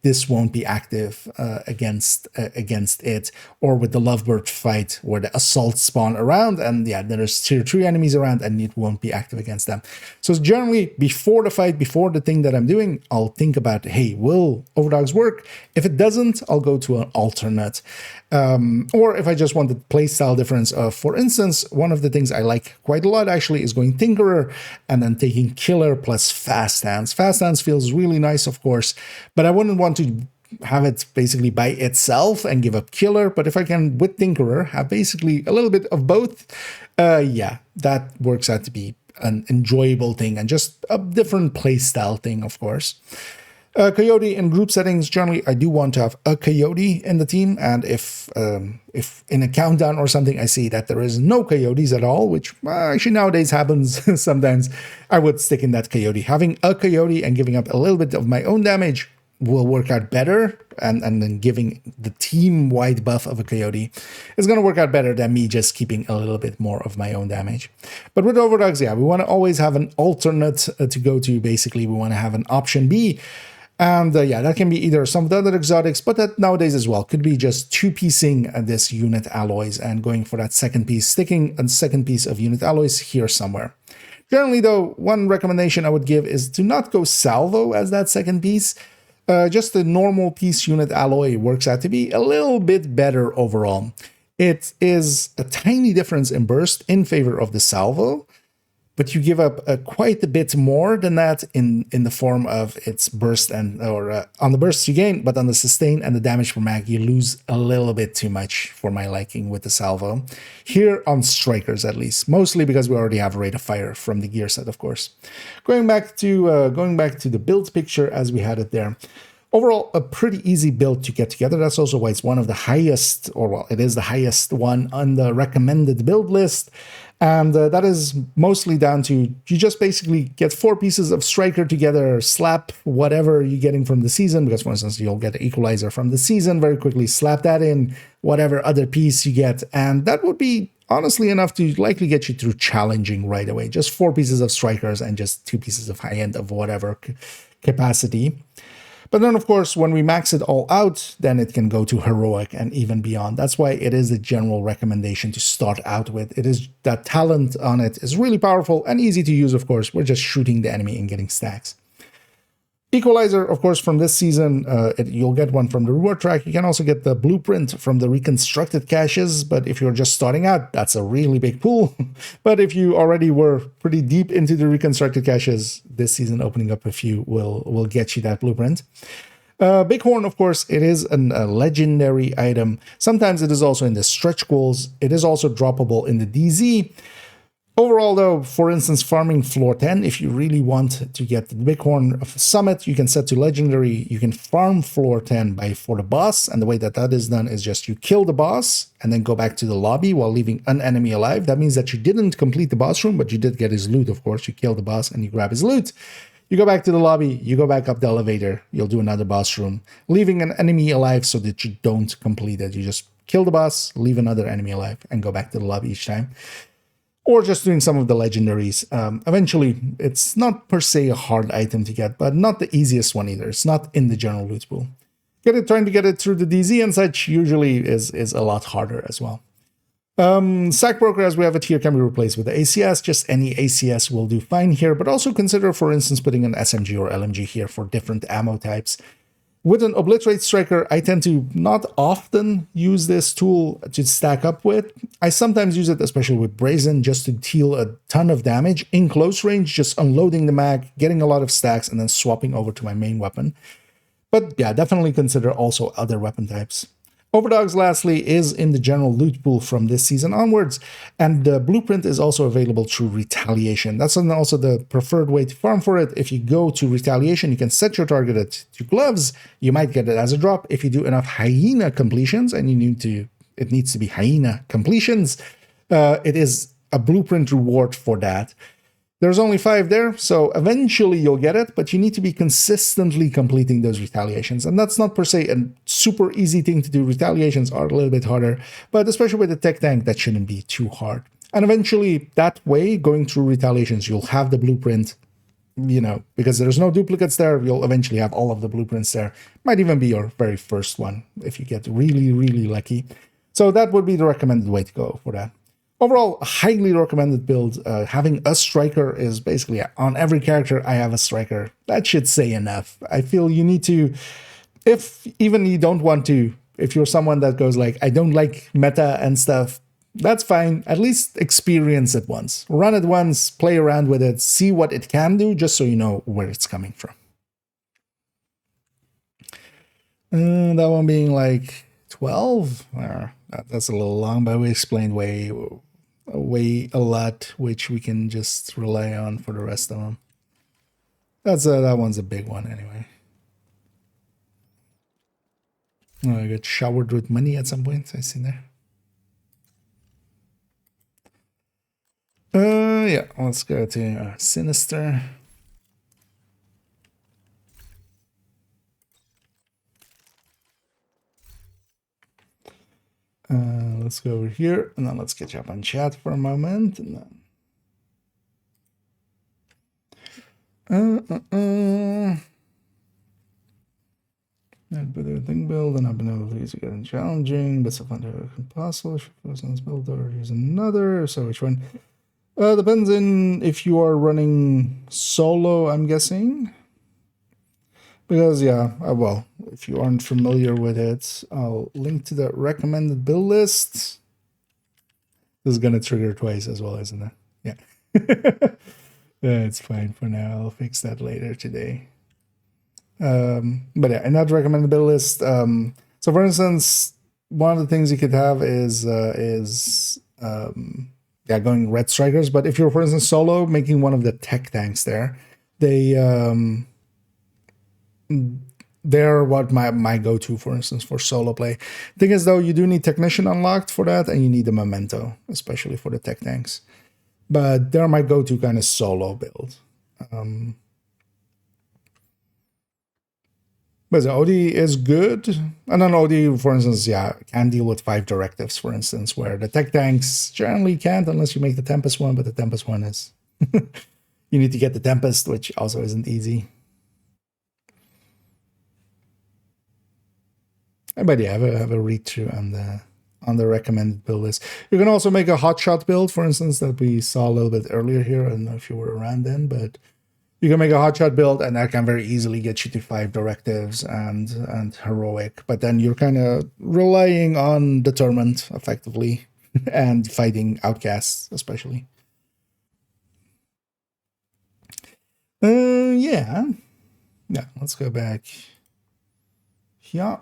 this won't be active against it. Or with the Lovebird fight, where the assaults spawn around, and there's tier 3 enemies around, and it won't be active against them. So generally, before the fight, before the thing that I'm doing, I'll think about, hey, will Overdogs work? If it doesn't, I'll go to an alternate. Or if I just want the playstyle difference of, for instance, one of the things I like quite a lot actually is going Tinkerer and then taking Killer plus Fast Hands. Fast Hands feels really nice, of course, but I wouldn't want to have it basically by itself and give up Killer. But if I can, with Tinkerer, have basically a little bit of both, that works out to be an enjoyable thing and just a different playstyle thing, of course. Coyote in group settings, generally I do want to have a Coyote in the team, and if in a countdown or something I see that there is no Coyotes at all, which actually nowadays happens sometimes, I would stick in that Coyote. Having a Coyote and giving up a little bit of my own damage will work out better, and then giving the team-wide buff of a Coyote is going to work out better than me just keeping a little bit more of my own damage. But with Overdogs, we want to always have an alternate to go to. Basically, we want to have an option B. And that can be either some of the other exotics, but that nowadays as well could be just 2-piecing this unit alloys and going for that second piece, sticking a second piece of unit alloys here somewhere. Generally, though, one recommendation I would give is to not go salvo as that second piece. Just the normal piece unit alloy works out to be a little bit better overall. It is a tiny difference in burst in favor of the salvo, but you give up quite a bit more than that in the form of its burst or on the bursts you gain, but on the sustain and the damage per mag, you lose a little bit too much for my liking with the salvo. Here on strikers, at least, mostly because we already have rate of fire from the gear set, of course. Going back to the build picture as we had it there. Overall, a pretty easy build to get together. That's also why it's one of the highest, or well, it is the highest one on the recommended build list. And that is mostly down to, you just basically get 4 pieces of striker together, slap whatever you're getting from the season, because for instance, you'll get an equalizer from the season very quickly, slap that in, whatever other piece you get. And that would be honestly enough to likely get you through challenging right away. Just 4 pieces of strikers and just 2 pieces of high end of whatever capacity. But then, of course, when we max it all out, then it can go to heroic and even beyond. That's why it is a general recommendation to start out with. It is that talent on it is really powerful and easy to use, of course. We're just shooting the enemy and getting stacks. Equalizer, of course, from this season, you'll get one from the reward track. You can also get the blueprint from the reconstructed caches, but if you're just starting out, that's a really big pool. But if you already were pretty deep into the reconstructed caches, this season opening up a few will get you that blueprint. Bighorn, of course, it is a legendary item. Sometimes it is also in the stretch goals. It is also droppable in the DZ. Overall, though, for instance, farming floor 10, if you really want to get the Bighorn of Summit, you can set to legendary. You can farm floor 10 for the boss, and the way that is done is just you kill the boss and then go back to the lobby while leaving an enemy alive. That means that you didn't complete the boss room, but you did get his loot, of course. You kill the boss and you grab his loot. You go back to the lobby, you go back up the elevator, you'll do another boss room, leaving an enemy alive so that you don't complete it. You just kill the boss, leave another enemy alive, and go back to the lobby each time. or just doing some of the legendaries. Eventually, it's not per se a hard item to get, but not the easiest one either. It's not in the general loot pool. Trying to get it through the DZ and such usually is a lot harder as well. Sack Broker, as we have it here, can be replaced with the ACS. Just any ACS will do fine here, but also consider, for instance, putting an SMG or LMG here for different ammo types. With an Obliterate Striker, I tend to not often use this tool to stack up with. I sometimes use it, especially with Brazen, just to deal a ton of damage in close range, just unloading the mag, getting a lot of stacks, and then swapping over to my main weapon. But yeah, definitely consider also other weapon types. Overdogs, lastly, is in the general loot pool from this season onwards, and the blueprint is also available through Retaliation. That's also the preferred way to farm for it. If you go to Retaliation, you can set your target to gloves. You might get it as a drop if you do enough hyena completions, and it needs to be hyena completions. It is a blueprint reward for that. There's only 5 there, so eventually you'll get it, but you need to be consistently completing those retaliations. And that's not per se a super easy thing to do. Retaliations are a little bit harder, but especially with the tech tank, that shouldn't be too hard. And eventually, that way, going through retaliations, you'll have the blueprint, because there's no duplicates there, you'll eventually have all of the blueprints there. Might even be your very first one if you get really, really lucky. So that would be the recommended way to go for that. Overall, highly recommended build. Having a striker is basically on every character I have a striker. That should say enough. I feel you need to, if even you don't want to, if you're someone that goes like, I don't like meta and stuff, that's fine. At least experience it once. Run it once, play around with it, see what it can do, just so you know where it's coming from. That one being like 12. That's a little long, but we explained way a lot, which we can just rely on for the rest of them. That one's a big one anyway. Oh, I got showered with money at some point. I see there. Yeah, let's go to Sinister. Let's go over here, and then let's catch up on chat for a moment, and then thing build, and I've been able to use it getting challenging, but so far impossible. Should focus on this build or use another. So which one? Depends on if you are running solo, I'm guessing. Because, yeah, well, if you aren't familiar with it, I'll link to the recommended build list. This is going to trigger twice as well, isn't it? Yeah. It's fine for now. I'll fix that later today. But yeah, in that recommended build list, so for instance, one of the things you could have is going red strikers. But if you're, for instance, solo, making one of the tech tanks there, they're what my go-to, for instance, for solo play. Thing is, though, you do need Technician unlocked for that, and you need the Memento, especially for the tech tanks. But they're my go-to kind of solo build. But the OD is good. And then OD, for instance, can deal with 5 directives, for instance, where the tech tanks generally can't unless you make the Tempest one, but the Tempest one is... you need to get the Tempest, which also isn't easy. But yeah, have a read through on the recommended build list. You can also make a hotshot build, for instance, that we saw a little bit earlier here. I don't know if you were around then, but you can make a hotshot build, and that can very easily get you to 5 directives and heroic. But then you're kind of relying on determined, effectively, and fighting outcasts, especially. Yeah. Let's go back here.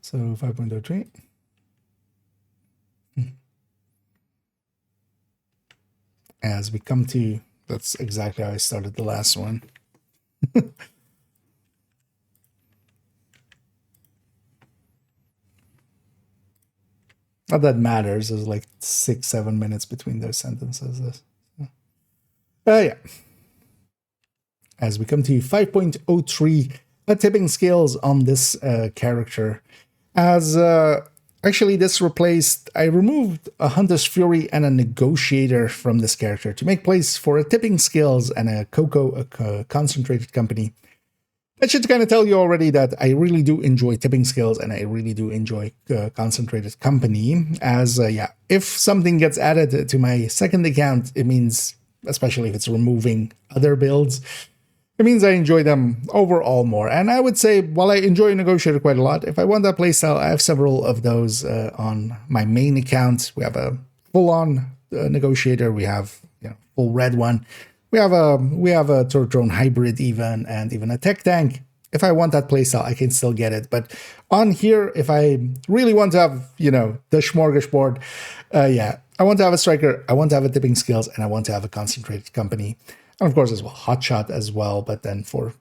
So 5.03. As we come to, that's exactly how I started the last one. Not that matters. There's like 6-7 minutes between those sentences. Yeah. As we come to 5.03, tipping scales on this character. As Actually, this replaced, I removed a Hunter's Fury and a Negotiator from this character to make place for a Tipping Skills and a Cocoa, a concentrated company. That should kind of tell you already that I really do enjoy Tipping Skills and I really do enjoy concentrated company. As, yeah, if something gets added to my second account, it means, especially if it's removing other builds, it means I enjoy them overall more. And I would say, while I enjoy Negotiator quite a lot, if I want that playstyle, I have several of those on my main account. We have a full-on Negotiator. We have, you know, full red one. We have a turret drone hybrid even, and even a tech tank. If I want that playstyle, I can still get it. But on here, if I really want to have, you know, the smorgasbord, yeah, I want to have a striker, I want to have a Tipping Skills, and I want to have a concentrated company. And of course, as well, hotshot as well, but then for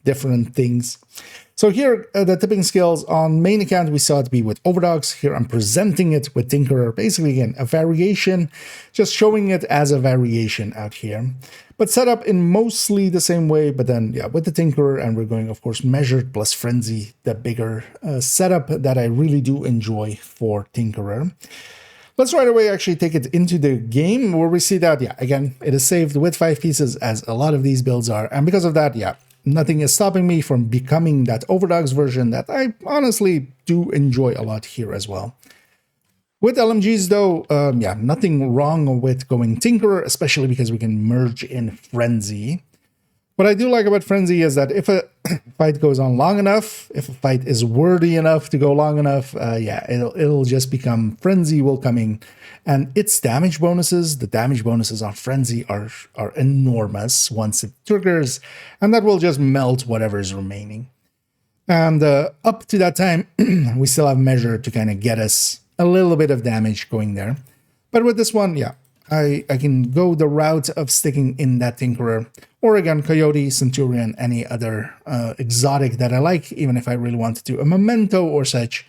different things. So here, the Tipping Skills on main account, we saw it be with Overdogs. Here, I'm presenting it with Tinkerer. Basically, again, a variation, just showing it as a variation out here. But set up in mostly the same way, but then, yeah, with the Tinkerer, and we're going, of course, Measured plus Frenzy, the bigger setup that I really do enjoy for Tinkerer. Let's right away actually take it into the game where we see that, yeah, again, it is saved with 5 pieces as a lot of these builds are. And because of that, yeah, nothing is stopping me from becoming that Overdogs version that I honestly do enjoy a lot here as well. With LMGs though, yeah, nothing wrong with going Tinkerer, especially because we can merge in Frenzy. What I do like about Frenzy is that if a fight goes on long enough, if a fight is worthy enough to go long enough, yeah, it'll just become Frenzy will come in. And its damage bonuses, the damage bonuses on Frenzy are enormous once it triggers, and that will just melt whatever's remaining. And up to that time, we still have Measure to kind of get us a little bit of damage going there. But with this one, yeah, I can go the route of sticking in that Tinkerer, or again, Coyote, Centurion, any other exotic that I like, even if I really want to do a Memento or such.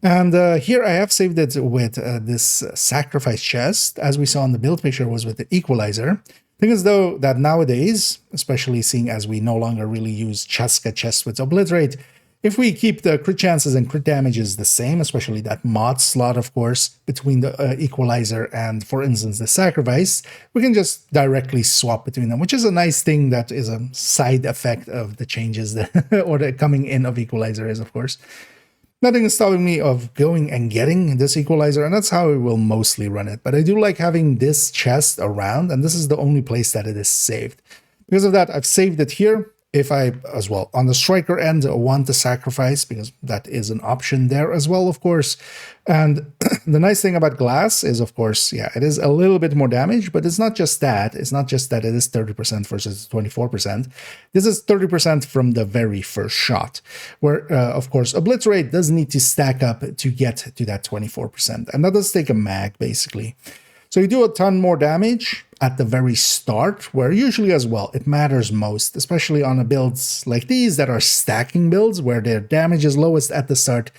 And here I have saved it with this Sacrifice chest, as we saw in the build picture was with the Equalizer. Thing is though that nowadays, especially seeing as we no longer really use Chaska chests with Obliterate, if we keep the crit chances and crit damages the same, especially that mod slot, of course, between the Equalizer and, for instance, the Sacrifice, we can just directly swap between them, which is a nice thing that is a side effect of the changes that, or the coming in of Equalizer is, of course. Nothing is stopping me of going and getting this Equalizer, and that's how I will mostly run it. But I do like having this chest around, and this is the only place that it is saved. Because of that, I've saved it here. If I, as well, on the striker end, want to sacrifice, because that is an option there as well, of course. And the nice thing about glass is, of course, yeah, it is a little bit more damage, but it's not just that. It's not just that it is 30% versus 24%. This is 30% from the very first shot, where, of course, Obliterate does need to stack up to get to that 24%. And that does take a mag, basically. So you do a ton more damage at the very start, where usually as well, it matters most, especially on builds like these that are stacking builds, where their damage is lowest at the start.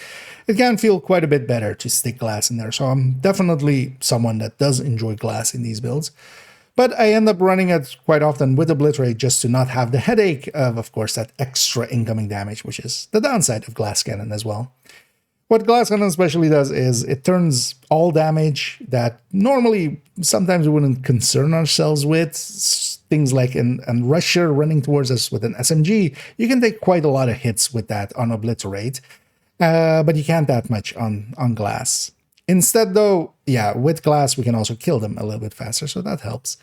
It can feel quite a bit better to stick glass in there. So I'm definitely someone that does enjoy glass in these builds. But I end up running it quite often with Obliterate just to not have the headache of course, that extra incoming damage, which is the downside of Glass Cannon as well. What Glass Cannon especially does is it turns all damage that normally sometimes we wouldn't concern ourselves with, things like a Rusher running towards us with an SMG. You can take quite a lot of hits with that on Obliterate, but you can't that much on Glass. Instead though, yeah, with Glass we can also kill them a little bit faster, so that helps.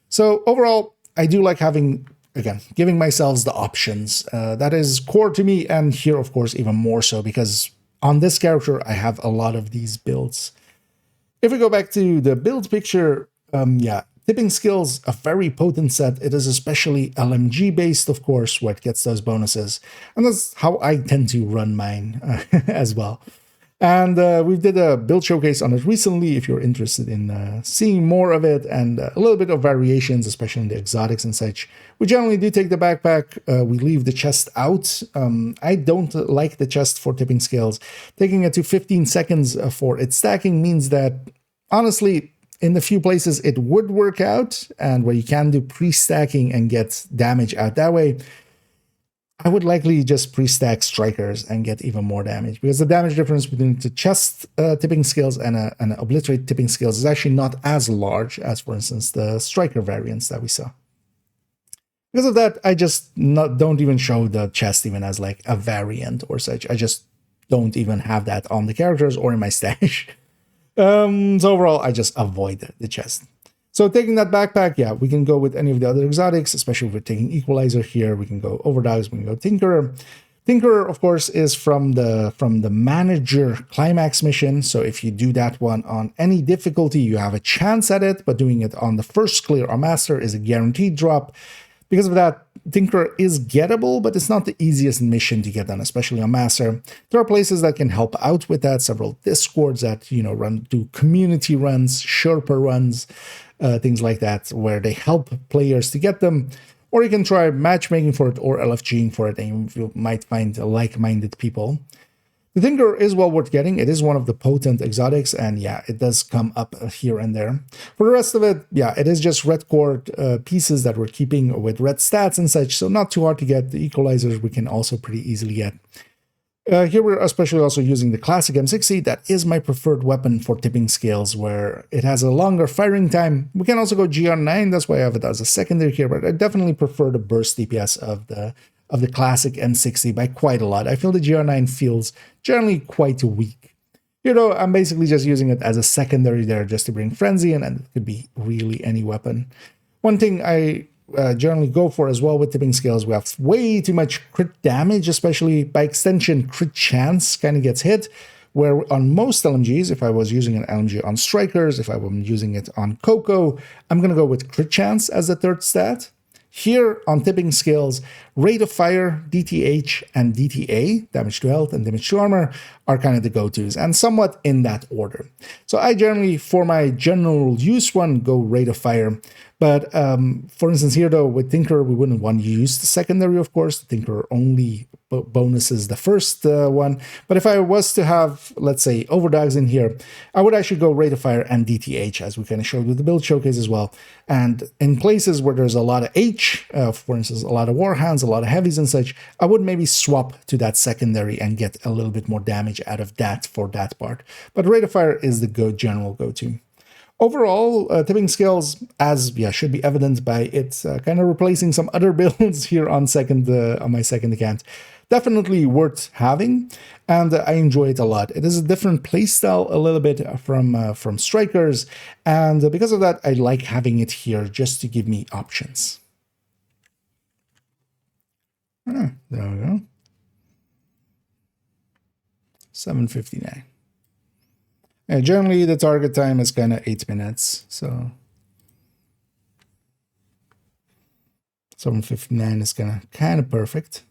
So overall, I do like having, again, giving myself the options. That is core to me, and here of course even more so, because on this character, I have a lot of these builds. If we go back to the build picture, yeah, Tipping Skills, a very potent set. It is especially LMG based, of course, where it gets those bonuses. And that's how I tend to run mine as well. And we did a build showcase on it recently, if you're interested in seeing more of it, and a little bit of variations, especially in the exotics and such. We generally do take the backpack, we leave the chest out. I don't like the chest for Tipping Skills. Taking it to 15 seconds for its stacking means that, honestly, in the few places it would work out, and where you can do pre-stacking and get damage out that way, I would likely just pre-stack strikers and get even more damage, because the damage difference between the chest tipping skills and an obliterate tipping skills is actually not as large as, for instance, the striker variants that we saw. Because of that, I just don't even show the chest even as like a variant or such. I just don't even have that on the characters or in my stash. So overall, I just avoid the chest. So taking that backpack, yeah, we can go with any of the other exotics, especially if we're taking Equalizer here. We can go Overdogs, we can go Tinkerer. Tinkerer, of course, is from the Manager Climax mission. So if you do that one on any difficulty, you have a chance at it, but doing it on the first clear or Master is a guaranteed drop. Because of that, Tinkerer is gettable, but it's not the easiest mission to get done, especially on Master. There are places that can help out with that, several Discords that, do community runs, Sherpa runs, things like that, where they help players to get them. Or you can try matchmaking for it or LFGing for it, and you might find like-minded people. The Tinkerer is well worth getting. It is one of the potent exotics, and yeah, it does come up here and there. For the rest of it, yeah, it is just red core pieces that we're keeping with red stats and such, so not too hard to get. The Equalizers we can also pretty easily get. Here we're especially also using the classic M60. That is my preferred weapon for tipping scales, where it has a longer firing time. We can also go GR9, that's why I have it as a secondary here, but I definitely prefer the burst DPS of the classic M60 by quite a lot. I feel the GR9 feels generally quite weak. I'm basically just using it as a secondary there just to bring Frenzy in, and it could be really any weapon. One thing I generally go for as well with tipping scales, we have way too much crit damage, especially by extension crit chance kind of gets hit, where on most LMGs, if I was using an LMG on Strikers, if I were using it on Coco, I'm going to go with crit chance as the third stat. Here on tipping scales, rate of fire, DTH, and DTA, damage to health and damage to armor, are kind of the go-tos, and somewhat in that order. So I generally, for my general use one, go rate of fire. But for instance here though, with Tinkerer, we wouldn't want to use the secondary, of course. The Tinkerer only bonuses the first one. But if I was to have, let's say, Overdogs in here, I would actually go rate of fire and DTH, as we kind of showed with the build showcase as well. And in places where there's a lot of H, for instance, a lot of Warhounds, a lot of heavies and such, I would maybe swap to that secondary and get a little bit more damage out of that for that part. But rate of fire is the general go-to. Overall, tipping scales, should be evident by it kind of replacing some other builds here on my second account. Definitely worth having, and I enjoy it a lot. It is a different playstyle a little bit from Strikers, and because of that, I like having it here just to give me options. There we go. 7:59. Generally, the target time is kind of 8 minutes, so 7:59 is kind of perfect.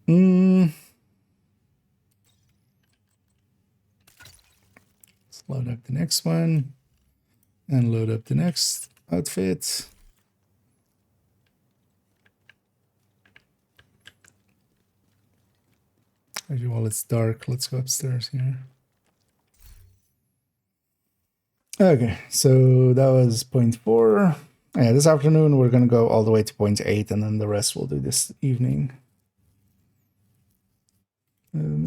Let's load up the next one and load up the next outfit. Actually, while it's dark, let's go upstairs here. Okay, so that was 0.4. Yeah, this afternoon we're going to go all the way to 0.8, and then the rest we'll do this evening.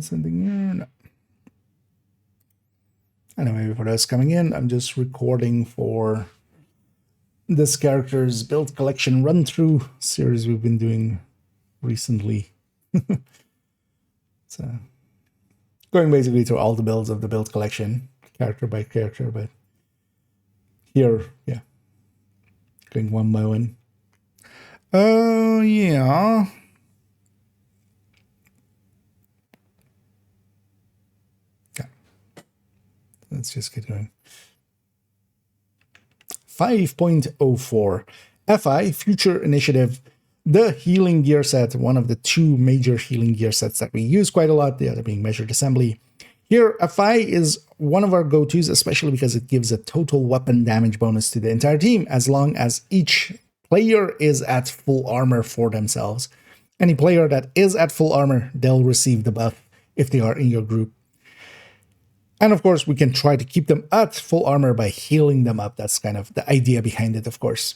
Something here? No. Anyway, for those coming in, I'm just recording for this character's build collection run-through series we've been doing recently. So, going basically through all the builds of the build collection, character by character, but here, yeah, going one by one. Oh, yeah. Let's just get going. 5.04 FI Future Initiative, the healing gear set, one of the two major healing gear sets that we use quite a lot, the other being Measured Assembly. Here, FI is one of our go-tos, especially because it gives a total weapon damage bonus to the entire team, as long as each player is at full armor for themselves. Any player that is at full armor, they'll receive the buff if they are in your group. And of course, we can try to keep them at full armor by healing them up. That's kind of the idea behind it, of course.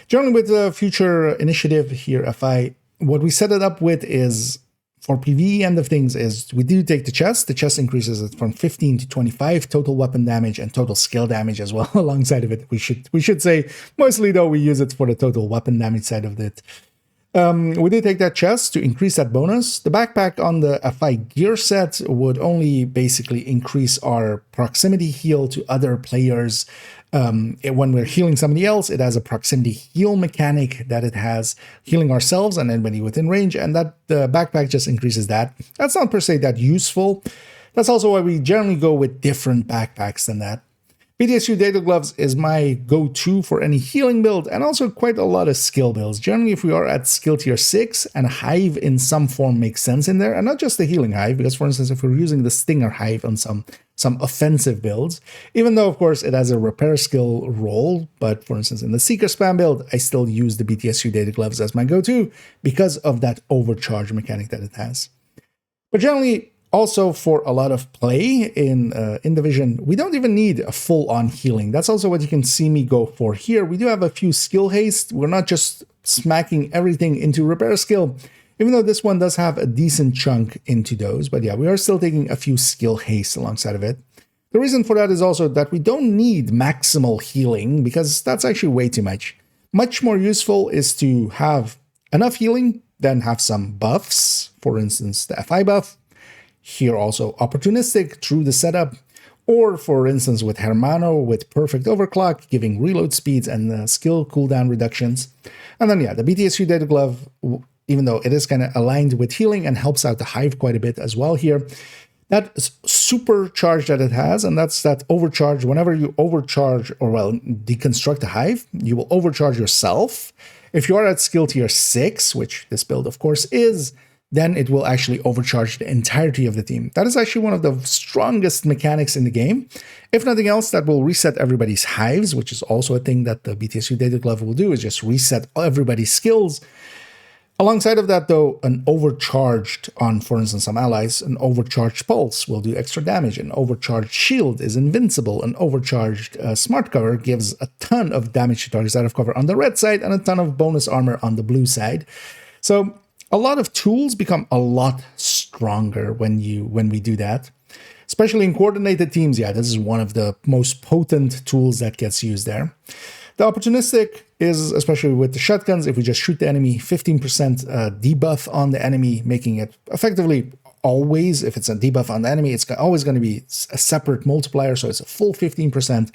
Generally with the Future Initiative here, FI, what we set it up with is, for PvE end of things, is we do take the chest. The chest increases it from 15 to 25 total weapon damage and total skill damage as well alongside of it. We should say, mostly though, we use it for the total weapon damage side of it. We did take that chest to increase that bonus. The backpack on the FI gear set would only basically increase our proximity heal to other players. When we're healing somebody else, it has a proximity heal mechanic that it has, healing ourselves and anybody within range, and that the backpack just increases that. That's not per se that useful. That's also why we generally go with different backpacks than that. BTSU Data Gloves is my go-to for any healing build and also quite a lot of skill builds. Generally, if we are at skill tier 6, and Hive in some form makes sense in there, and not just the healing Hive, because for instance, if we're using the Stinger Hive on some offensive builds, even though of course it has a repair skill role, but for instance in the Seeker Spam build, I still use the BTSU Data Gloves as my go-to because of that overcharge mechanic that it has. But generally, also, for a lot of play in Division, we don't even need a full-on healing. That's also what you can see me go for here. We do have a few skill haste. We're not just smacking everything into repair skill, even though this one does have a decent chunk into those. But yeah, we are still taking a few skill haste alongside of it. The reason for that is also that we don't need maximal healing, because that's actually way too much. Much more useful is to have enough healing, then have some buffs, for instance, the FI buff. Here also opportunistic through the setup, or for instance with Hermano with perfect overclock, giving reload speeds and skill cooldown reductions. And then yeah, the BTSU Data Glove, even though it is kind of aligned with healing and helps out the Hive quite a bit as well here, that supercharge that it has, and that's that overcharge. Whenever you overcharge, or well, deconstruct a Hive, you will overcharge yourself. If you are at skill tier 6, which this build of course is, then it will actually overcharge the entirety of the team. That is actually one of the strongest mechanics in the game. If nothing else, that will reset everybody's Hives, which is also a thing that the BTSU Data Glove will do, is just reset everybody's skills. Alongside of that, though, an overcharged on, for instance, some allies, an overcharged Pulse will do extra damage. An overcharged Shield is invincible. An overcharged Smart Cover gives a ton of damage to targets out of cover on the red side and a ton of bonus armor on the blue side. So a lot of tools become a lot stronger when we do that, especially in coordinated teams. Yeah, this is one of the most potent tools that gets used there. The opportunistic is, especially with the shotguns, if we just shoot the enemy, 15% debuff on the enemy, making it effectively always, if it's a debuff on the enemy, it's always going to be a separate multiplier, so it's a full 15%.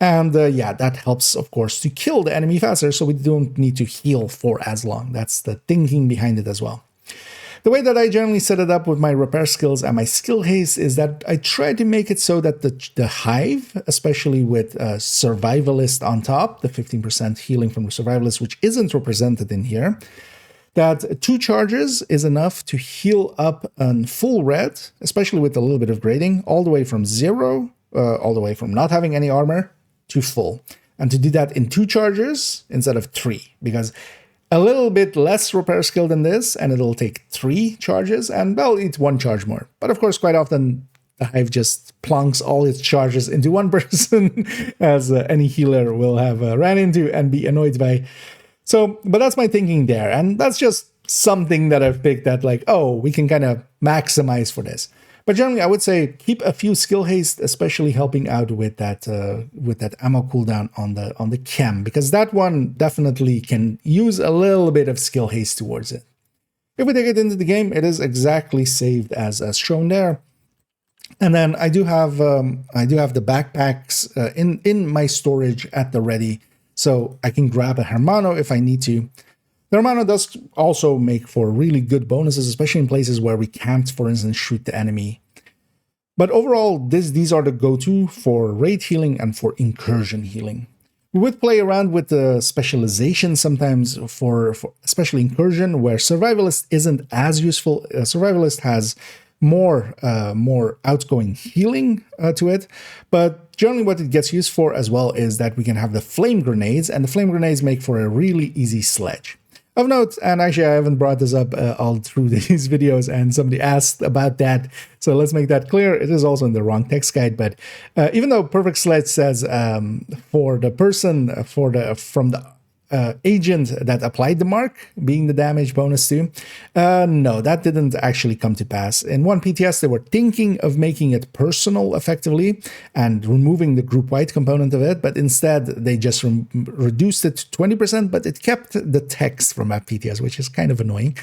And yeah, that helps, of course, to kill the enemy faster, so we don't need to heal for as long. That's the thinking behind it as well. The way that I generally set it up with my repair skills and my skill haste is that I try to make it so that the Hive, especially with Survivalist on top, the 15% healing from the Survivalist, which isn't represented in here, that 2 charges is enough to heal up a full red, especially with a little bit of grading, all the way from 0, all the way from not having any armor to full. And to do that in 2 charges instead of 3, because a little bit less repair skill than this, and it'll take 3 charges, and well, it's 1 charge more. But of course, quite often, the Hive just plonks all its charges into one person, as any healer will have ran into and be annoyed by. So, but that's my thinking there, and that's just something that I've picked that, like, oh, we can kind of maximize for this. But generally, I would say keep a few skill haste, especially helping out with that ammo cooldown on the chem, because that one definitely can use a little bit of skill haste towards it. If we take it into the game, it is exactly saved as shown there. And then I do have the backpacks in my storage at the ready, so I can grab a Hermano if I need to. The Hermano does also make for really good bonuses, especially in places where we can't, for instance, shoot the enemy. But overall, these are the go-to for raid healing and for incursion healing. We would play around with the specialization sometimes for especially incursion, where Survivalist isn't as useful. Survivalist has more outgoing healing to it, but generally what it gets used for as well is that we can have the flame grenades, and the flame grenades make for a really easy sledge. Of note, and actually I haven't brought this up all through these videos, and somebody asked about that, so let's make that clear. It is also in the wrong text guide, but even though Perfect Sledge says for the person from the agent that applied the mark being the damage bonus too. No, that didn't actually come to pass. In 1PTS, they were thinking of making it personal effectively and removing the group-wide component of it, but instead they just reduced it to 20%, but it kept the text from FPTS, which is kind of annoying.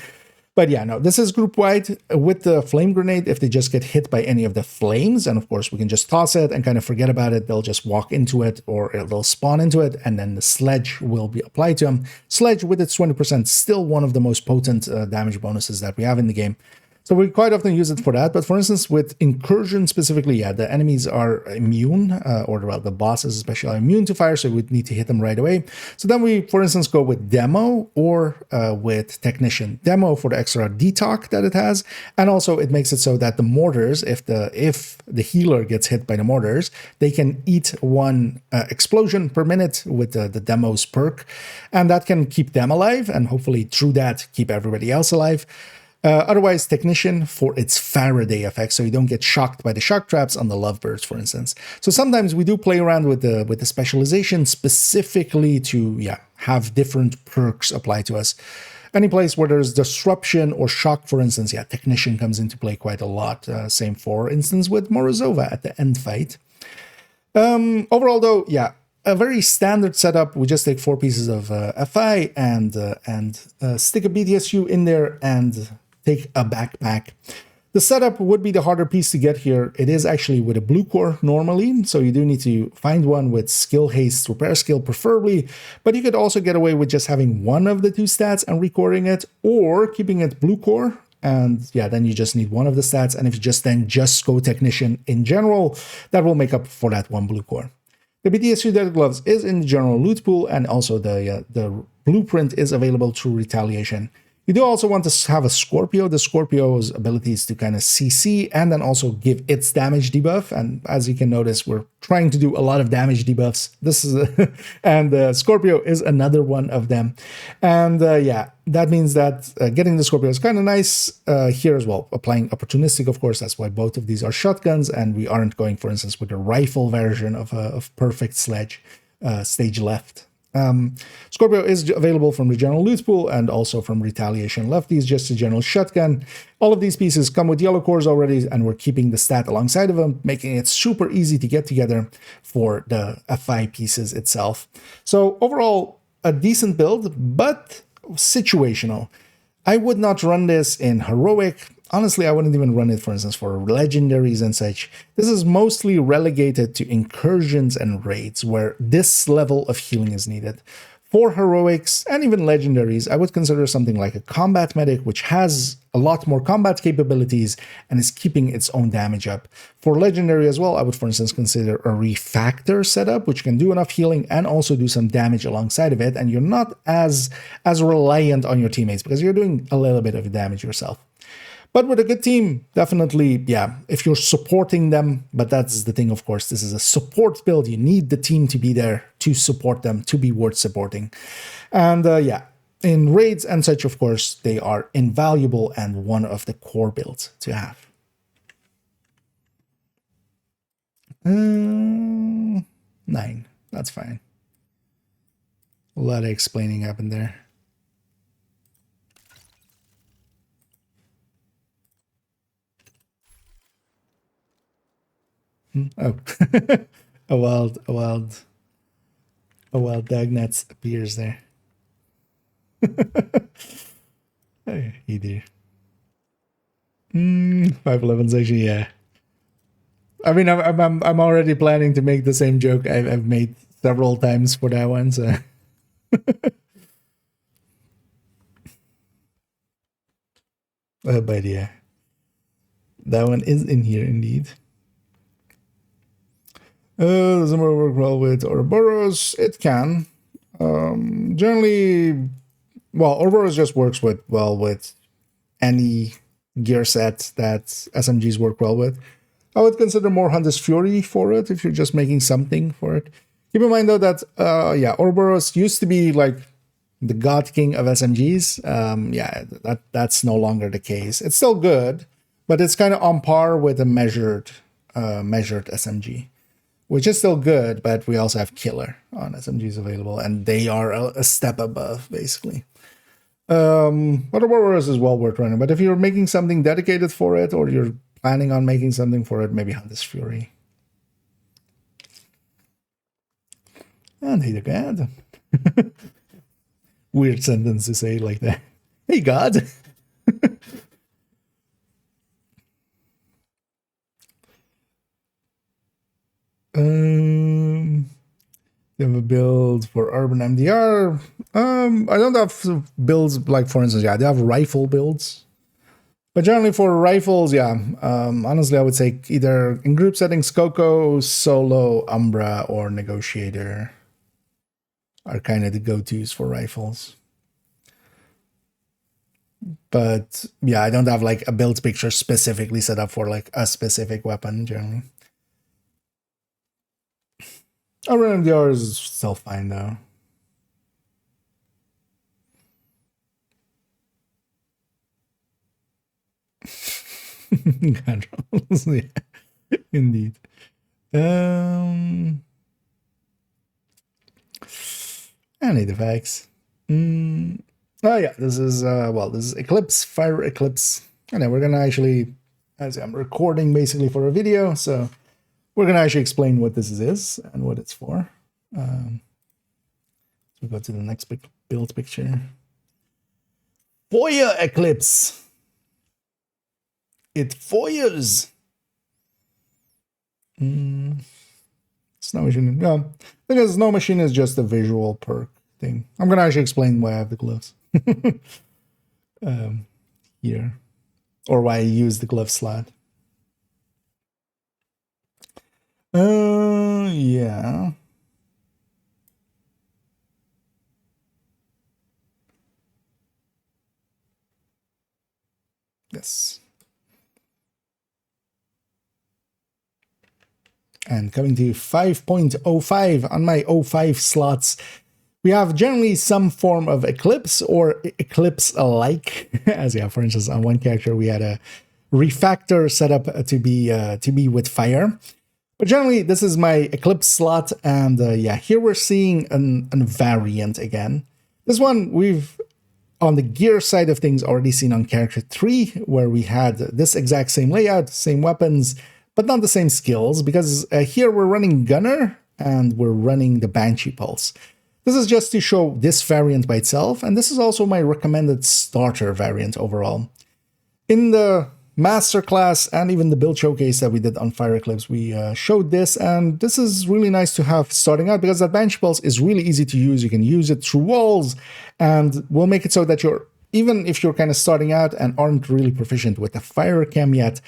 But yeah, no, this is group-wide with the flame grenade. If they just get hit by any of the flames, and of course we can just toss it and kind of forget about it, they'll just walk into it or they'll spawn into it, and then the sledge will be applied to them. Sledge with its 20%, still one of the most potent damage bonuses that we have in the game. So we quite often use it for that. But for instance, with Incursion specifically, yeah, the enemies are immune, or well, the bosses especially are immune to fire, so we'd need to hit them right away. So then we, for instance, go with Demo or with Technician. Demo for the extra detox that it has, and also it makes it so that the mortars, if the healer gets hit by the mortars, they can eat one explosion per minute with the Demo's perk, and that can keep them alive, and hopefully through that keep everybody else alive. Otherwise, Technician for its Faraday effect, so you don't get shocked by the shock traps on the lovebirds, for instance. So sometimes we do play around with the specialization specifically to have different perks applied to us. Any place where there's disruption or shock, for instance, Technician comes into play quite a lot. Same for instance with Morozova at the end fight. Overall, though, a very standard setup. We just take 4 pieces of FI and stick a BTSU in there and take a backpack. The setup would be the harder piece to get here. It is actually with a blue core normally, so you do need to find one with skill haste, repair skill preferably, but you could also get away with just having one of the 2 stats and recording it, or keeping it blue core, and then you just need one of the stats, and if you just go Technician in general, that will make up for that 1 blue core. The BTSU Dead Gloves is in the general loot pool, and also the blueprint is available through Retaliation. You do also want to have a Scorpio. The Scorpio's ability is to kind of CC and then also give its damage debuff. And as you can notice, we're trying to do a lot of damage debuffs. This is and Scorpio is another one of them. And that means that getting the Scorpio is kind of nice here as well. Applying opportunistic, of course, that's why both of these are shotguns, and we aren't going, for instance, with the rifle version of Perfect Sledge stage left. Scorpio is available from the general loot pool and also from Retaliation. Lefty is just a general shotgun. All of these pieces come with yellow cores already, and we're keeping the stat alongside of them, making it super easy to get together for the FI pieces itself. So overall, a decent build, but situational. I would not run this in heroic. Honestly, I wouldn't even run it, for instance, for legendaries and such. This is mostly relegated to incursions and raids where this level of healing is needed. For heroics and even legendaries, I would consider something like a combat medic, which has a lot more combat capabilities and is keeping its own damage up. For legendary as well, I would, for instance, consider a refactor setup, which can do enough healing and also do some damage alongside of it, and you're not as reliant on your teammates because you're doing a little bit of damage yourself. But with a good team, definitely, if you're supporting them, but that's the thing, of course, this is a support build. You need the team to be there to support them, to be worth supporting. And in raids and such, of course, they are invaluable and one of the core builds to have. 9, that's fine. A lot of explaining happened there. Oh, a wild Dagnats appears there. Hey dear. 511's actually, I mean, I'm already planning to make the same joke I've made several times for that one. So. But yeah, that one is in here indeed. Does it work well with Ouroboros? It can. Generally, well, Ouroboros just works with any gear set that SMGs work well with. I would consider more Hunter's Fury for it if you're just making something for it. Keep in mind though that Ouroboros used to be like the god king of SMGs. That's no longer the case. It's still good, but it's kind of on par with a measured SMG. which is still good, but we also have killer on SMGs available, and they are a step above, basically. Other Warriors is well worth running, but if you're making something dedicated for it, or you're planning on making something for it, maybe Hunter's Fury. And hey, the God. Weird sentence to say like that. Hey, God. You have a build for urban MDR. I don't have builds like, for instance, yeah, they have rifle builds. But generally for rifles, yeah, honestly, I would say either in group settings, Coco, Solo, Umbra, or Negotiator are kind of the go-tos for rifles. But yeah, I don't have like a build picture specifically set up for like a specific weapon generally. Urban MDR is still fine though. Controls, yeah, indeed. Any effects? Oh yeah, this is this is Eclipse, Fire Eclipse, and then we're gonna actually, as I'm recording basically for a video, so we're gonna actually explain what this is and what it's for. So we go to the next build picture. Fire Eclipse. It fires. Snow Machine. Yeah, because Snow Machine is just a visual perk thing. I'm gonna actually explain why I have the gloves here, or why I use the glove slot. Yeah. Yes. And coming to 5.05 on my 05 slots, we have generally some form of Eclipse or Eclipse-alike. As yeah, for instance, on one character we had a refactor set up to be with fire. But generally, this is my Eclipse slot, and yeah, here we're seeing a variant again. This one we've, on the gear side of things, already seen on character 3, where we had this exact same layout, same weapons, but not the same skills, because here we're running Gunner, and we're running the Banshee Pulse. This is just to show this variant by itself, and this is also my recommended starter variant overall. In the masterclass and even the build showcase that we did on Fire Eclipse, we showed this, and this is really nice to have starting out because that Banshee Pulse is really easy to use. You can use it through walls, and we'll make it so that you're, even if you're kind of starting out and aren't really proficient with the fire chem yet,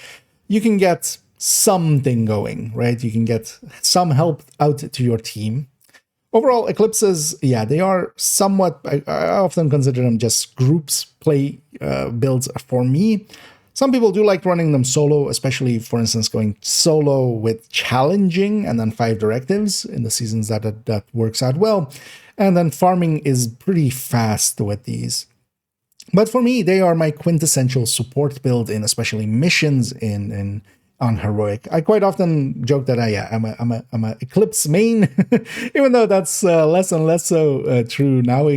you can get something going, right? You can get some help out to your team. Overall, Eclipses, yeah, they are somewhat, I often consider them just groups play builds for me. Some people do like running them solo, especially, for instance, going solo with challenging and then 5 directives in the seasons that works out well. And then farming is pretty fast with these. But for me, they are my quintessential support build in especially missions on Heroic. I quite often joke that I'm a Eclipse main, even though that's less and less so true now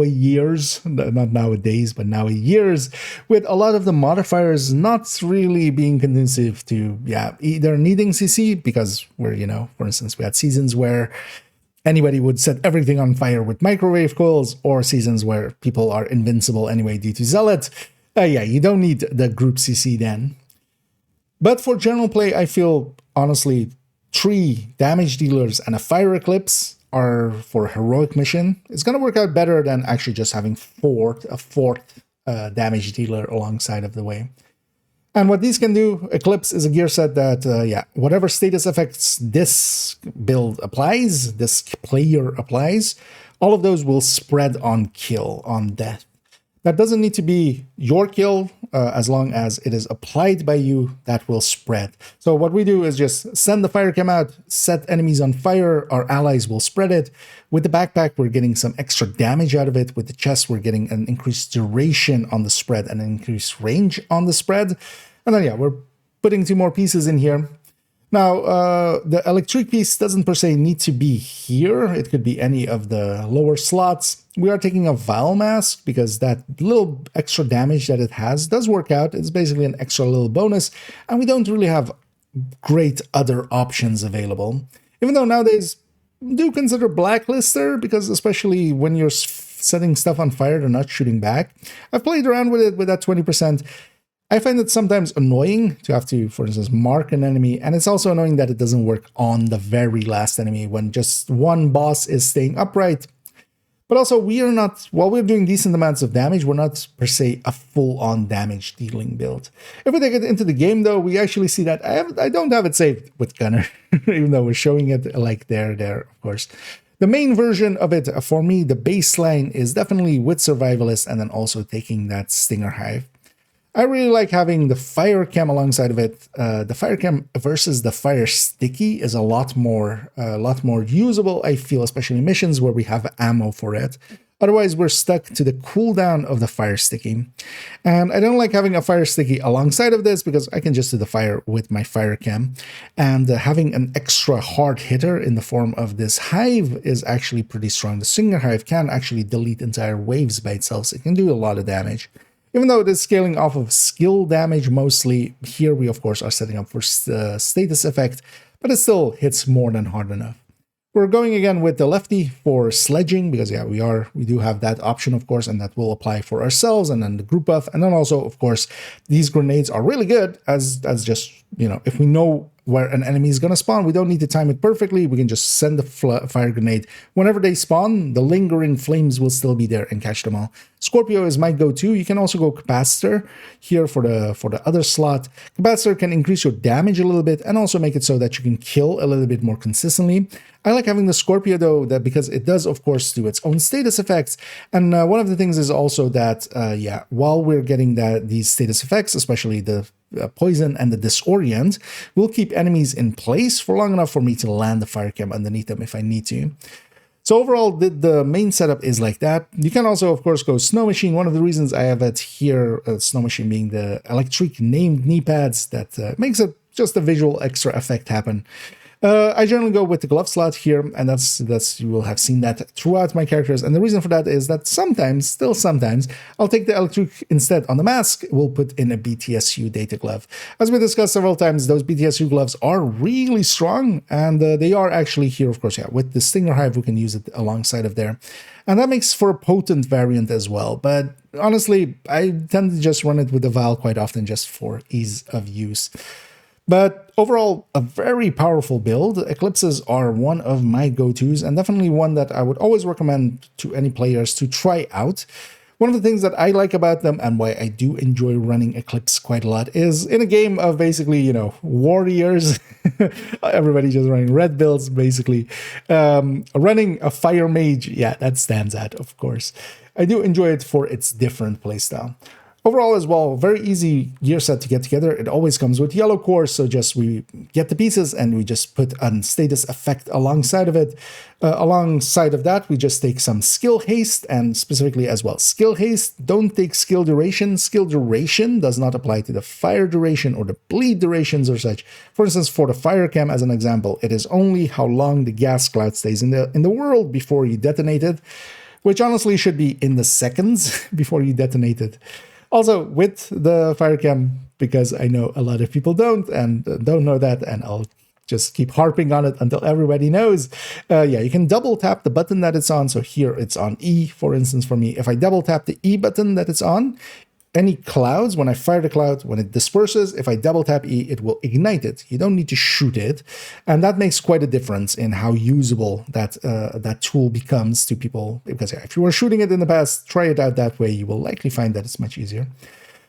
years, not nowadays, but now years, with a lot of the modifiers not really being conducive to, either needing CC, because we're, for instance, we had seasons where anybody would set everything on fire with microwave coils, or seasons where people are invincible anyway due to Zealot. You don't need the group CC then. But for general play, I feel, honestly, 3 damage dealers and a Fire Eclipse are, for a heroic mission, it's going to work out better than actually just having a fourth damage dealer alongside of the way. And what these can do, Eclipse is a gear set that, whatever status effects this build applies, this player applies, all of those will spread on kill, on death. That doesn't need to be your kill, as long as it is applied by you, that will spread. So what we do is just send the fire chem out, set enemies on fire, our allies will spread it. With the backpack, we're getting some extra damage out of it. With the chest, we're getting an increased duration on the spread and an increased range on the spread. And then, we're putting 2 more pieces in here. Now, the electric piece doesn't per se need to be here. It could be any of the lower slots. We are taking a Vile Mask because that little extra damage that it has does work out. It's basically an extra little bonus, and we don't really have great other options available. Even though nowadays, do consider Blacklister, because especially when you're setting stuff on fire, they're not shooting back. I've played around with it with that 20%. I find it sometimes annoying to have to, for instance, mark an enemy, and it's also annoying that it doesn't work on the very last enemy when just one boss is staying upright. But also, we are not, while we're doing decent amounts of damage, we're not per se a full-on damage dealing build. If we take it into the game, though, we actually see that I don't have it saved with Gunner, even though we're showing it like there, of course. The main version of it, for me, the baseline is definitely with Survivalist and then also taking that Stinger Hive. I really like having the fire cam alongside of it. The fire cam versus the fire sticky is a lot more usable, I feel, especially in missions where we have ammo for it. Otherwise, we're stuck to the cooldown of the fire sticky. And I don't like having a fire sticky alongside of this because I can just do the fire with my fire cam. And having an extra hard hitter in the form of this hive is actually pretty strong. The Stinger Hive can actually delete entire waves by itself, so it can do a lot of damage. Even though it is scaling off of skill damage mostly, here we of course are setting up for status effect, but it still hits more than hard enough. We're going again with the lefty for sledging, because yeah, we do have that option of course, and that will apply for ourselves and then the group buff. And then also of course, these grenades are really good as just, you know, if we know where an enemy is going to spawn, we don't need to time it perfectly. We can just send the fire grenade whenever they spawn. The lingering flames will still be there and catch them all. Scorpio is my go-to. You can also go capacitor here for the other slot. Capacitor can increase your damage a little bit and also make it so that you can kill a little bit more consistently. I like having the Scorpio though, that because it does of course do its own status effects. And one of the things is also that yeah, while we're getting these status effects, especially the poison and the disorient, will keep enemies in place for long enough for me to land the fire cam underneath them if I need to. So overall, the main setup is like that. You can also, of course, go Snow Machine. One of the reasons I have it here, Snow Machine being the electric named knee pads, that makes it just a visual extra effect happen. I generally go with the glove slot here, and that's you will have seen that throughout my characters. And the reason for that is that sometimes, still sometimes, I'll take the electric instead on the mask. We'll put in a BTSU data glove. As we discussed several times, those BTSU gloves are really strong, and they are actually here, of course, yeah, with the Stinger Hive, we can use it alongside of there. And that makes for a potent variant as well. But honestly, I tend to just run it with the Vial quite often just for ease of use. But overall, a very powerful build. Eclipses are one of my go-tos and definitely one that I would always recommend to any players to try out. One of the things that I like about them and why I do enjoy running Eclipse quite a lot is in a game of basically, you know, warriors, everybody just running red builds, basically. Running a fire mage, yeah, that stands out, of course. I do enjoy it for its different playstyle. Overall as well, very easy gear set to get together. It always comes with yellow core, so just we get the pieces and we just put a status effect alongside of it. Alongside of that, we just take some skill haste, and specifically as well, skill haste, don't take skill duration. Skill duration does not apply to the fire duration or the bleed durations or such. For instance, for the fire cam as an example, it is only how long the gas cloud stays in the world before you detonate it, which honestly should be in the seconds before you detonate it. Also, with the fire cam, because I know a lot of people don't know that, and I'll just keep harping on it until everybody knows. Yeah, you can double tap the button that it's on. So here it's on E, for instance, for me. If I double tap the E button that it's on, any clouds, when I fire the cloud, when it disperses, if I double tap E, it will ignite it. You don't need to shoot it. And that makes quite a difference in how usable that tool becomes to people. Because yeah, if you were shooting it in the past, try it out that way. You will likely find that it's much easier.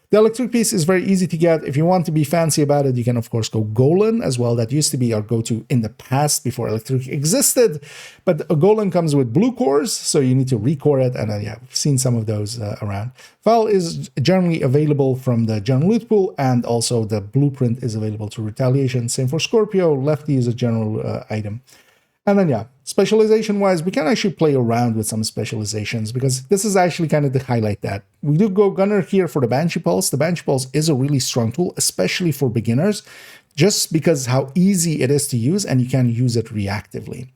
The electric piece is very easy to get. If you want to be fancy about it, you can of course go Golan as well. That used to be our go-to in the past before electric existed. But a Golan comes with blue cores, so you need to recore it. And yeah, we've seen some of those around. Val is generally available from the general loot pool, and also the blueprint is available to retaliation. Same for Scorpio. Lefty is a general item. And then yeah, specialization-wise, we can actually play around with some specializations, because this is actually kind of to highlight that. We do go Gunner here for the Banshee Pulse. The Banshee Pulse is a really strong tool, especially for beginners. just because how easy it is to use and you can use it reactively.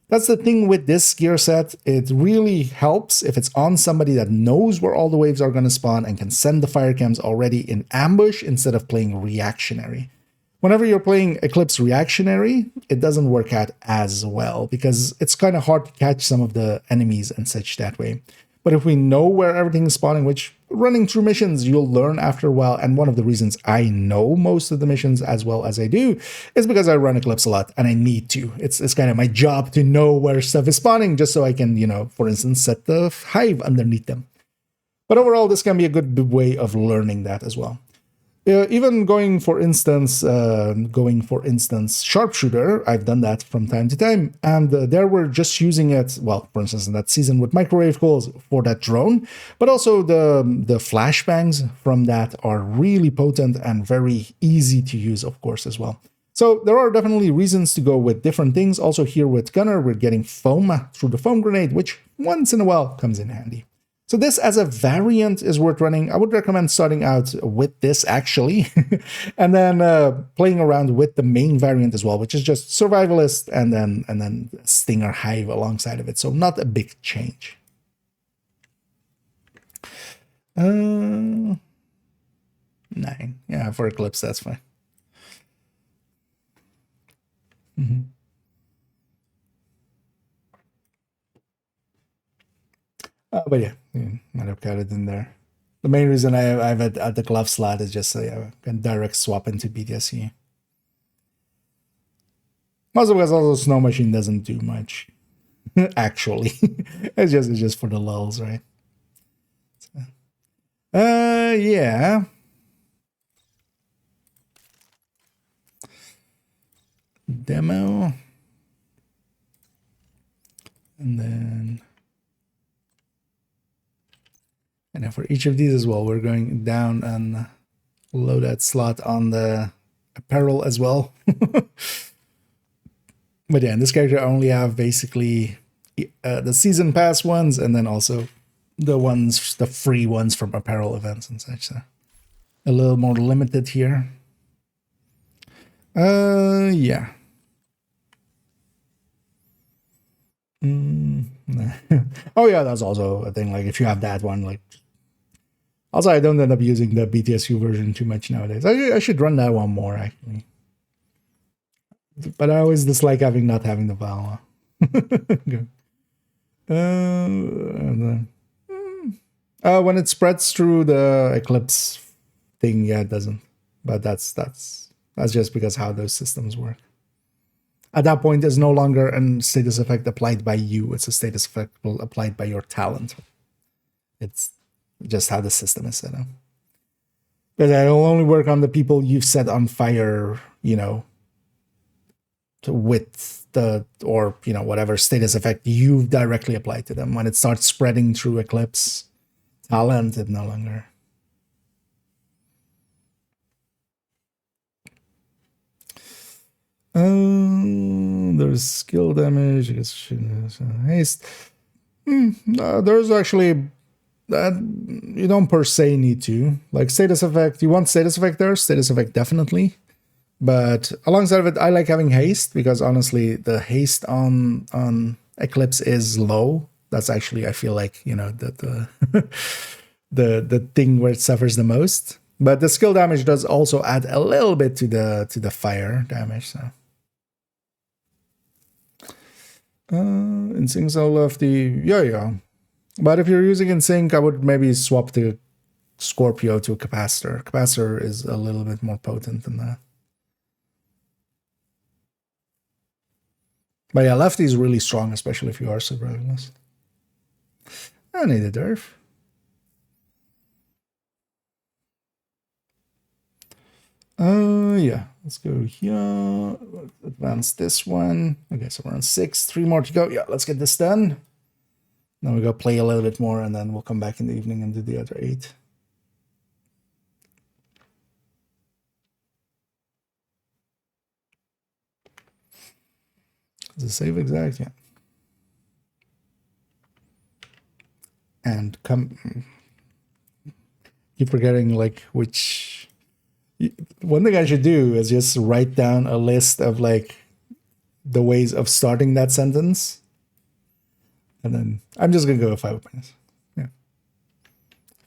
That's the thing with this gear set. It really helps if it's on somebody that knows where all the waves are going to spawn and can send the fire cams already in ambush instead of playing reactionary. Whenever you're playing Eclipse reactionary, it doesn't work out as well because it's kind of hard to catch some of the enemies and such that way. But if we know where everything is spawning, which running through missions, you'll learn after a while. And one of the reasons I know most of the missions as well as I do is because I run Eclipse a lot and I need to. It's kind of my job to know where stuff is spawning just so I can, you know, for instance, set the hive underneath them. But overall, this can be a good way of learning that as well. Even going for instance, sharpshooter, I've done that from time to time, and there we're just using it, well, for instance, in that season with microwave calls for that drone, but also the flashbangs from that are really potent and very easy to use, of course, as well. So there are definitely reasons to go with different things. Also here with Gunner, we're getting foam through the foam grenade, which once in a while comes in handy. So this as a variant is worth running. I would recommend starting out with this actually, and then playing around with the main variant as well, which is just survivalist and then Stinger Hive alongside of it. So not a big change. 9. Yeah, for Eclipse, that's fine. But yeah, might have got it in there. The main reason I have it at the glove slot is just so I can direct swap into BTSC. Also because also Snow Machine doesn't do much. Actually. it's just for the lulls, right? So, yeah. Demo. And then for each of these as well, we're going down and load that slot on the apparel as well. But yeah, in this character I only have basically the season pass ones and then also the free ones from apparel events and such. So a little more limited here. Yeah. Oh yeah, that's also a thing. Like if you have that one, like also I don't end up using the BTSU version too much nowadays. I should run that one more actually, but I always dislike not having the file. When it spreads through the Eclipse thing, yeah, it doesn't. But that's just because how those systems work. At that point, there's no longer a status effect applied by you. It's a status effect applied by your talent. It's just how the system is set up. But it'll only work on the people you've set on fire, you know, with the, or, you know, whatever status effect you've directly applied to them. When it starts spreading through Eclipse talent, it no longer. There's skill damage. I guess haste. There's actually that you don't per se need to. Like status effect, you want status effect there. Status effect definitely, but alongside of it, I like having haste because honestly, the haste on Eclipse is low. That's actually I feel like the the thing where it suffers the most. But the skill damage does also add a little bit to the fire damage. So. In sync, I love the yeah. But if you're using in sync, I would maybe swap the Scorpio to capacitor. Capacitor is a little bit more potent than that. But yeah, lefty is really strong, especially if you are survivalist. I need a derf. Yeah, let's go here. Let's advance this one. Okay, so we're on 6, 3 more to go. Yeah, let's get this done. Then we go play a little bit more, and then we'll come back in the evening and do the other 8. Is it save exact? Yeah. And keep forgetting like which One thing I should do is just write down a list of like the ways of starting that sentence. And then I'm just going to go with 5 minutes. Yeah.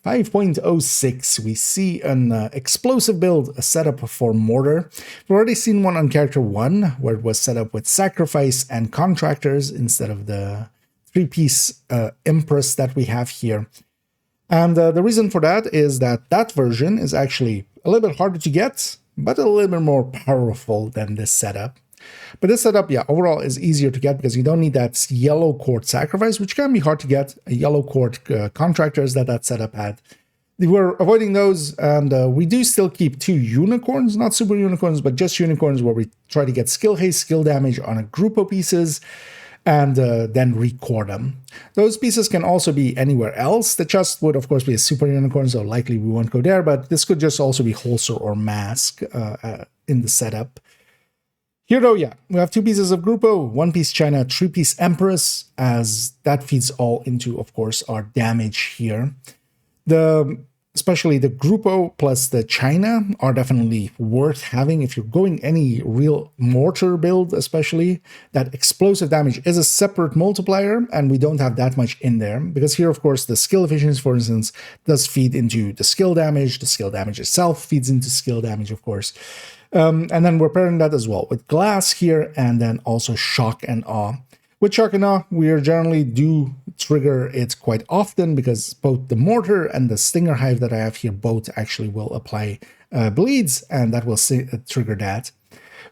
5.06, we see an explosive build, a setup for mortar. We've already seen one on character 1, where it was set up with sacrifice and contractors instead of the 3-piece Empress that we have here. And the reason for that is that that version is actually a little bit harder to get, but a little bit more powerful than this setup. But this setup, yeah, overall is easier to get because you don't need that yellow court sacrifice, which can be hard to get. A yellow court contractors that setup had. We're avoiding those, and we do still keep 2 unicorns, not super unicorns, but just unicorns where we try to get skill haste, skill damage on a group of pieces, and then record them. Those pieces can also be anywhere else. The chest would, of course, be a super unicorn, so likely we won't go there, but this could just also be holster or mask in the setup. Here, though, yeah, we have 2 pieces of Grupo, 1 piece China, 3-piece Empress, as that feeds all into, of course, our damage here. Especially the Grupo plus the China are definitely worth having if you're going any real mortar build, especially. That explosive damage is a separate multiplier, and we don't have that much in there. Because here, of course, the skill efficiency, for instance, does feed into the skill damage. The skill damage itself feeds into skill damage, of course. And then we're pairing that as well with glass here, and then also shock and awe. With shock and awe, we generally do trigger it quite often because both the mortar and the stinger hive that I have here both actually will apply bleeds, and that will trigger that.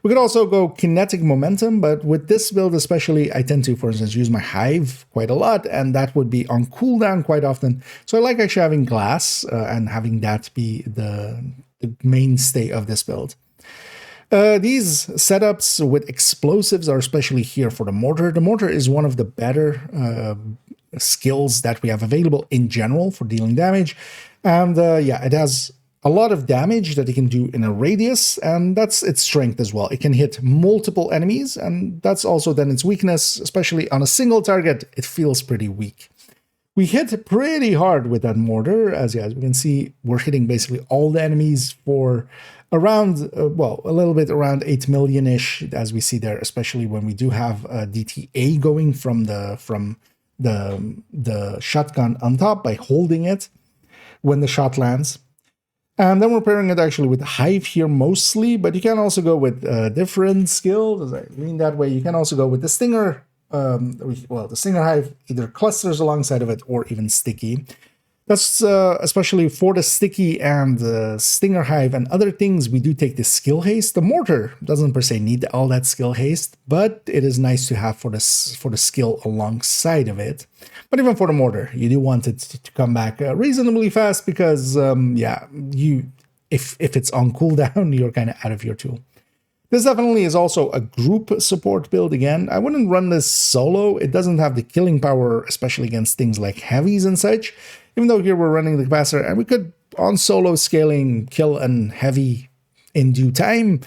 We could also go kinetic momentum, but with this build especially, I tend to, for instance, use my hive quite a lot, and that would be on cooldown quite often. So I like actually having glass and having that be the mainstay of this build. These setups with explosives are especially here for the mortar. The mortar is one of the better skills that we have available in general for dealing damage. And yeah, it has a lot of damage that it can do in a radius, and that's its strength as well. It can hit multiple enemies, and that's also then its weakness, especially on a single target. It feels pretty weak. We hit pretty hard with that mortar, as we can see, we're hitting basically all the enemies for around, well, a little bit around 8 million-ish, as we see there, especially when we do have DTA going from the shotgun on top by holding it when the shot lands. And then we're pairing it actually with the hive here mostly, but you can also go with different skills. As I lean that way, you can also go with the stinger. Well, the stinger hive either clusters alongside of it or even sticky. That's especially for the sticky and the stinger hive and other things, we do take the skill haste. The mortar doesn't per se need all that skill haste, but it is nice to have for the skill alongside of it. But even for the mortar, you do want it to come back reasonably fast because, yeah, if it's on cooldown, you're kind of out of your tool. This definitely is also a group support build again. I wouldn't run this solo. It doesn't have the killing power, especially against things like heavies and such. Even though here we're running the capacitor, and we could, on solo scaling, kill an heavy in due time.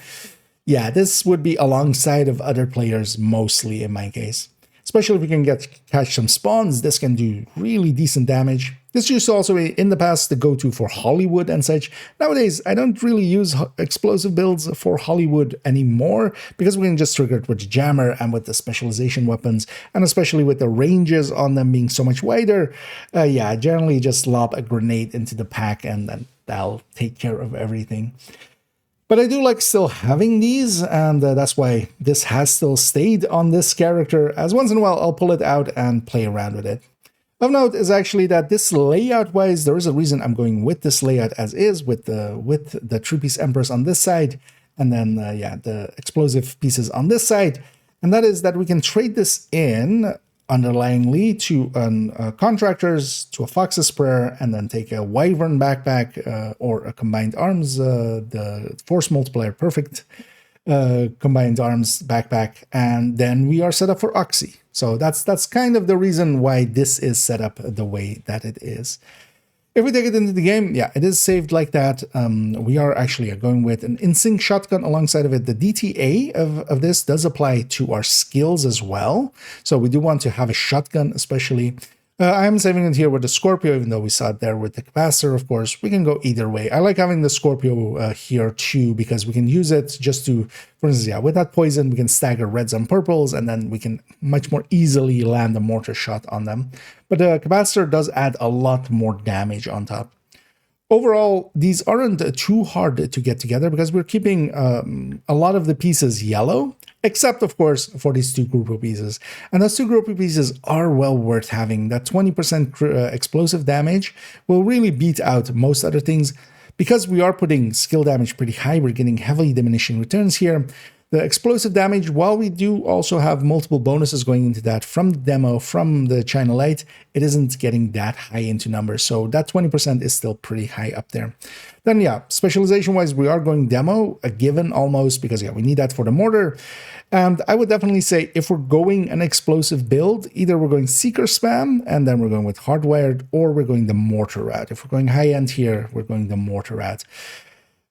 Yeah, this would be alongside of other players mostly in my case. Especially if we can catch some spawns, this can do really decent damage. This used to also be, in the past, the go-to for Hollywood and such. Nowadays, I don't really use explosive builds for Hollywood anymore, because we can just trigger it with the jammer and with the specialization weapons, and especially with the ranges on them being so much wider. Yeah, I generally just lob a grenade into the pack, and then that'll take care of everything. But I do like still having these, and that's why this has still stayed on this character, as once in a while I'll pull it out and play around with it. Of note is actually that this layout-wise, there is a reason I'm going with this layout as is, with the 3-piece Empress on this side, and then, yeah, the explosive pieces on this side. And that is that we can trade this in underlyingly to contractors, to a Fox's Prayer, and then take a Wyvern backpack or a combined arms, the force multiplier perfect combined arms backpack, and then we are set up for Oxy. So that's kind of the reason why this is set up the way that it is. If we take it into the game, yeah, it is saved like that. We are actually going with an in-sync shotgun alongside of it. The DTA of this does apply to our skills as well. So we do want to have a shotgun, especially I'm saving it here with the Scorpio, even though we saw it there with the capacitor, of course. We can go either way. I like having the Scorpio here too, because we can use it just to, for instance, yeah, with that poison, we can stagger reds and purples, and then we can much more easily land a mortar shot on them. But the capacitor does add a lot more damage on top. Overall, these aren't too hard to get together because we're keeping a lot of the pieces yellow, except, of course, for these two group of pieces. And those two group of pieces are well worth having. That 20% explosive damage will really beat out most other things. Because we are putting skill damage pretty high, we're getting heavily diminishing returns here. The explosive damage, while we do also have multiple bonuses going into that from the demo, from the China Light, it isn't getting that high into numbers. So that 20% is still pretty high up there. Then yeah, specialization-wise, we are going demo, a given almost, because yeah, we need that for the mortar. And I would definitely say if we're going an explosive build, either we're going Seeker Spam, and then we're going with Hardwired, or we're going the Mortar route. If we're going high-end here, we're going the Mortar route.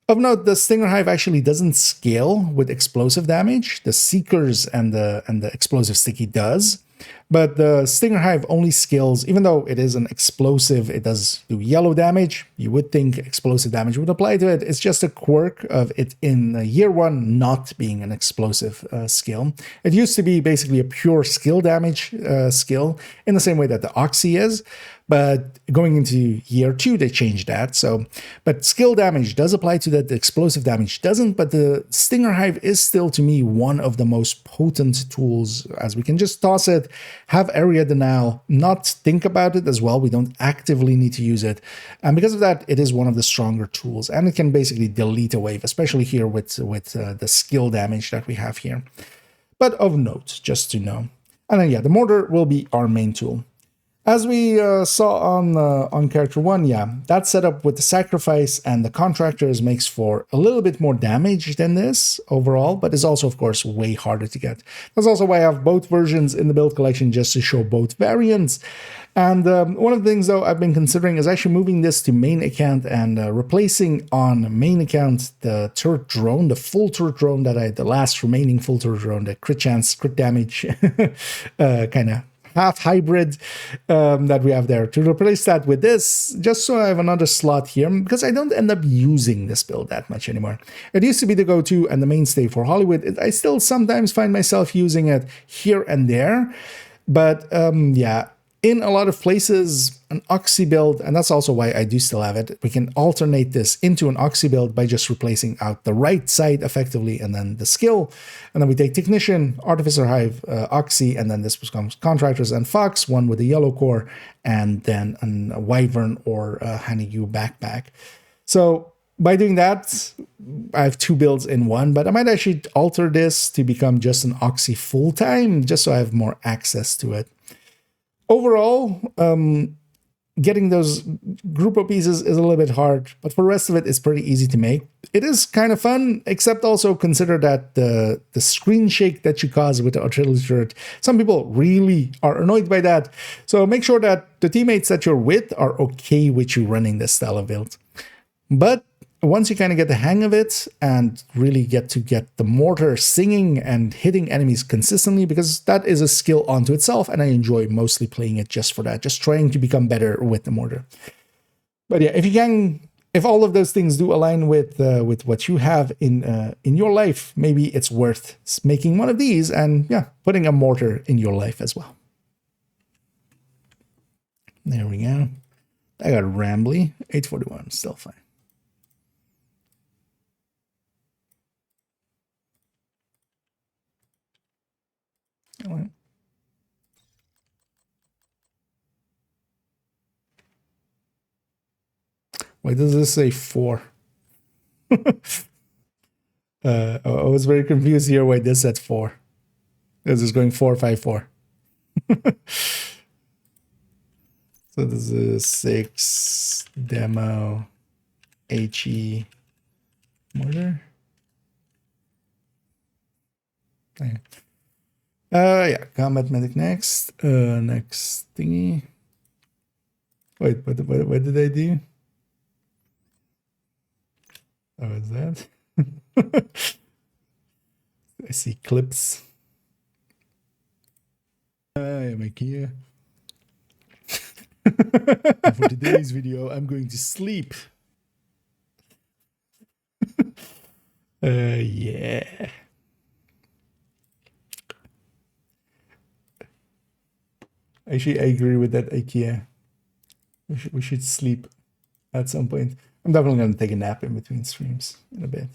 Of note, the Stinger Hive actually doesn't scale with explosive damage. The Seekers and the Explosive Sticky does. But the Stinger Hive only scales, even though it is an explosive, it does do yellow damage. You would think explosive damage would apply to it. It's just a quirk of it in year one not being an explosive skill. It used to be basically a pure skill damage skill in the same way that the Oxy is. But going into year two, they changed that. So, but skill damage does apply to that. The explosive damage doesn't. But the Stinger Hive is still, to me, one of the most potent tools, as we can just toss it, have area denial, not think about it as well. We don't actively need to use it. And because of that, it is one of the stronger tools. And it can basically delete a wave, especially here with the skill damage that we have here. But of note, just to know. And then, yeah, the mortar will be our main tool. As we saw on character 1, yeah, that setup with the sacrifice and the contractors makes for a little bit more damage than this overall, but is also, of course, way harder to get. That's also why I have both versions in the build collection, just to show both variants. And one of the things, though, I've been considering is actually moving this to main account and replacing on main account the turret drone, the full turret drone the last remaining full turret drone, the crit chance, crit damage kind of half hybrid that we have there, to replace that with this, just so I have another slot here, because I don't end up using this build that much anymore. It used to be the go-to and the mainstay for Hollywood. I still sometimes find myself using it here and there, but yeah, in a lot of places, an Oxy build, and that's also why I do still have it, we can alternate this into an Oxy build by just replacing out the right side effectively, and then the skill, and then we take Technician, Artificer Hive, Oxy, and then this becomes Contractors and Fox, one with a yellow core, and then a Wyvern or a Honeydew backpack. So by doing that, I have two builds in one, but I might actually alter this to become just an Oxy full-time, just so I have more access to it. Overall, getting those group of pieces is a little bit hard, but for the rest of it, it's pretty easy to make. It is kind of fun, except also consider that the screen shake that you cause with the artillery turret, some people really are annoyed by that. So make sure that the teammates that you're with are okay with you running this style of build. But once you kind of get the hang of it and really get the mortar singing and hitting enemies consistently, because that is a skill onto itself, and I enjoy mostly playing it just for that, just trying to become better with the mortar. But yeah, if all of those things do align with what you have in your life, maybe it's worth making one of these and yeah, putting a mortar in your life as well. There we go. I got Rambly, 841, still fine. Why does this say 4? I was very confused here why this said 4. This is going 4, 5, 4. So this is 6 demo HE mortar. Okay. Yeah, combat medic next. Next thingy. Wait, what did I do? Oh, is that? I see clips. I'm here. For today's video, I'm going to sleep. Yeah. Actually, I agree with that, IKEA. We should sleep at some point. I'm definitely going to take a nap in between streams in a bit.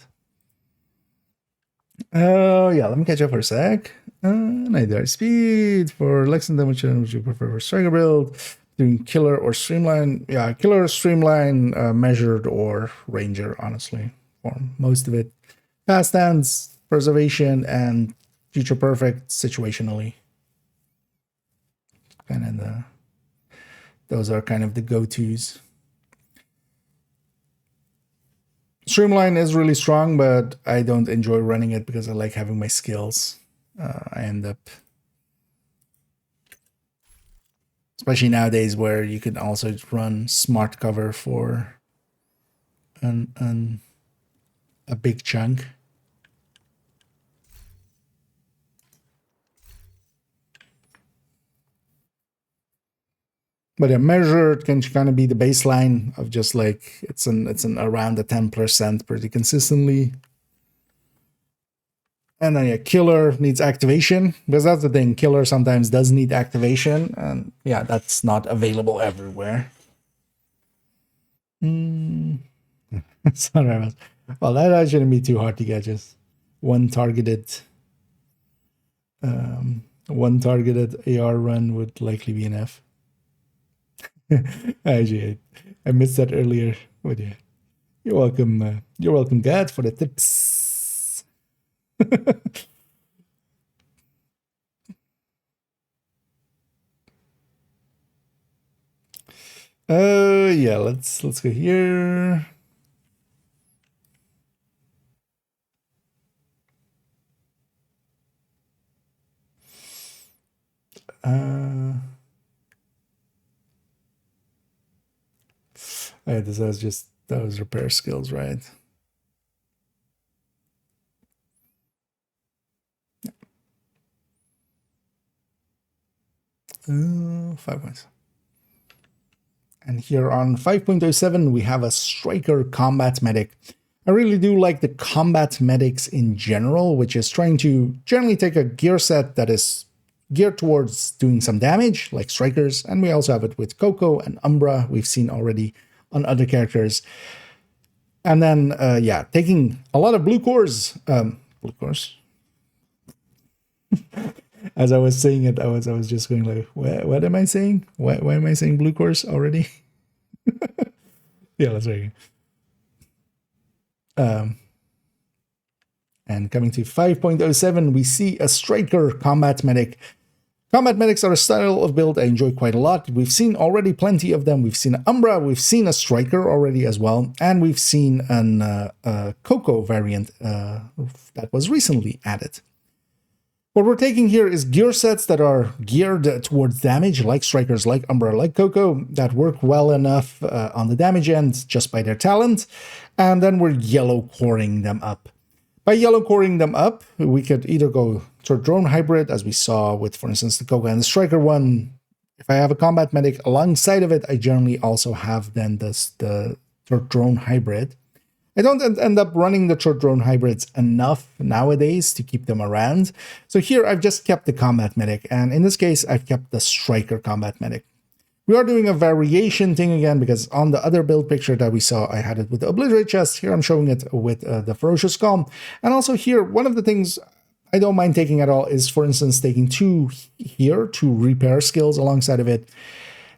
Oh, yeah, let me catch up for a sec. Neither speed for Lexington, which would you prefer for striker build? Doing killer or streamline? Yeah, killer, streamline, measured, or ranger, honestly, for most of it. Fast stance, preservation, and future perfect situationally. Kind of those are kind of the go-tos. Streamline is really strong, but I don't enjoy running it because I like having my skills. I end up, especially nowadays where you can also run smart cover for a big chunk. But a measured can kind of be the baseline of just like it's an around the 10% pretty consistently. And then a killer needs activation, because that's the thing. Killer sometimes does need activation, and yeah, that's not available everywhere. Sorry, well, that shouldn't be too hard to get. Just one targeted AR run would likely be enough. Actually, I missed that earlier. But yeah, you're welcome. You're welcome, Gad, for the tips. Yeah, let's go here. Yeah, this was just those repair skills, right? 5 points. And here on 5.07, we have a striker combat medic. I really do like the combat medics in general, which is trying to generally take a gear set that is geared towards doing some damage, like strikers. And we also have it with Coco and Umbra, we've seen already on other characters. And then, yeah, taking a lot of blue cores. Blue cores. As I was saying it, I was just going like, what am I saying? Why am I saying blue cores already? Yeah, let's try again. And coming to 5.07, we see a striker combat medic. Combat medics are a style of build I enjoy quite a lot. We've seen already plenty of them. We've seen Umbra, we've seen a striker already as well, and we've seen a Coco variant that was recently added. What we're taking here is gear sets that are geared towards damage, like strikers, like Umbra, like Coco, that work well enough on the damage end just by their talent, and then we're yellow coring them up. By yellow coring them up, we could either go to a drone hybrid, as we saw with, for instance, the Coco and the striker one. If I have a combat medic alongside of it, I generally also have then the drone hybrid. I don't end up running the drone hybrids enough nowadays to keep them around. So here I've just kept the combat medic, and in this case, I've kept the striker combat medic. We are doing a variation thing again, because on the other build picture that we saw, I had it with the Obliterate chest. Here I'm showing it with the Ferocious Calm. And also here, one of the things I don't mind taking at all is, for instance, taking two repair skills alongside of it.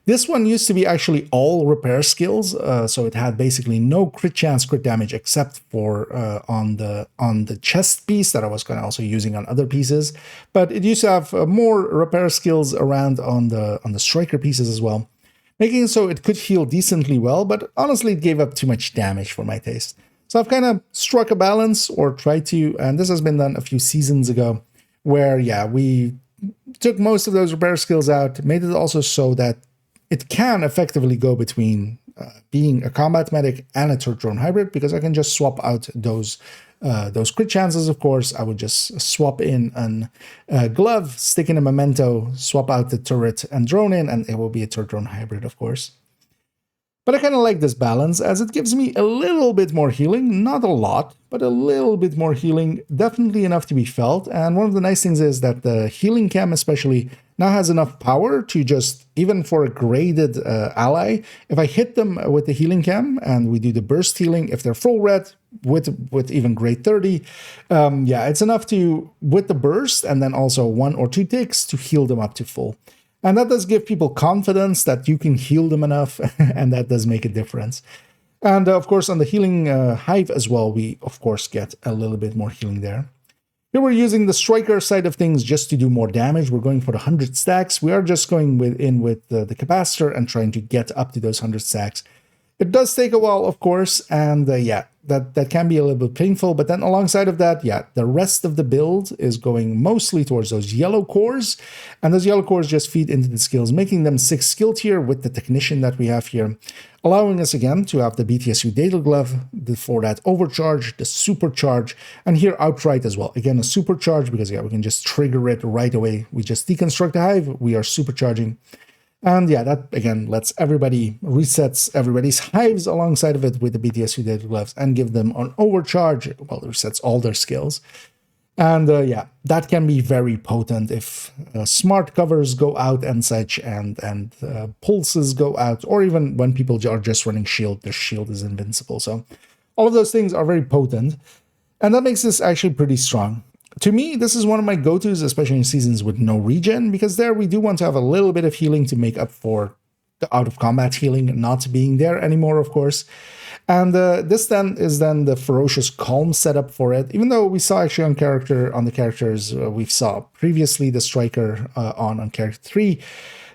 This one used to be actually all repair skills, so it had basically no crit chance, crit damage, except for on the chest piece that I was kind of also using on other pieces. But it used to have more repair skills around on the striker pieces as well, making it so it could heal decently well. But honestly, it gave up too much damage for my taste. So I've kind of struck a balance, or tried to, and this has been done a few seasons ago, where yeah, we took most of those repair skills out, made it also so that it can effectively go between being a combat medic and a drone hybrid, because I can just swap out those those crit chances, of course, I would just swap in a glove, stick in a memento, swap out the turret and drone in, and it will be a turret-drone hybrid, of course. But I kind of like this balance as it gives me a little bit more healing, not a lot, but a little bit more healing, definitely enough to be felt. And one of the nice things is that the healing cam especially now has enough power to just, even for a graded ally, if I hit them with the healing cam and we do the burst healing, if they're full red with even grade 30, yeah, it's enough to, with the burst and then also 1 or 2 ticks to heal them up to full. And that does give people confidence that you can heal them enough, and that does make a difference. And of course, on the healing hive as well, we of course get a little bit more healing there. Here we're using the striker side of things just to do more damage. We're going for the 100 stacks. We are just going in with the capacitor and trying to get up to those 100 stacks. It does take a while, of course, and yeah, that can be a little bit painful. But then alongside of that, yeah, the rest of the build is going mostly towards those yellow cores, and those yellow cores just feed into the skills, making them 6 skill tier with the technician that we have here, allowing us again to have the BTSU data glove for that overcharge, the supercharge, and here outright as well. Again, a supercharge because yeah, we can just trigger it right away. We just deconstruct the hive, we are supercharging. And yeah, that again lets resets everybody's hives alongside of it with the BTSU data gloves and give them an overcharge. Well, it resets all their skills. And yeah, that can be very potent if smart covers go out and such, and pulses go out, or even when people are just running shield, their shield is invincible. So all of those things are very potent, and that makes this actually pretty strong. To me, this is one of my go-tos, especially in seasons with no regen, because there we do want to have a little bit of healing to make up for the out-of-combat healing not being there anymore, of course. And this then is the Ferocious Calm setup for it, even though we saw actually on the characters we saw previously, the Striker on character 3,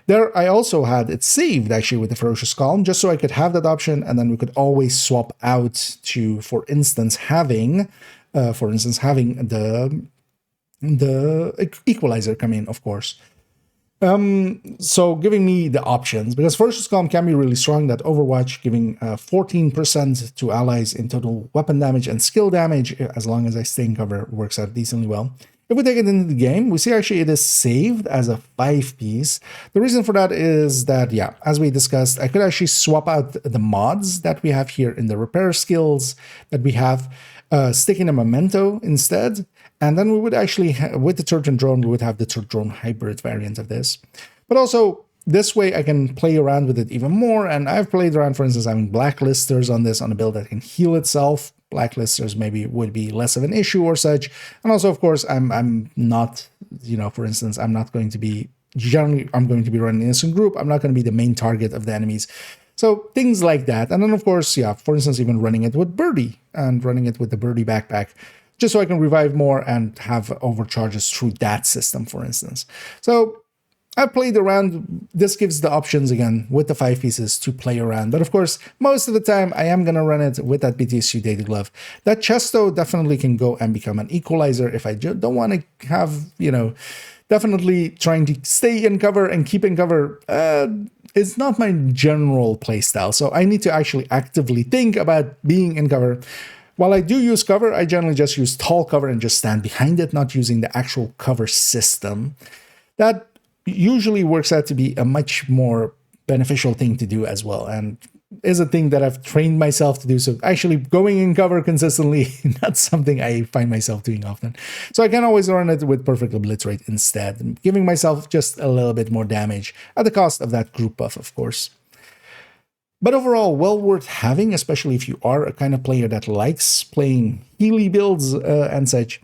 there I also had it saved actually with the Ferocious Calm, just so I could have that option, and then we could always swap out to, for instance, having the equalizer come in, of course. So giving me the options, because Ferocious Calm can be really strong, that Overwatch giving 14% to allies in total weapon damage and skill damage, as long as I stay in cover, works out decently well. If we take it into the game, we see actually it is saved as a 5-piece. The reason for that is that, yeah, as we discussed, I could actually swap out the mods that we have here in the repair skills that we have, stick in a memento instead, and then we would actually, with the turret and drone, we would have the turret drone hybrid variant of this. But also, this way I can play around with it even more, and I've played around, for instance, having blacklisters on this, on a build that can heal itself. Blacklisters maybe would be less of an issue or such. And also, of course, I'm not, for instance, I'm going to be running innocent group. I'm not going to be the main target of the enemies. So things like that. And then, of course, yeah, for instance, even running it with Birdie and running it with the Birdie backpack, just so I can revive more and have overcharges through that system, for instance. So I played around. This gives the options again with the 5 pieces to play around. But of course, most of the time I am going to run it with that BTSU data glove. That Chesto definitely can go and become an equalizer if I don't want to have, definitely trying to stay in cover and keep in cover. It's not my general playstyle, so I need to actually actively think about being in cover. While I do use cover, I generally just use tall cover and just stand behind it, not using the actual cover system. That usually works out to be a much more beneficial thing to do as well, and is a thing that I've trained myself to do. So actually going in cover consistently, not something I find myself doing often. So I can always run it with perfect obliterate instead, giving myself just a little bit more damage at the cost of that group buff, of course. But overall, well worth having, especially if you are a kind of player that likes playing Healy builds and such.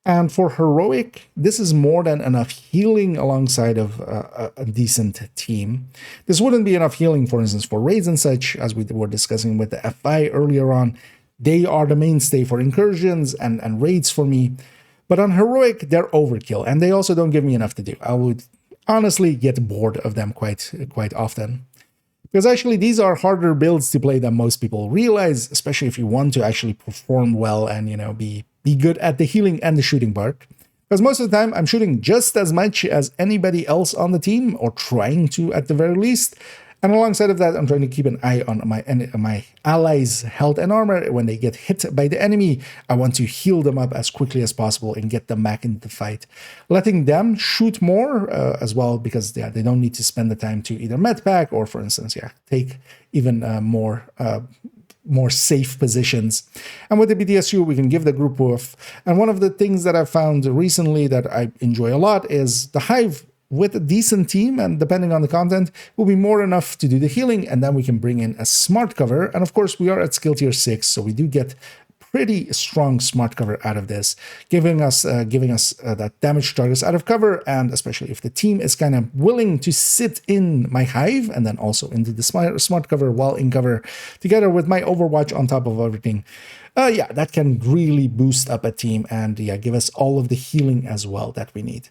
And for Heroic, this is more than enough healing alongside of a decent team. This wouldn't be enough healing, for instance, for raids and such, as we were discussing with the FI earlier on. They are the mainstay for incursions and raids for me. But on Heroic, they're overkill, and they also don't give me enough to do. I would honestly get bored of them quite often. Because actually, these are harder builds to play than most people realize, especially if you want to actually perform well and, be good at the healing and the shooting part. Because most of the time, I'm shooting just as much as anybody else on the team, or trying to at the very least. And alongside of that, I'm trying to keep an eye on my allies' health and armor. When they get hit by the enemy, I want to heal them up as quickly as possible and get them back into the fight. Letting them shoot more as well, because they don't need to spend the time to either med pack or, for instance, take even more safe positions. And with the BTSU, we can give the group buff. And one of the things that I've found recently that I enjoy a lot is the Hive with a decent team, and depending on the content, will be more enough to do the healing, and then we can bring in a smart cover. And of course, we are at skill tier 6, so we do get pretty strong smart cover out of this, giving us that damage targets out of cover, and especially if the team is kind of willing to sit in my Hive and then also into the smart cover while in cover, together with my Overwatch on top of everything. That can really boost up a team and give us all of the healing as well that we need.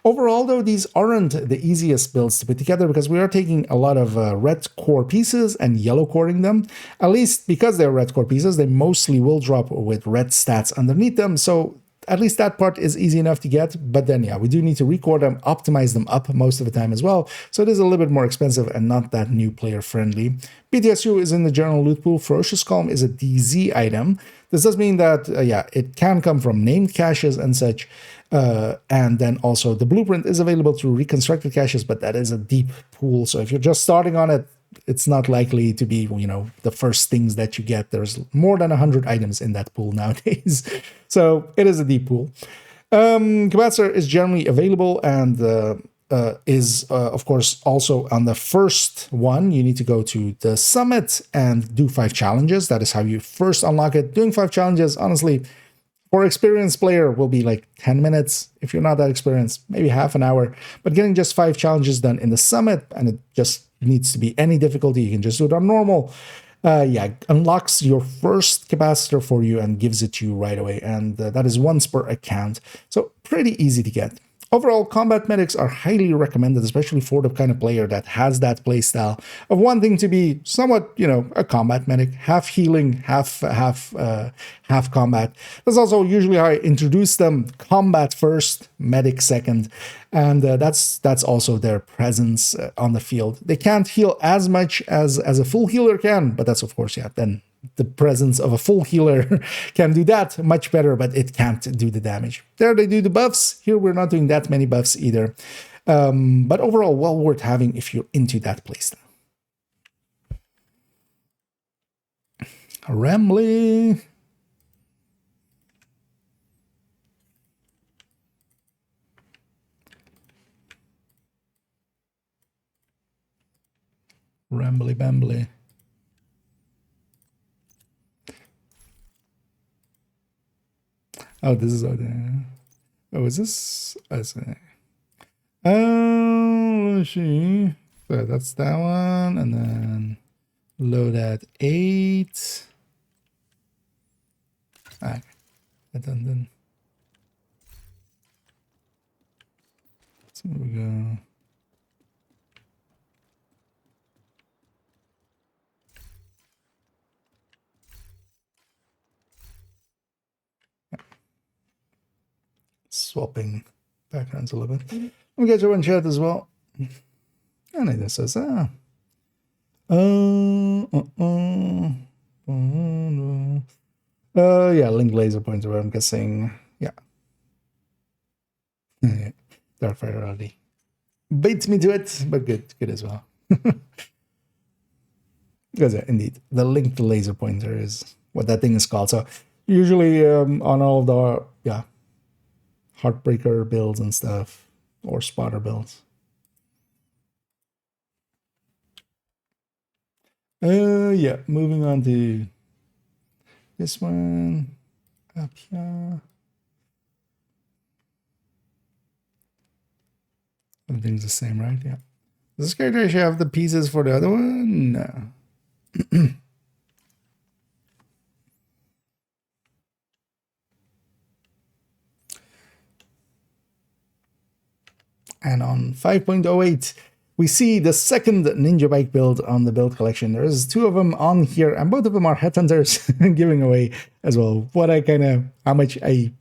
Overall, though, these aren't the easiest builds to put together because we are taking a lot of red core pieces and yellow coring them. At least because they're red core pieces, they mostly will drop with red stats underneath them. So at least that part is easy enough to get, but then we do need to record them, optimize them up most of the time as well, so it is a little bit more expensive and not that new player friendly. BTSU is in the general loot pool. Ferocious Calm is a DZ item. This does mean that it can come from named caches and such, and then also the blueprint is available through reconstructed caches, but that is a deep pool, so if you're just starting on it, it's not likely to be, the first things that you get. There's more than 100 items in that pool nowadays. So it is a deep pool. Kabatzer is generally available and is, of course, also on the first one. You need to go to the summit and do 5 challenges. That is how you first unlock it. Doing 5 challenges, honestly, for experienced player will be like 10 minutes. If you're not that experienced, maybe half an hour. But getting just 5 challenges done in the summit, and it just needs to be any difficulty, you can just do it on normal. Unlocks your first capacitor for you and gives it to you right away. And that is once per account. So pretty easy to get. Overall, combat medics are highly recommended, especially for the kind of player that has that playstyle of wanting to be somewhat, a combat medic, half healing, half combat. That's also usually how I introduce them: combat first, medic second, and that's also their presence on the field. They can't heal as much as a full healer can, but that's of course then the presence of a full healer can do that much better, but it can't do the damage. There they do the buffs. Here we're not doing that many buffs either. But overall, well worth having if you're into that playstyle. Rambly. Rambly Bambly. Oh, this is is this? Let's see. So that's that one, and then load at 8. Okay, then. So we go. Swapping backgrounds a little bit. We'll get you in chat as well. And it says, link laser pointer, I'm guessing. Yeah. Darkfire already beats me to it, but good as well. Because indeed, the linked laser pointer is what that thing is called. So usually on all of the Heartbreaker builds and stuff, or spotter builds. Moving on to this one up here. Everything's the same, right? Yeah. Does this character actually have the pieces for the other one? No. And on 5.08, we see the second Ninja Bike build on the build collection. There's 2 of them on here, and both of them are headhunters, giving away as well how much I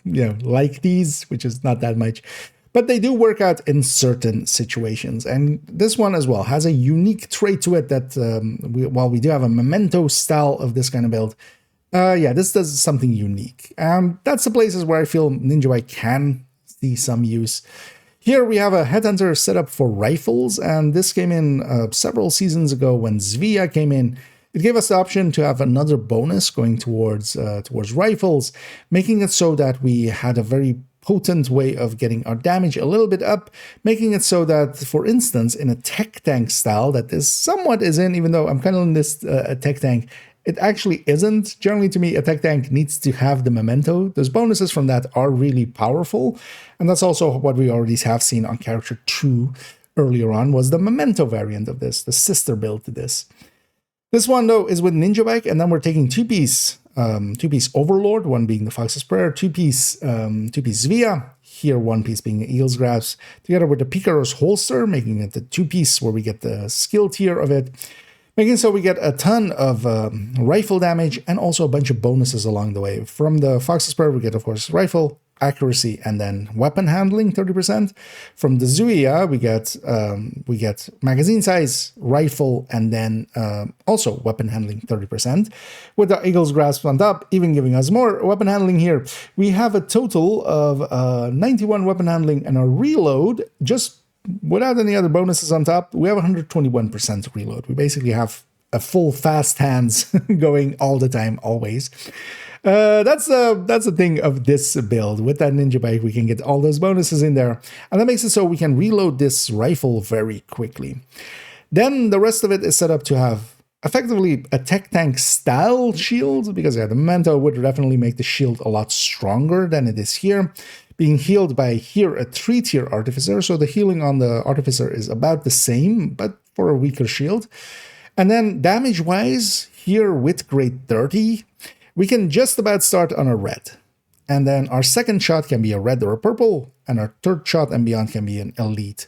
like these, which is not that much. but they do work out in certain situations. And this one as well has a unique trait to it that while we do have a memento style of this kind of build, yeah, this does something unique. And that's the places where I feel Ninja Bike can see some use. Here we have a headhunter set up for rifles, and this came in several seasons ago when Zvia came in. It gave us the option to have another bonus going towards rifles, making it so that we had a very potent way of getting our damage a little bit up, making it so that, for instance, in a tech tank style that this somewhat is in, even though I'm kind of in this tech tank, it actually isn't. Generally, to me, a tech tank needs to have the memento. Those bonuses from that are really powerful, and that's also what we already have seen on character 2 earlier on, was the memento variant of this, the sister build to this. This one, though, is with Ninja Bike, and then we're taking two-piece Overlord, one being the Fox's Prayer, two-piece Zvia, here one piece being the Eagle's Grasp, together with the Picaro's Holster, making it the two-piece where we get the skill tier of it, making so we get a ton of rifle damage and also a bunch of bonuses along the way. From the Fox's Prayer, we get, of course, rifle, accuracy, and then weapon handling 30%. From the Zuia, we get magazine size, rifle, and then also weapon handling 30%. With the Eagle's Grasp on top, even giving us more weapon handling here. We have a total of 91 weapon handling, and our reload, just without any other bonuses on top, we have 121% reload. We basically have a full fast hands going all the time, always. That's the thing of this build. With that Ninja Bike, we can get all those bonuses in there, and that makes it so we can reload this rifle very quickly. Then the rest of it is set up to have effectively a tech tank style shield, because yeah, the memento would definitely make the shield a lot stronger than it is here. Being healed by here a 3-tier Artificer, so the healing on the Artificer is about the same, but for a weaker shield. And then damage-wise, here with grade 30, we can just about start on a red. And then our second shot can be a red or a purple, and our third shot and beyond can be an elite.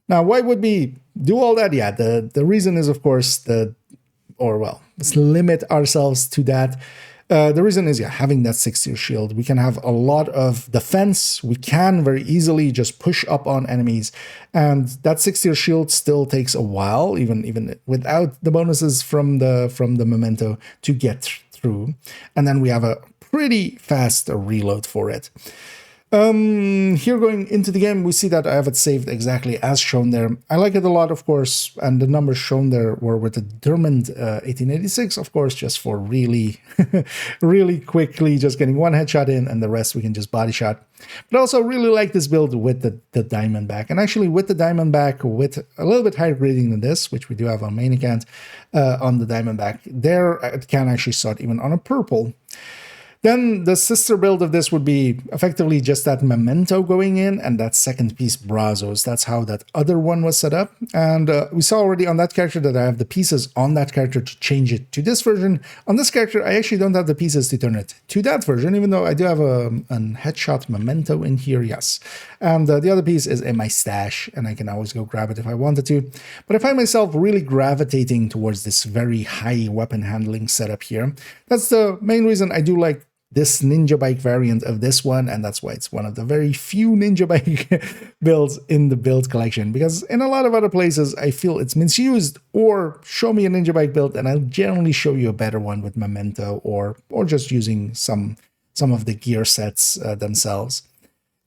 Now, why would we do all that? Yeah, the reason is, of course, let's limit ourselves to that. The reason is, yeah, having that 6-tier shield, we can have a lot of defense. We can very easily just push up on enemies, and that 6-tier shield still takes a while, even without the bonuses from the memento, to get through. And then we have a pretty fast reload for it. Here going into the game, we see that I have it saved exactly as shown there. I like it a lot, of course, and the numbers shown there were with the determined 1886, of course, just for really, really quickly just getting one headshot in, and the rest we can just body shot. But I also really like this build with the Diamondback, and actually with the Diamondback, with a little bit higher grading than this, which we do have on main account, on the Diamondback, there it can actually start even on a purple. Then the sister build of this would be effectively just that memento going in and that second piece Brazos. That's how that other one was set up. And we saw already on that character that I have the pieces on that character to change it to this version. On this character, I actually don't have the pieces to turn it to that version, even though I do have a headshot memento in here, yes. And the other piece is in my stash, and I can always go grab it if I wanted to. But I find myself really gravitating towards this very high weapon handling setup here. That's the main reason I do like this Ninja Bike variant of this one, and that's why it's one of the very few Ninja Bike builds in the build collection, because in a lot of other places I feel it's misused, or show me a Ninja Bike build and I'll generally show you a better one with memento or just using some of the gear sets themselves.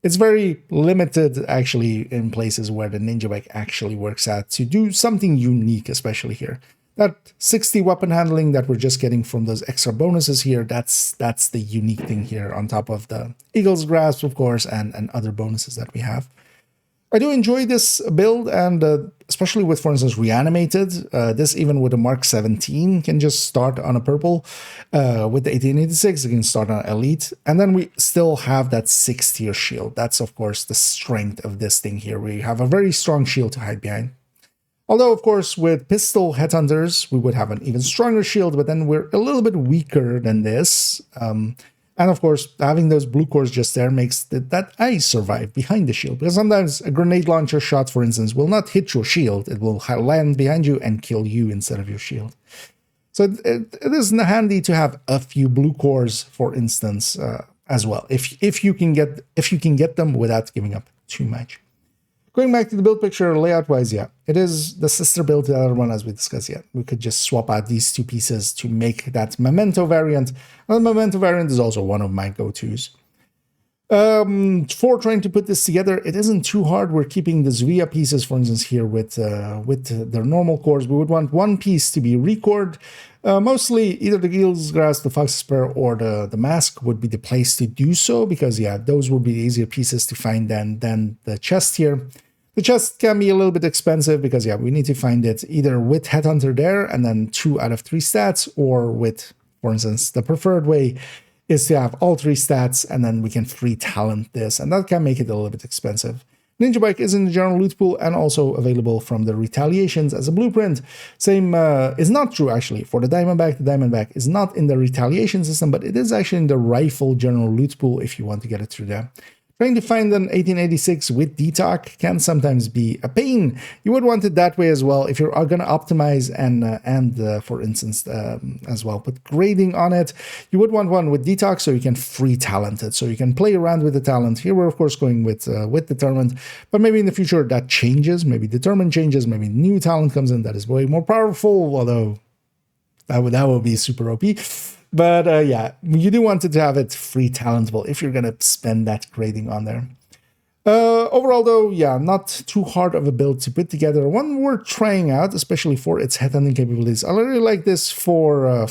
It's very limited actually in places where the Ninja Bike actually works out to do something unique, especially here. That 60 weapon handling that we're just getting from those extra bonuses here, that's the unique thing here, on top of the Eagle's Grasp, of course, and other bonuses that we have. I do enjoy this build, and especially with, for instance, Reanimated. This, even with a Mark 17, can just start on a purple. With the 1886, it can start on Elite. And then we still have that 6-tier shield. That's, of course, the strength of this thing here. We have a very strong shield to hide behind. Although, of course, with pistol headhunters, we would have an even stronger shield, but then we're a little bit weaker than this. And of course, having those blue cores just there makes that I survive behind the shield. Because sometimes a grenade launcher shot, for instance, will not hit your shield. It will land behind you and kill you instead of your shield. So it is handy to have a few blue cores, for instance, as well, if you can get them without giving up too much. Going back to the build picture, layout-wise, yeah, it is the sister build to the other one, as we discussed yet. We could just swap out these two pieces to make that Memento variant. And the Memento variant is also one of my go-tos. For trying to put this together, it isn't too hard. We're keeping the Zvia pieces, for instance, here with their normal cores. We would want one piece to be recored. Mostly either the Gil's Grass, the Fox Spur, or the Mask would be the place to do so, because yeah, those would be the easier pieces to find than the chest here. The chest can be a little bit expensive because yeah, we need to find it either with Headhunter there and then 2 out of 3 stats, or with, for instance, the preferred way is to have all 3 stats and then we can free talent this, and that can make it a little bit expensive. Ninja Bike is in the general loot pool and also available from the Retaliations as a blueprint. Same is not true actually for the Diamondback. The Diamondback is not in the Retaliation system, but it is actually in the Rifle general loot pool if you want to get it through there. Trying to find an 1886 with DTOC can sometimes be a pain. You would want it that way as well if you're going to optimize and for instance, as well, put grading on it. You would want one with DTOC so you can free talent it, so you can play around with the talent. Here we're of course going with Determined, but maybe in the future that changes. Maybe Determined changes, maybe new talent comes in that is way more powerful, although that would be super OP. But yeah, you do want to have it free talentable if you're going to spend that grading on there. Overall, though, yeah, not too hard of a build to put together. One worth trying out, especially for its headhunting capabilities. I really like this for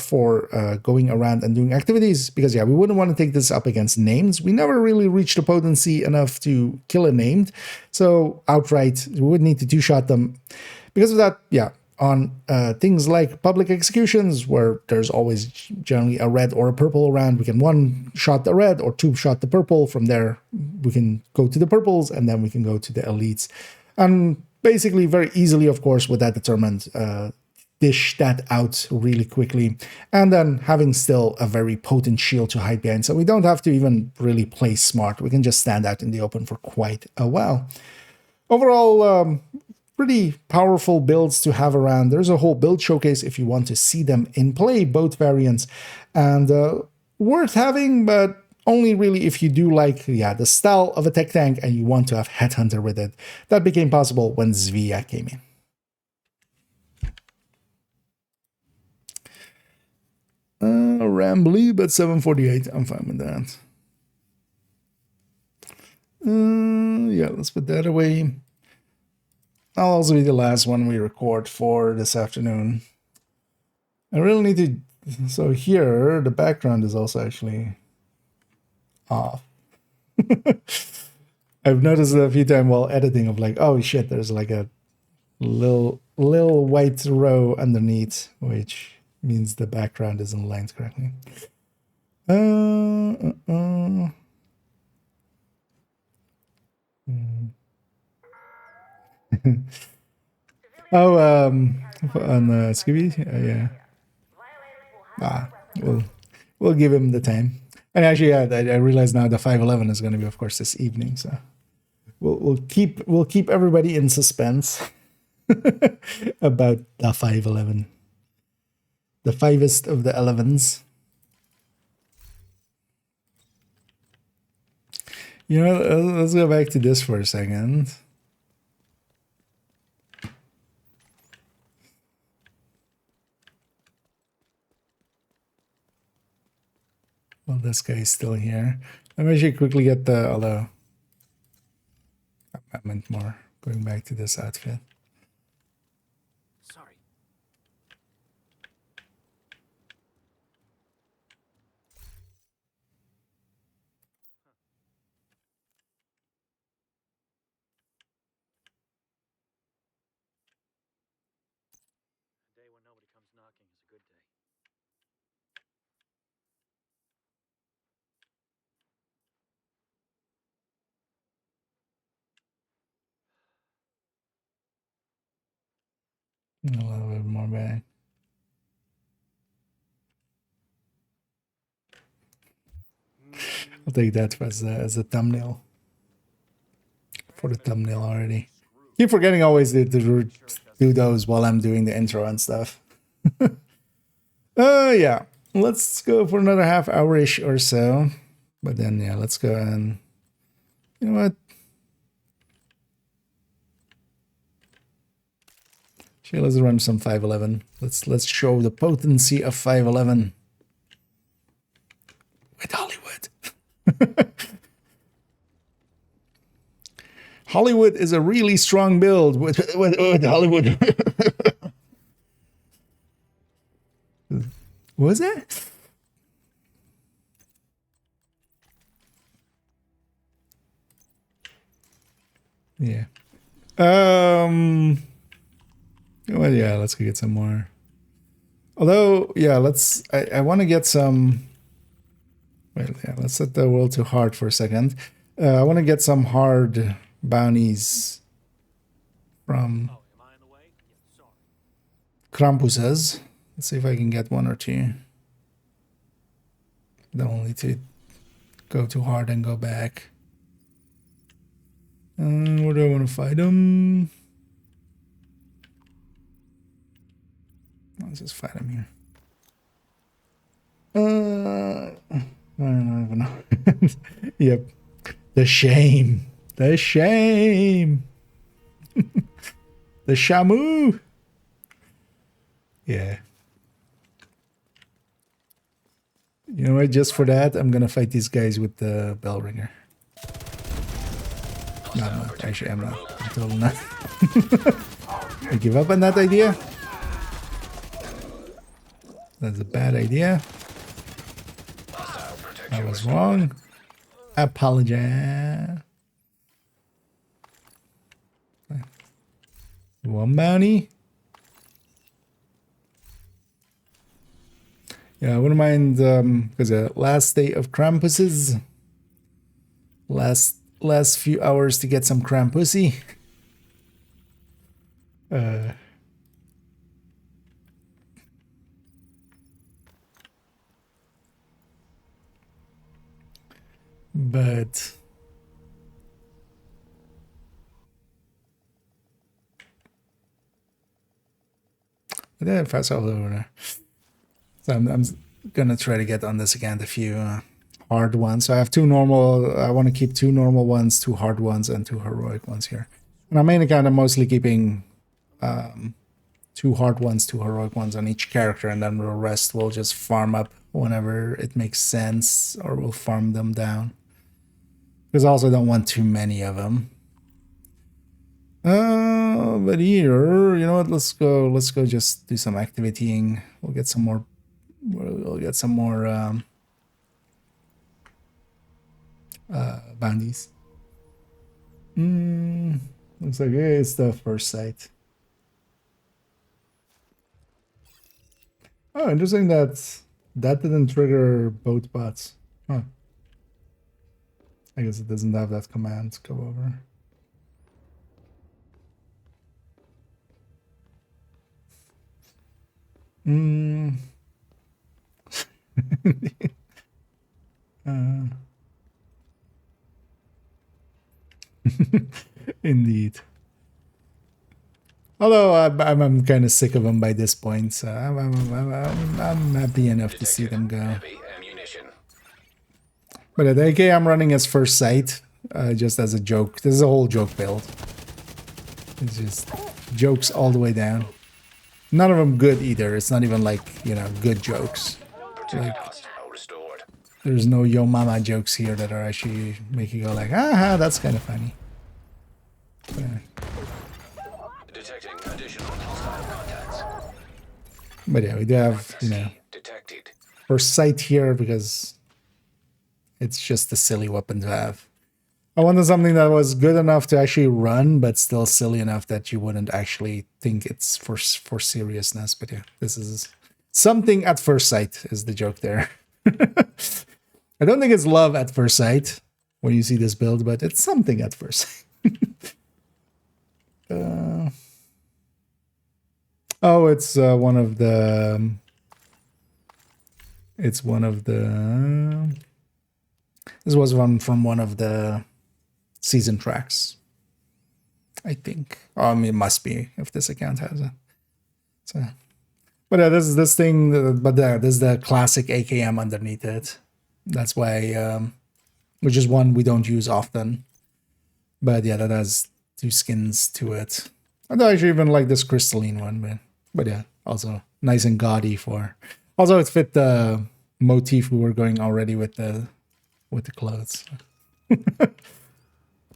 going around and doing activities, because yeah, we wouldn't want to take this up against names. We never really reached the potency enough to kill a named, so outright we would need to 2-shot them. Because of that, yeah. On things like public executions, where there's always generally a red or a purple around, we can 1-shot the red or 2-shot the purple. From there, we can go to the purples, and then we can go to the elites. And basically, very easily, of course, with that Determined, dish that out really quickly. And then having still a very potent shield to hide behind, so we don't have to even really play smart. We can just stand out in the open for quite a while. Overall, pretty powerful builds to have around. There's a whole build showcase if you want to see them in play, both variants, and worth having, but only really if you do like the style of a tech tank and you want to have Headhunter with it. That became possible when Zvia came in. Rambly, but 748, I'm fine with that. Yeah, let's put that away. That'll also be the last one we record for this afternoon. I really need to... So here, the background is also actually off. I've noticed it a few times while editing of like, oh shit, there's like a little white row underneath, which means the background isn't aligned correctly. Oh, on Scooby? Yeah. We'll give him the time. And actually, yeah, I realize now the 511 is going to be, of course, this evening. So we'll keep everybody in suspense about the 511, the 5th of the 11s. You know, let's go back to this for a second. Well, this guy is still here. Let me actually quickly get the, although I meant more going back to this outfit. Sorry. A day when nobody comes knocking is a good day. A little bit more back. I'll take that as a thumbnail. For the thumbnail already. Keep forgetting always to do those while I'm doing the intro and stuff. Yeah. Let's go for another half hour-ish or so. But then, yeah, let's go and... You know what? Okay, let's run some 511. Let's show the potency of 511 with Hollywood. Hollywood is a really strong build with Hollywood. What was that? Yeah. Well, yeah, let's go get some more. Although, yeah, I want to get some. Well, yeah, let's set the world to hard for a second. I want to get some hard bounties from Krampuses. Let's see if I can get one or two. Don't need to go too hard and go back. Where do I want to fight them? Let's just fight him here. I don't even know. Yep. The shame. The shame. The Shamu. Yeah. You know what? Just for that, I'm gonna fight these guys with the bell ringer. No, I'm not. Actually, I'm not. I'm totally not. I give up on that idea. That's a bad idea. I was wrong. I apologize. One bounty. Yeah, I wouldn't mind because the last day of Krampuses. Last few hours to get some Krampussy. But then fast all over there. So I'm gonna try to get on this again. A few hard ones. So I have two normal. I want to keep two normal ones, two hard ones, and two heroic ones here. And I'm mainly kind of mostly keeping two hard ones, two heroic ones on each character, and then the rest will just farm up whenever it makes sense, or we'll farm them down. Because I also don't want too many of them. But here, you know what? Let's go just do some activating. We'll get some more. We'll get some more bounties. Looks like it's the first sight. Oh, interesting that didn't trigger both bots. Huh. I guess it doesn't have that command go over. Indeed. Although I'm kind of sick of them by this point, so I'm happy enough to see them go. But at AK, I'm running as first sight, just as a joke. This is a whole joke build. It's just jokes all the way down. None of them good either. It's not even like, you know, good jokes. Like, there's no yo mama jokes here that are actually making you go like, aha, that's kind of funny. Detecting additional hostile contacts. But yeah, we do have, you know, first sight here because it's just a silly weapon to have. I wanted something that was good enough to actually run, but still silly enough that you wouldn't actually think it's for seriousness. But yeah, this is something at first sight is the joke there. I don't think it's love at first sight when you see this build, but it's something at first sight. Oh, it's one of the. It's one of the. This was one from one of the season tracks, I think. I mean, it must be if this account has it. So, but yeah, this is this thing. But this is the classic AKM underneath it. That's why, which is one we don't use often. But yeah, that has two skins to it. I don't actually even like this crystalline one, but yeah, also nice and gaudy for. Also, it fit the motif we were going already with the clothes.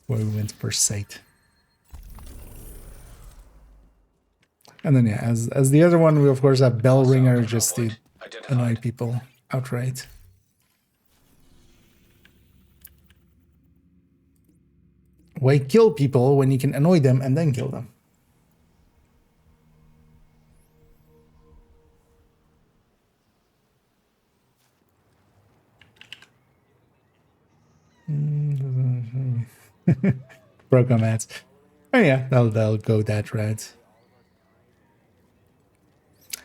Where we went per sight. And then yeah, as the other one, we of course have bell ringer just to annoy people outright. Why kill people when you can annoy them and then kill them? Program ads. Oh yeah, that'll go that route.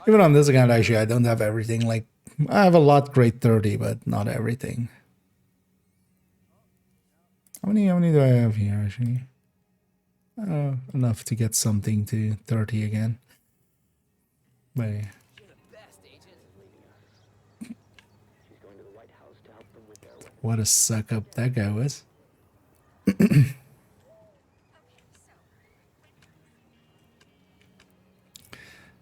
Even on this account, actually, I don't have everything. Like, I have a lot grade 30, but not everything. How many do I have here, actually? Enough to get something to 30 again. But yeah. What a suck up that guy was.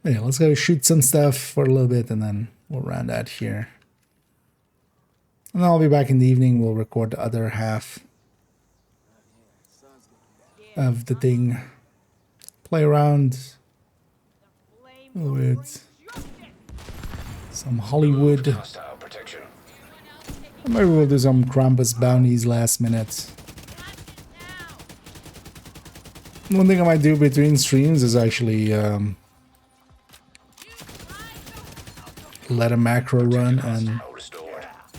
Yeah, let's go shoot some stuff for a little bit and then we'll round out here. And then I'll be back in the evening. We'll record the other half of the thing. Play around with some Hollywood. Hostile protection. Maybe we'll do some Krampus bounties last minute. One thing I might do between streams is actually let a macro run and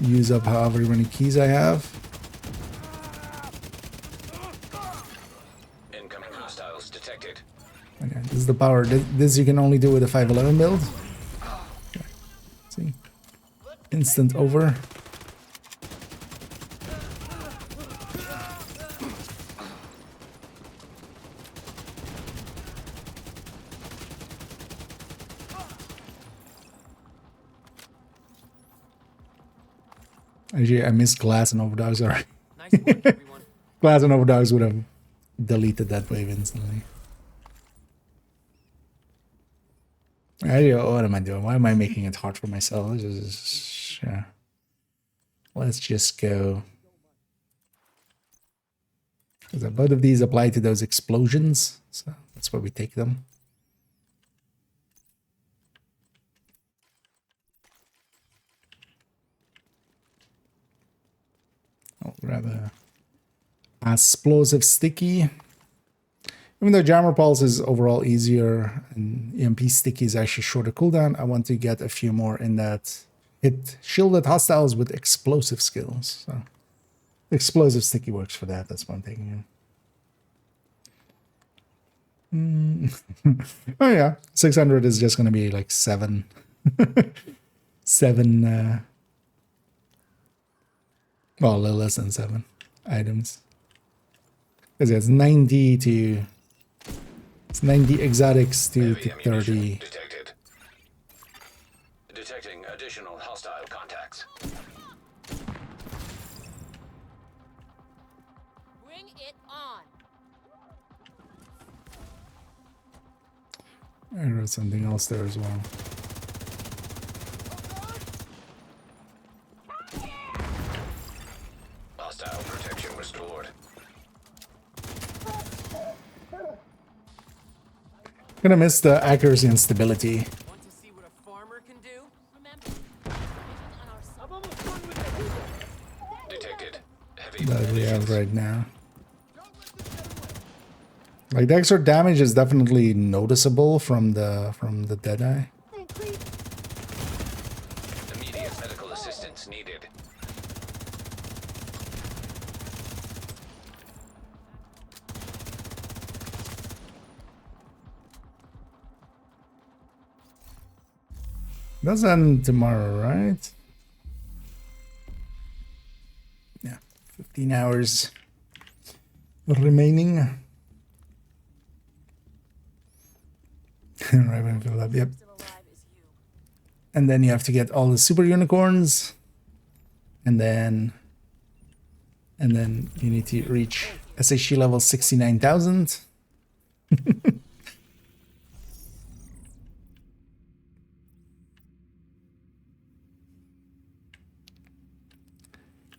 use up however many keys I have. Incoming hostiles detected. Okay, this is the power. This you can only do with a 511 build. Okay. See, instant over. Actually, I missed Glass and Overdogs already. Nice work, everyone. Glass and Overdogs would have deleted that wave instantly. What am I doing? Why am I making it hard for myself? Yeah. Let's just go. Because both of these apply to those explosions, so that's where we take them. I'll grab a explosive sticky. Even though Jammer Pulse is overall easier and EMP sticky is actually shorter cooldown, I want to get a few more in that hit shielded hostiles with explosive skills. So explosive sticky works for that. That's what I'm taking in. Oh yeah, 600 is just going to be like 7. 7 well, a little less than 7 items. Because it's 90 to... It's 90 exotics to 30. Detected. Detecting additional hostile contacts. Bring it on. I wrote something else there as well. Hostile protection restored. Gonna miss the accuracy and stability Want to see what a farmer can do? Remember, on our Detected. Heavy that we have munitions. right now. Like the extra damage is definitely noticeable from the Deadeye. Immediate medical assistance needed. That's end tomorrow, right? Yeah, 15 hours remaining. Right when I fill up, yep. Still alive is you. And then you have to get all the super unicorns, and then you need to reach SHG level 69,000.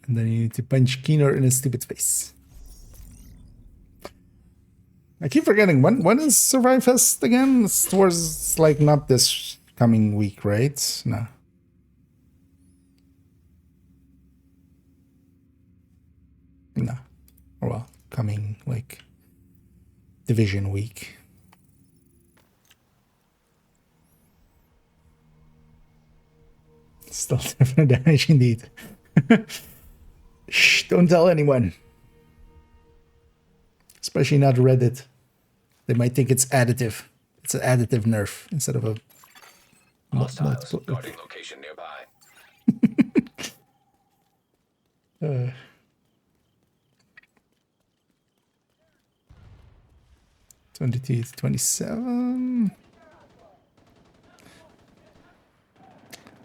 And then you need to punch Keener in his stupid face. I keep forgetting, when is Survive Fest again? It's towards, like, not this coming week, right? No. No. Or well, coming, like, Division week. Still different damage indeed. Shh, don't tell anyone. Especially not Reddit. They might think it's additive. It's an additive nerf instead of a Hostiles guarding location nearby. 22, 27.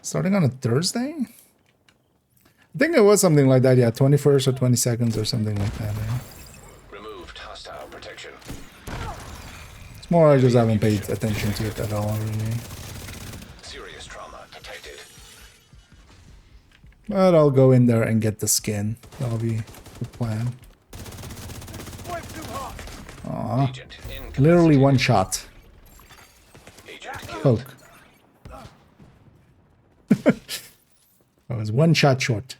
Starting on a Thursday? I think it was something like that, yeah. 21st or 22nd or something like that. Yeah. Removed hostile protection. It's more I just haven't paid attention to it at all, really. Serious trauma detected. But I'll go in there and get the skin. That'll be the plan. Aw. Agent Literally one shot. Agent killed. Poke. I was one shot short.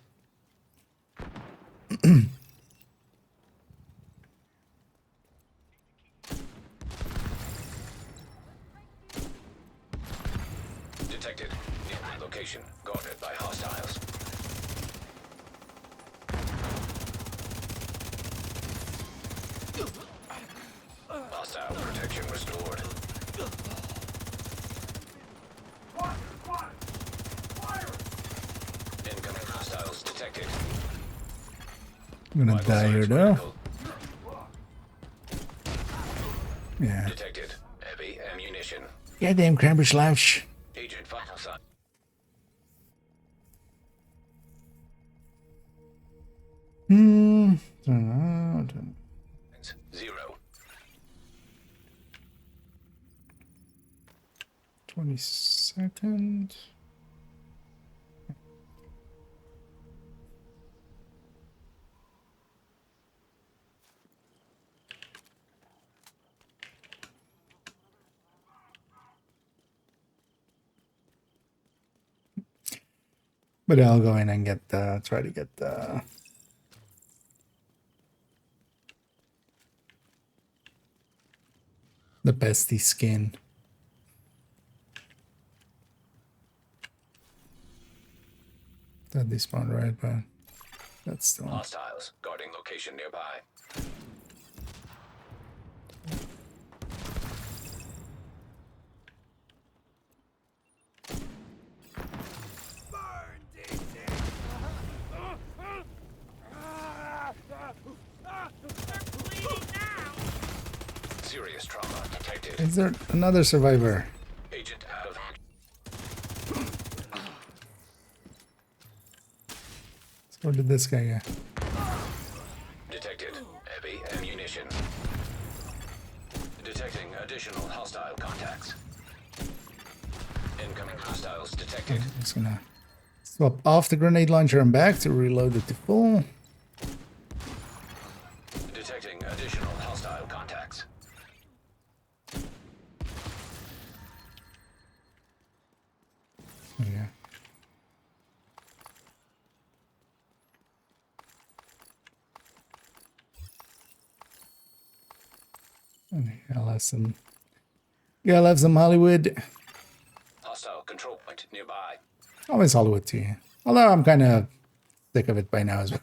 Detected. In location guarded by hostiles. Hostile protection restored. Incoming hostiles detected. I'm gonna Vital die here signs though. critical. Yeah. Detected. Heavy ammunition. Goddamn crabber slouch. Agent vital sign. Hmm. 0. 22nd. But I'll go in and get try to get the bestie skin. That they spawn right, but that's still. Hostiles guarding location nearby. Serious trauma detected. Is there another survivor? Agent out of Where did this guy go? detected. Heavy ammunition. Detecting additional hostile contacts. Incoming hostiles detected. I'm just gonna swap off the grenade launcher and back to reload it to full. Detecting additional hostile contacts. Oh, yeah. I'll have some. Yeah, I'll have some Hollywood. Hostile control point nearby. Always Hollywood too. Yeah. Although I'm kind of sick of it by now as well.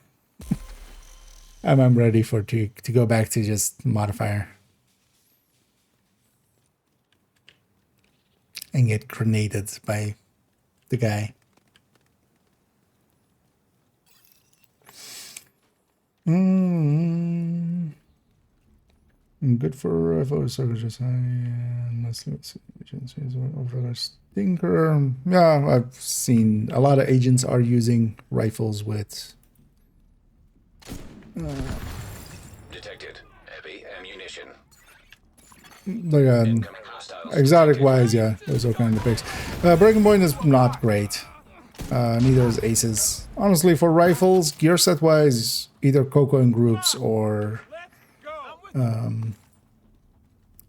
I'm ready for to go back to just modifier and get grenaded by the guy. Good for photo circles. Agencies over stinker. Yeah, I've seen a lot of agents are using rifles with. Detected. Heavy ammunition. Like Incoming hostiles exotic detected. wise, yeah, those are kind of picks. Breaking Point is not great. Neither is Aces. Honestly, for rifles, gear set wise, either Coco in groups or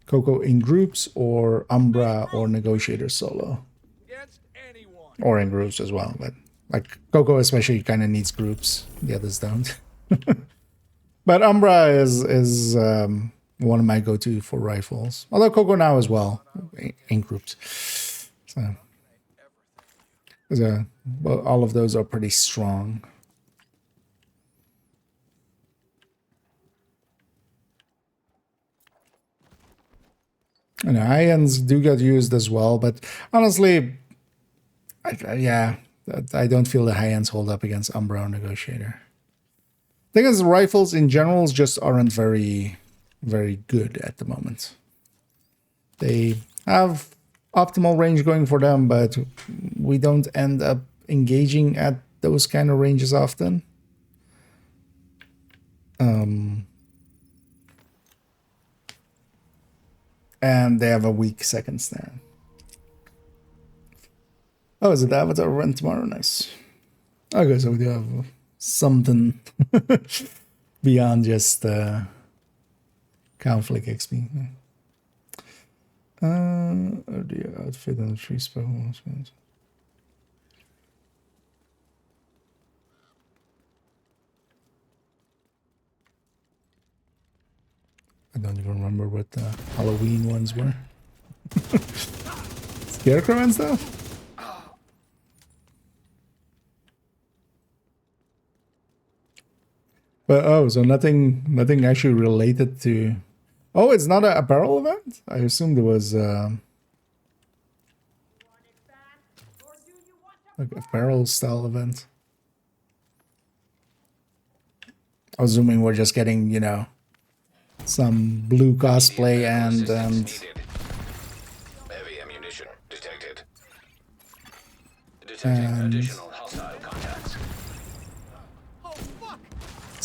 Coco in groups or Umbra or Negotiator solo. Against anyone. Or in groups as well, but like Coco especially kind of needs groups. The others don't. But Umbra is one of my go-to for rifles. Although Coco now as well in groups. So, well, all of those are pretty strong. And high ends do get used as well, but honestly, yeah, I don't feel the high ends hold up against Umbra or Negotiator. Thing is, rifles in general just aren't very good at the moment. They have optimal range going for them, but we don't end up engaging at those kind of ranges often. And they have a weak second stand. Oh, is it the Avatar run tomorrow? Nice. Okay, so we do have something beyond just conflict XP. The outfit and the tree spell. I don't even remember what the Halloween ones were. Scarecrow and stuff? But oh, so nothing actually related to... Oh, it's not an apparel event? I assumed it was like apparel style event. I was assuming we're just getting, you know, some blue cosplay and Heavy ammunition detected. Detecting additional hostile contacts.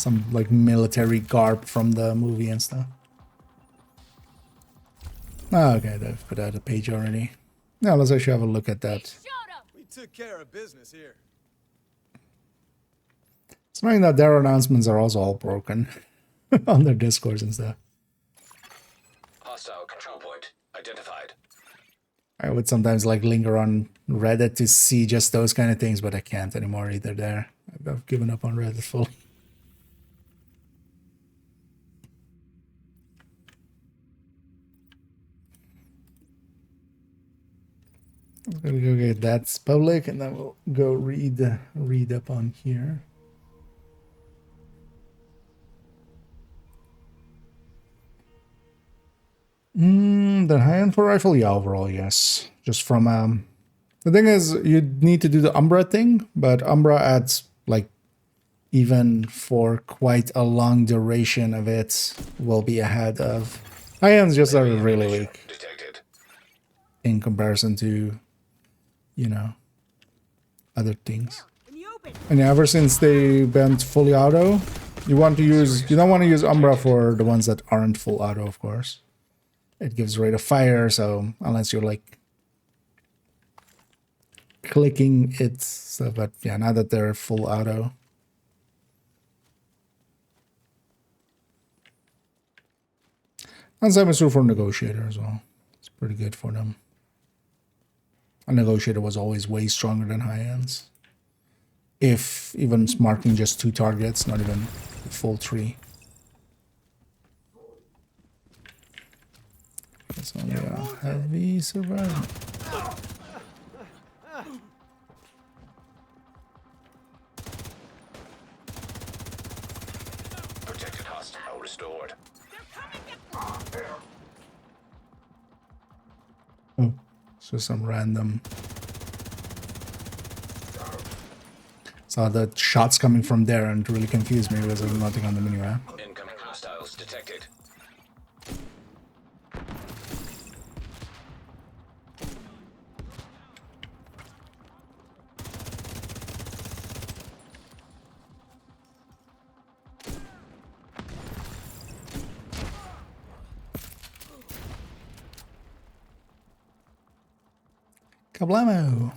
some like military garb from the movie and stuff. Oh, okay, they've put out a page already. Now let's actually have a look at that. We took care of business here. It's knowing that their announcements are also all broken on their discourse and stuff. Hostile control point identified. I would sometimes like linger on Reddit to see just those kind of things, but I can't anymore either there. I've given up on Reddit fully. I'm gonna go get that's public, and then we'll go read up on here. The high-end for rifle, yeah, overall, yes. Just from the thing is, you need to do the Umbra thing, but Umbra adds like even for quite a long duration of it will be ahead of high-ends. Just are really weak Detected. in comparison to, you know, other things. And yeah, ever since they banned fully auto, you don't want to use Umbra for the ones that aren't full auto, of course. It gives rate of fire, so unless you're like clicking it, so, but yeah, now that they're full auto. And same is true for Negotiator as well. It's pretty good for them. A Negotiator was always way stronger than high ends. If even marking just 2 targets, not even the full 3. It's only a heavy survival. Protected hostile restored. Oh, so some random. Saw the shots coming from there and it really confused me because there was nothing on the minimap. Incoming hostiles detected. Kablamo!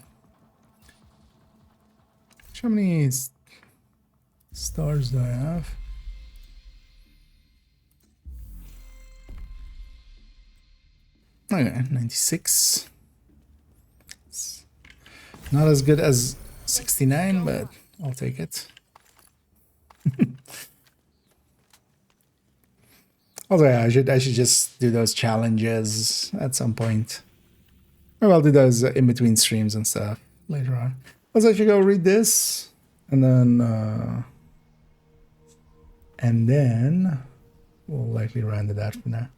How many stars do I have? Okay, 96. It's not as good as 69, but I'll take it. Also, yeah, I should just do those challenges at some point. Maybe I'll do those in between streams and stuff later on. Also, I should go read this, and then we'll likely round it out for now.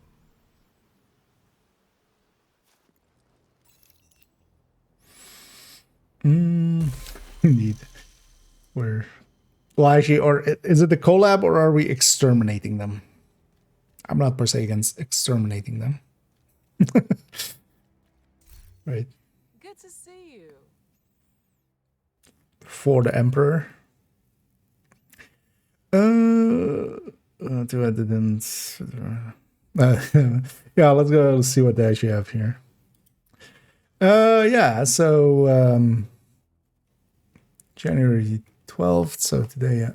Indeed, well, actually, or is it the collab, or are we exterminating them? I'm not per se against exterminating them. Right. Good to see you. For the Emperor. Too bad they didn't. Yeah, let's go see what they actually have here. Yeah, so January 12th, so today, yeah.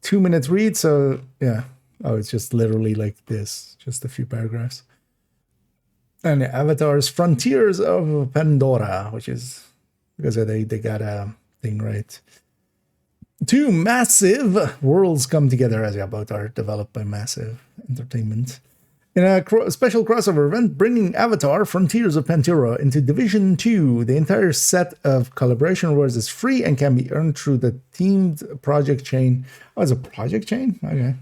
2-minute read, so yeah. Oh, it's just literally like this, just a few paragraphs. And the Avatar's Frontiers of Pandora, which is because they got a thing right. 2 massive worlds come together as Avatar, developed by Massive Entertainment. In a special crossover event, bringing Avatar Frontiers of Pandora into Division 2, the entire set of collaboration rewards is free and can be earned through the themed project chain. Oh, it's a project chain? Okay.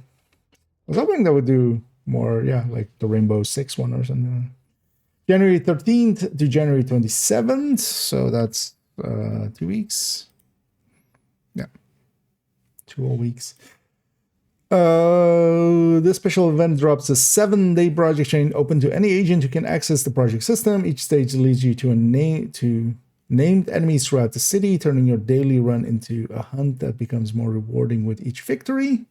I was hoping that would do more, yeah, like the Rainbow Six one or something. January 13th to January 27th, so that's 2 weeks. Yeah, 2 whole weeks. This special event drops a 7-day project chain open to any agent who can access the project system. Each stage leads you to named enemies throughout the city, turning your daily run into a hunt that becomes more rewarding with each victory.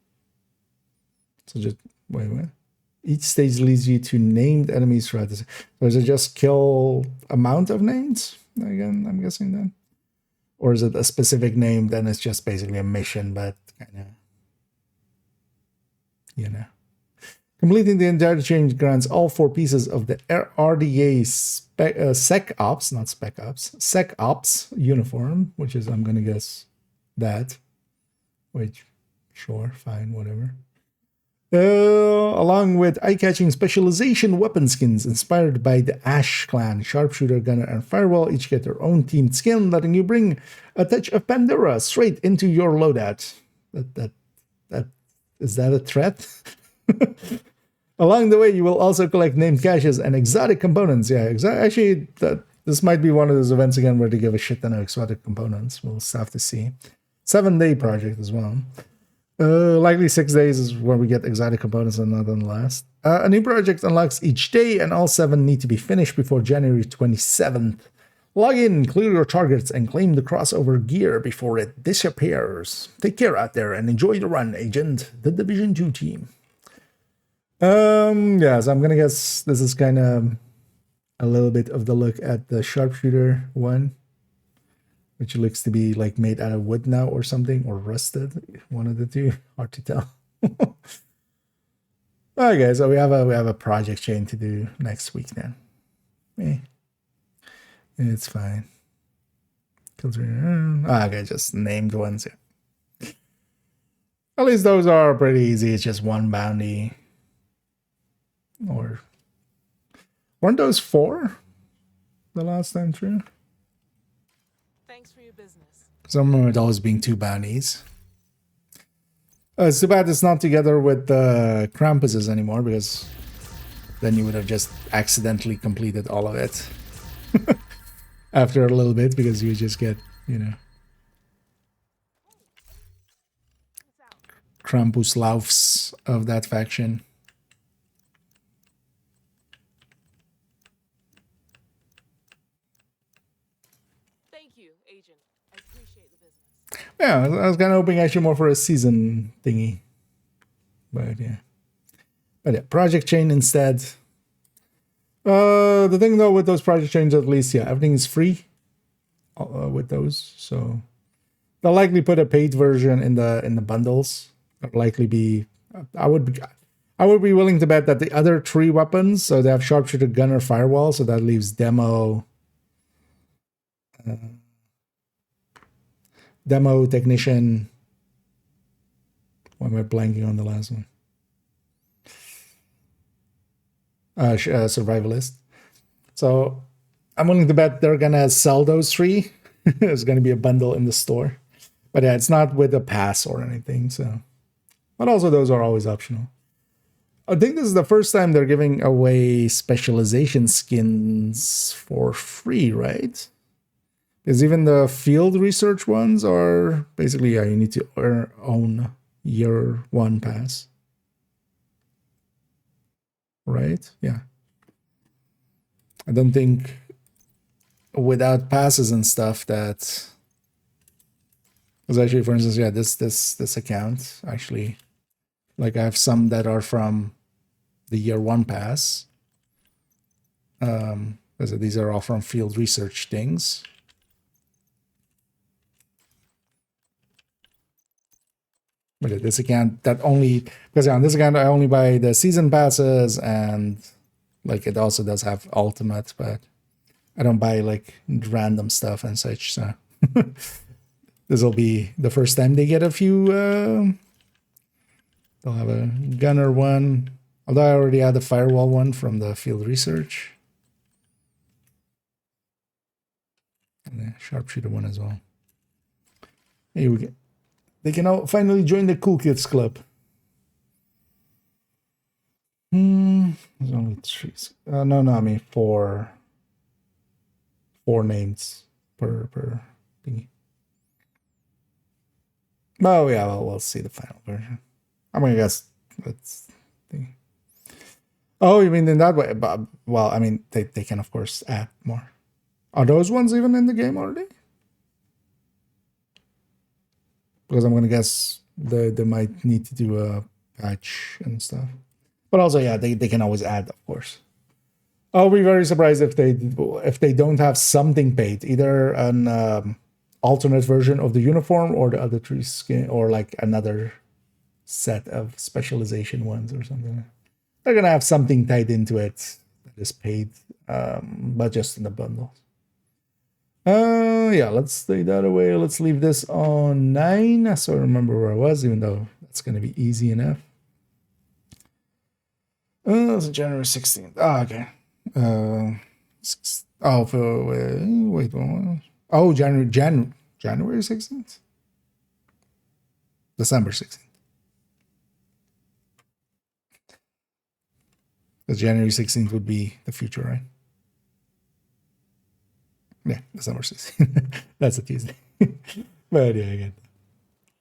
So just wait. Each stage leads you to named enemies throughout the city. So is it just kill amount of names? Again, I'm guessing then. Or is it a specific name? Then it's just basically a mission, but kind of, you know. Completing the entire change grants all 4 pieces of the RDA Sec Ops, not Spec Ops, Sec Ops uniform, which is, I'm going to guess, that. Which, sure, fine, whatever. Along with eye-catching specialization weapon skins inspired by the Ash Clan, Sharpshooter, Gunner, and Firewall each get their own themed skin, letting you bring a touch of Pandora straight into your loadout. That is that a threat? Along the way, you will also collect named caches and exotic components. Yeah, actually, this might be one of those events again where they give a shit ton of exotic components. We'll have to see. 7-day project as well. Likely 6 days is where we get exotic components and not on the last. A new project unlocks each day, and all 7 need to be finished before January 27th. Log in, clear your targets, and claim the crossover gear before it disappears. Take care out there and enjoy the run, Agent. The Division 2 team. Yeah, so I'm gonna guess this is kind of a little bit of the look at the Sharpshooter one, which looks to be like made out of wood now or something, or rusted. One of the two. Hard to tell. Okay, so we have a project chain to do next week then. It's fine. Okay, just named ones. Yeah. At least those are pretty easy. It's just 1 bounty. Or weren't those 4 the last time through? Thanks for your business. Because I remember those being 2 bounties. It's too bad it's not together with the Krampuses anymore, because then you would have just accidentally completed all of it after a little bit, because you just get, you know, Krampus Laufs of that faction. Yeah, I was kind of hoping actually more for a season thingy. But yeah. Project chain instead. The thing though with those project chains, at least, yeah, everything is free with those. So They'll likely put a paid version in the bundles. It'll likely be. I would be willing to bet that the other 3 weapons, so they have sharpshooter, gunner, firewall, so that leaves demo, technician. Why am I blanking on the last one? Survivalist. So I'm willing to bet they're gonna sell those 3. There's gonna be a bundle in the store, but yeah, it's not with a pass or anything. So, but also those are always optional. I think this is the first time they're giving away specialization skins for free, right? Because even the field research ones are basically, yeah, you need to own year 1 pass. Right? Yeah. I don't think without passes and stuff that... Because actually, for instance, yeah, this account, actually, like I have some that are from the year 1 pass. Because these are all from field research things. But this account that only, because on this account I only buy the season passes, and like it also does have ultimate, but I don't buy like random stuff and such. So this will be the first time they get a few. They'll have a gunner one, although I already had the firewall one from the field research, and the sharpshooter one as well. Here we go. They can all finally join the Cool Kids Club. There's only 3. No, I mean 4 names per thingy. Oh yeah, well, we'll see the final version. I'm gonna guess that's the. Oh, you mean in that way? But, well, I mean they can of course add more. Are those ones even in the game already? Because I'm gonna guess they might need to do a patch and stuff. But also, yeah, they can always add, of course. I'll be very surprised if they don't have something paid, either an alternate version of the uniform or the other 3 skin, or like another set of specialization ones or something. They're gonna have something tied into it that is paid, but just in the bundles. Yeah, let's take that away. Let's leave this on 9, so I remember where I was, even though that's going to be easy enough. It's January 16th. Oh, okay. Wait. Oh, January 16th? December 16th. Because January 16th would be the future, right? Yeah, December 16th. That's a Tuesday. But yeah, I get that.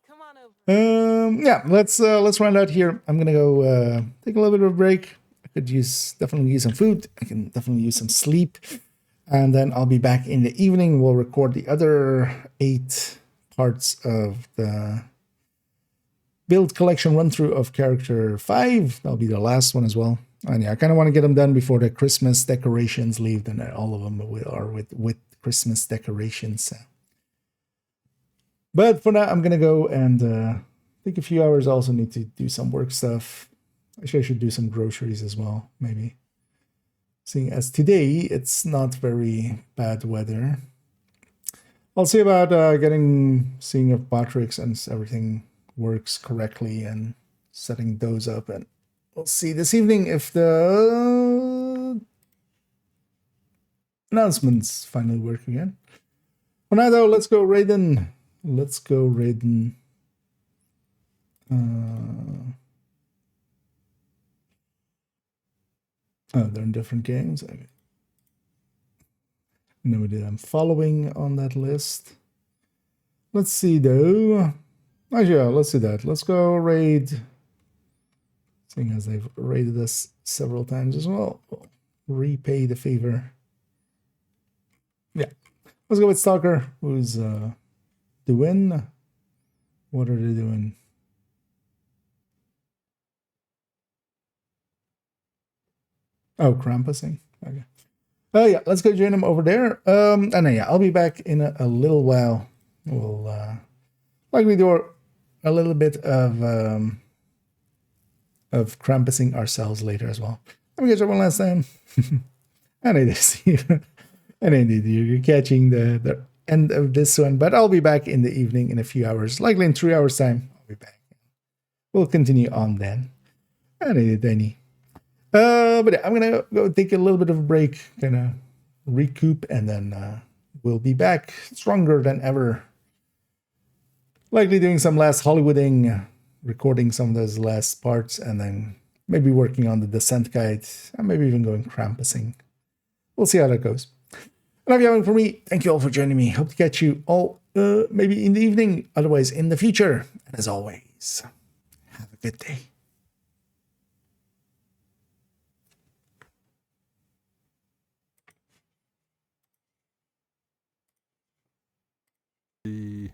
Come on over. Yeah, let's round out here. I'm gonna go take a little bit of a break. I could definitely use some food. I can definitely use some sleep. And then I'll be back in the evening. We'll record the other 8 parts of the build collection run through of character 5. That'll be the last one as well. And yeah, I kind of want to get them done before the Christmas decorations leave. And all of them are with Christmas decorations. So. But for now, I'm gonna go and take a few hours. I also need to do some work stuff. Actually, I should do some groceries as well, maybe. Seeing as today it's not very bad weather. I'll see about seeing if Botrix and everything works correctly and setting those up, and we'll see this evening if the announcements finally work again. For now, though, let's go Raiden. Oh, they're in different games. Okay. No idea. I'm following on that list. Let's see, though. Oh, yeah, let's do that. Let's go raid. Seeing as they've raided us several times as well. We'll repay the favor. Yeah. Let's go with Stalker, who's doing. What are they doing? Oh, Krampusing. Okay. Oh yeah, let's go join him over there. And yeah, I'll be back in a little while. We'll likely do a little bit of Krampusing ourselves later as well. Let me catch up one last time. And it is you. And indeed, you're catching the end of this one. But I'll be back in the evening in a few hours. Likely in 3 hours' time, I'll be back. We'll continue on then. And indeed, Danny. But yeah, I'm going to go take a little bit of a break, kind of recoup, and then we'll be back stronger than ever. Likely doing some last Hollywooding, recording some of those last parts, and then maybe working on the descent guide, and maybe even going Krampusing. We'll see how that goes. Enough yapping for me. Thank you all for joining me. Hope to catch you all maybe in the evening, otherwise in the future. And as always, have a good day. The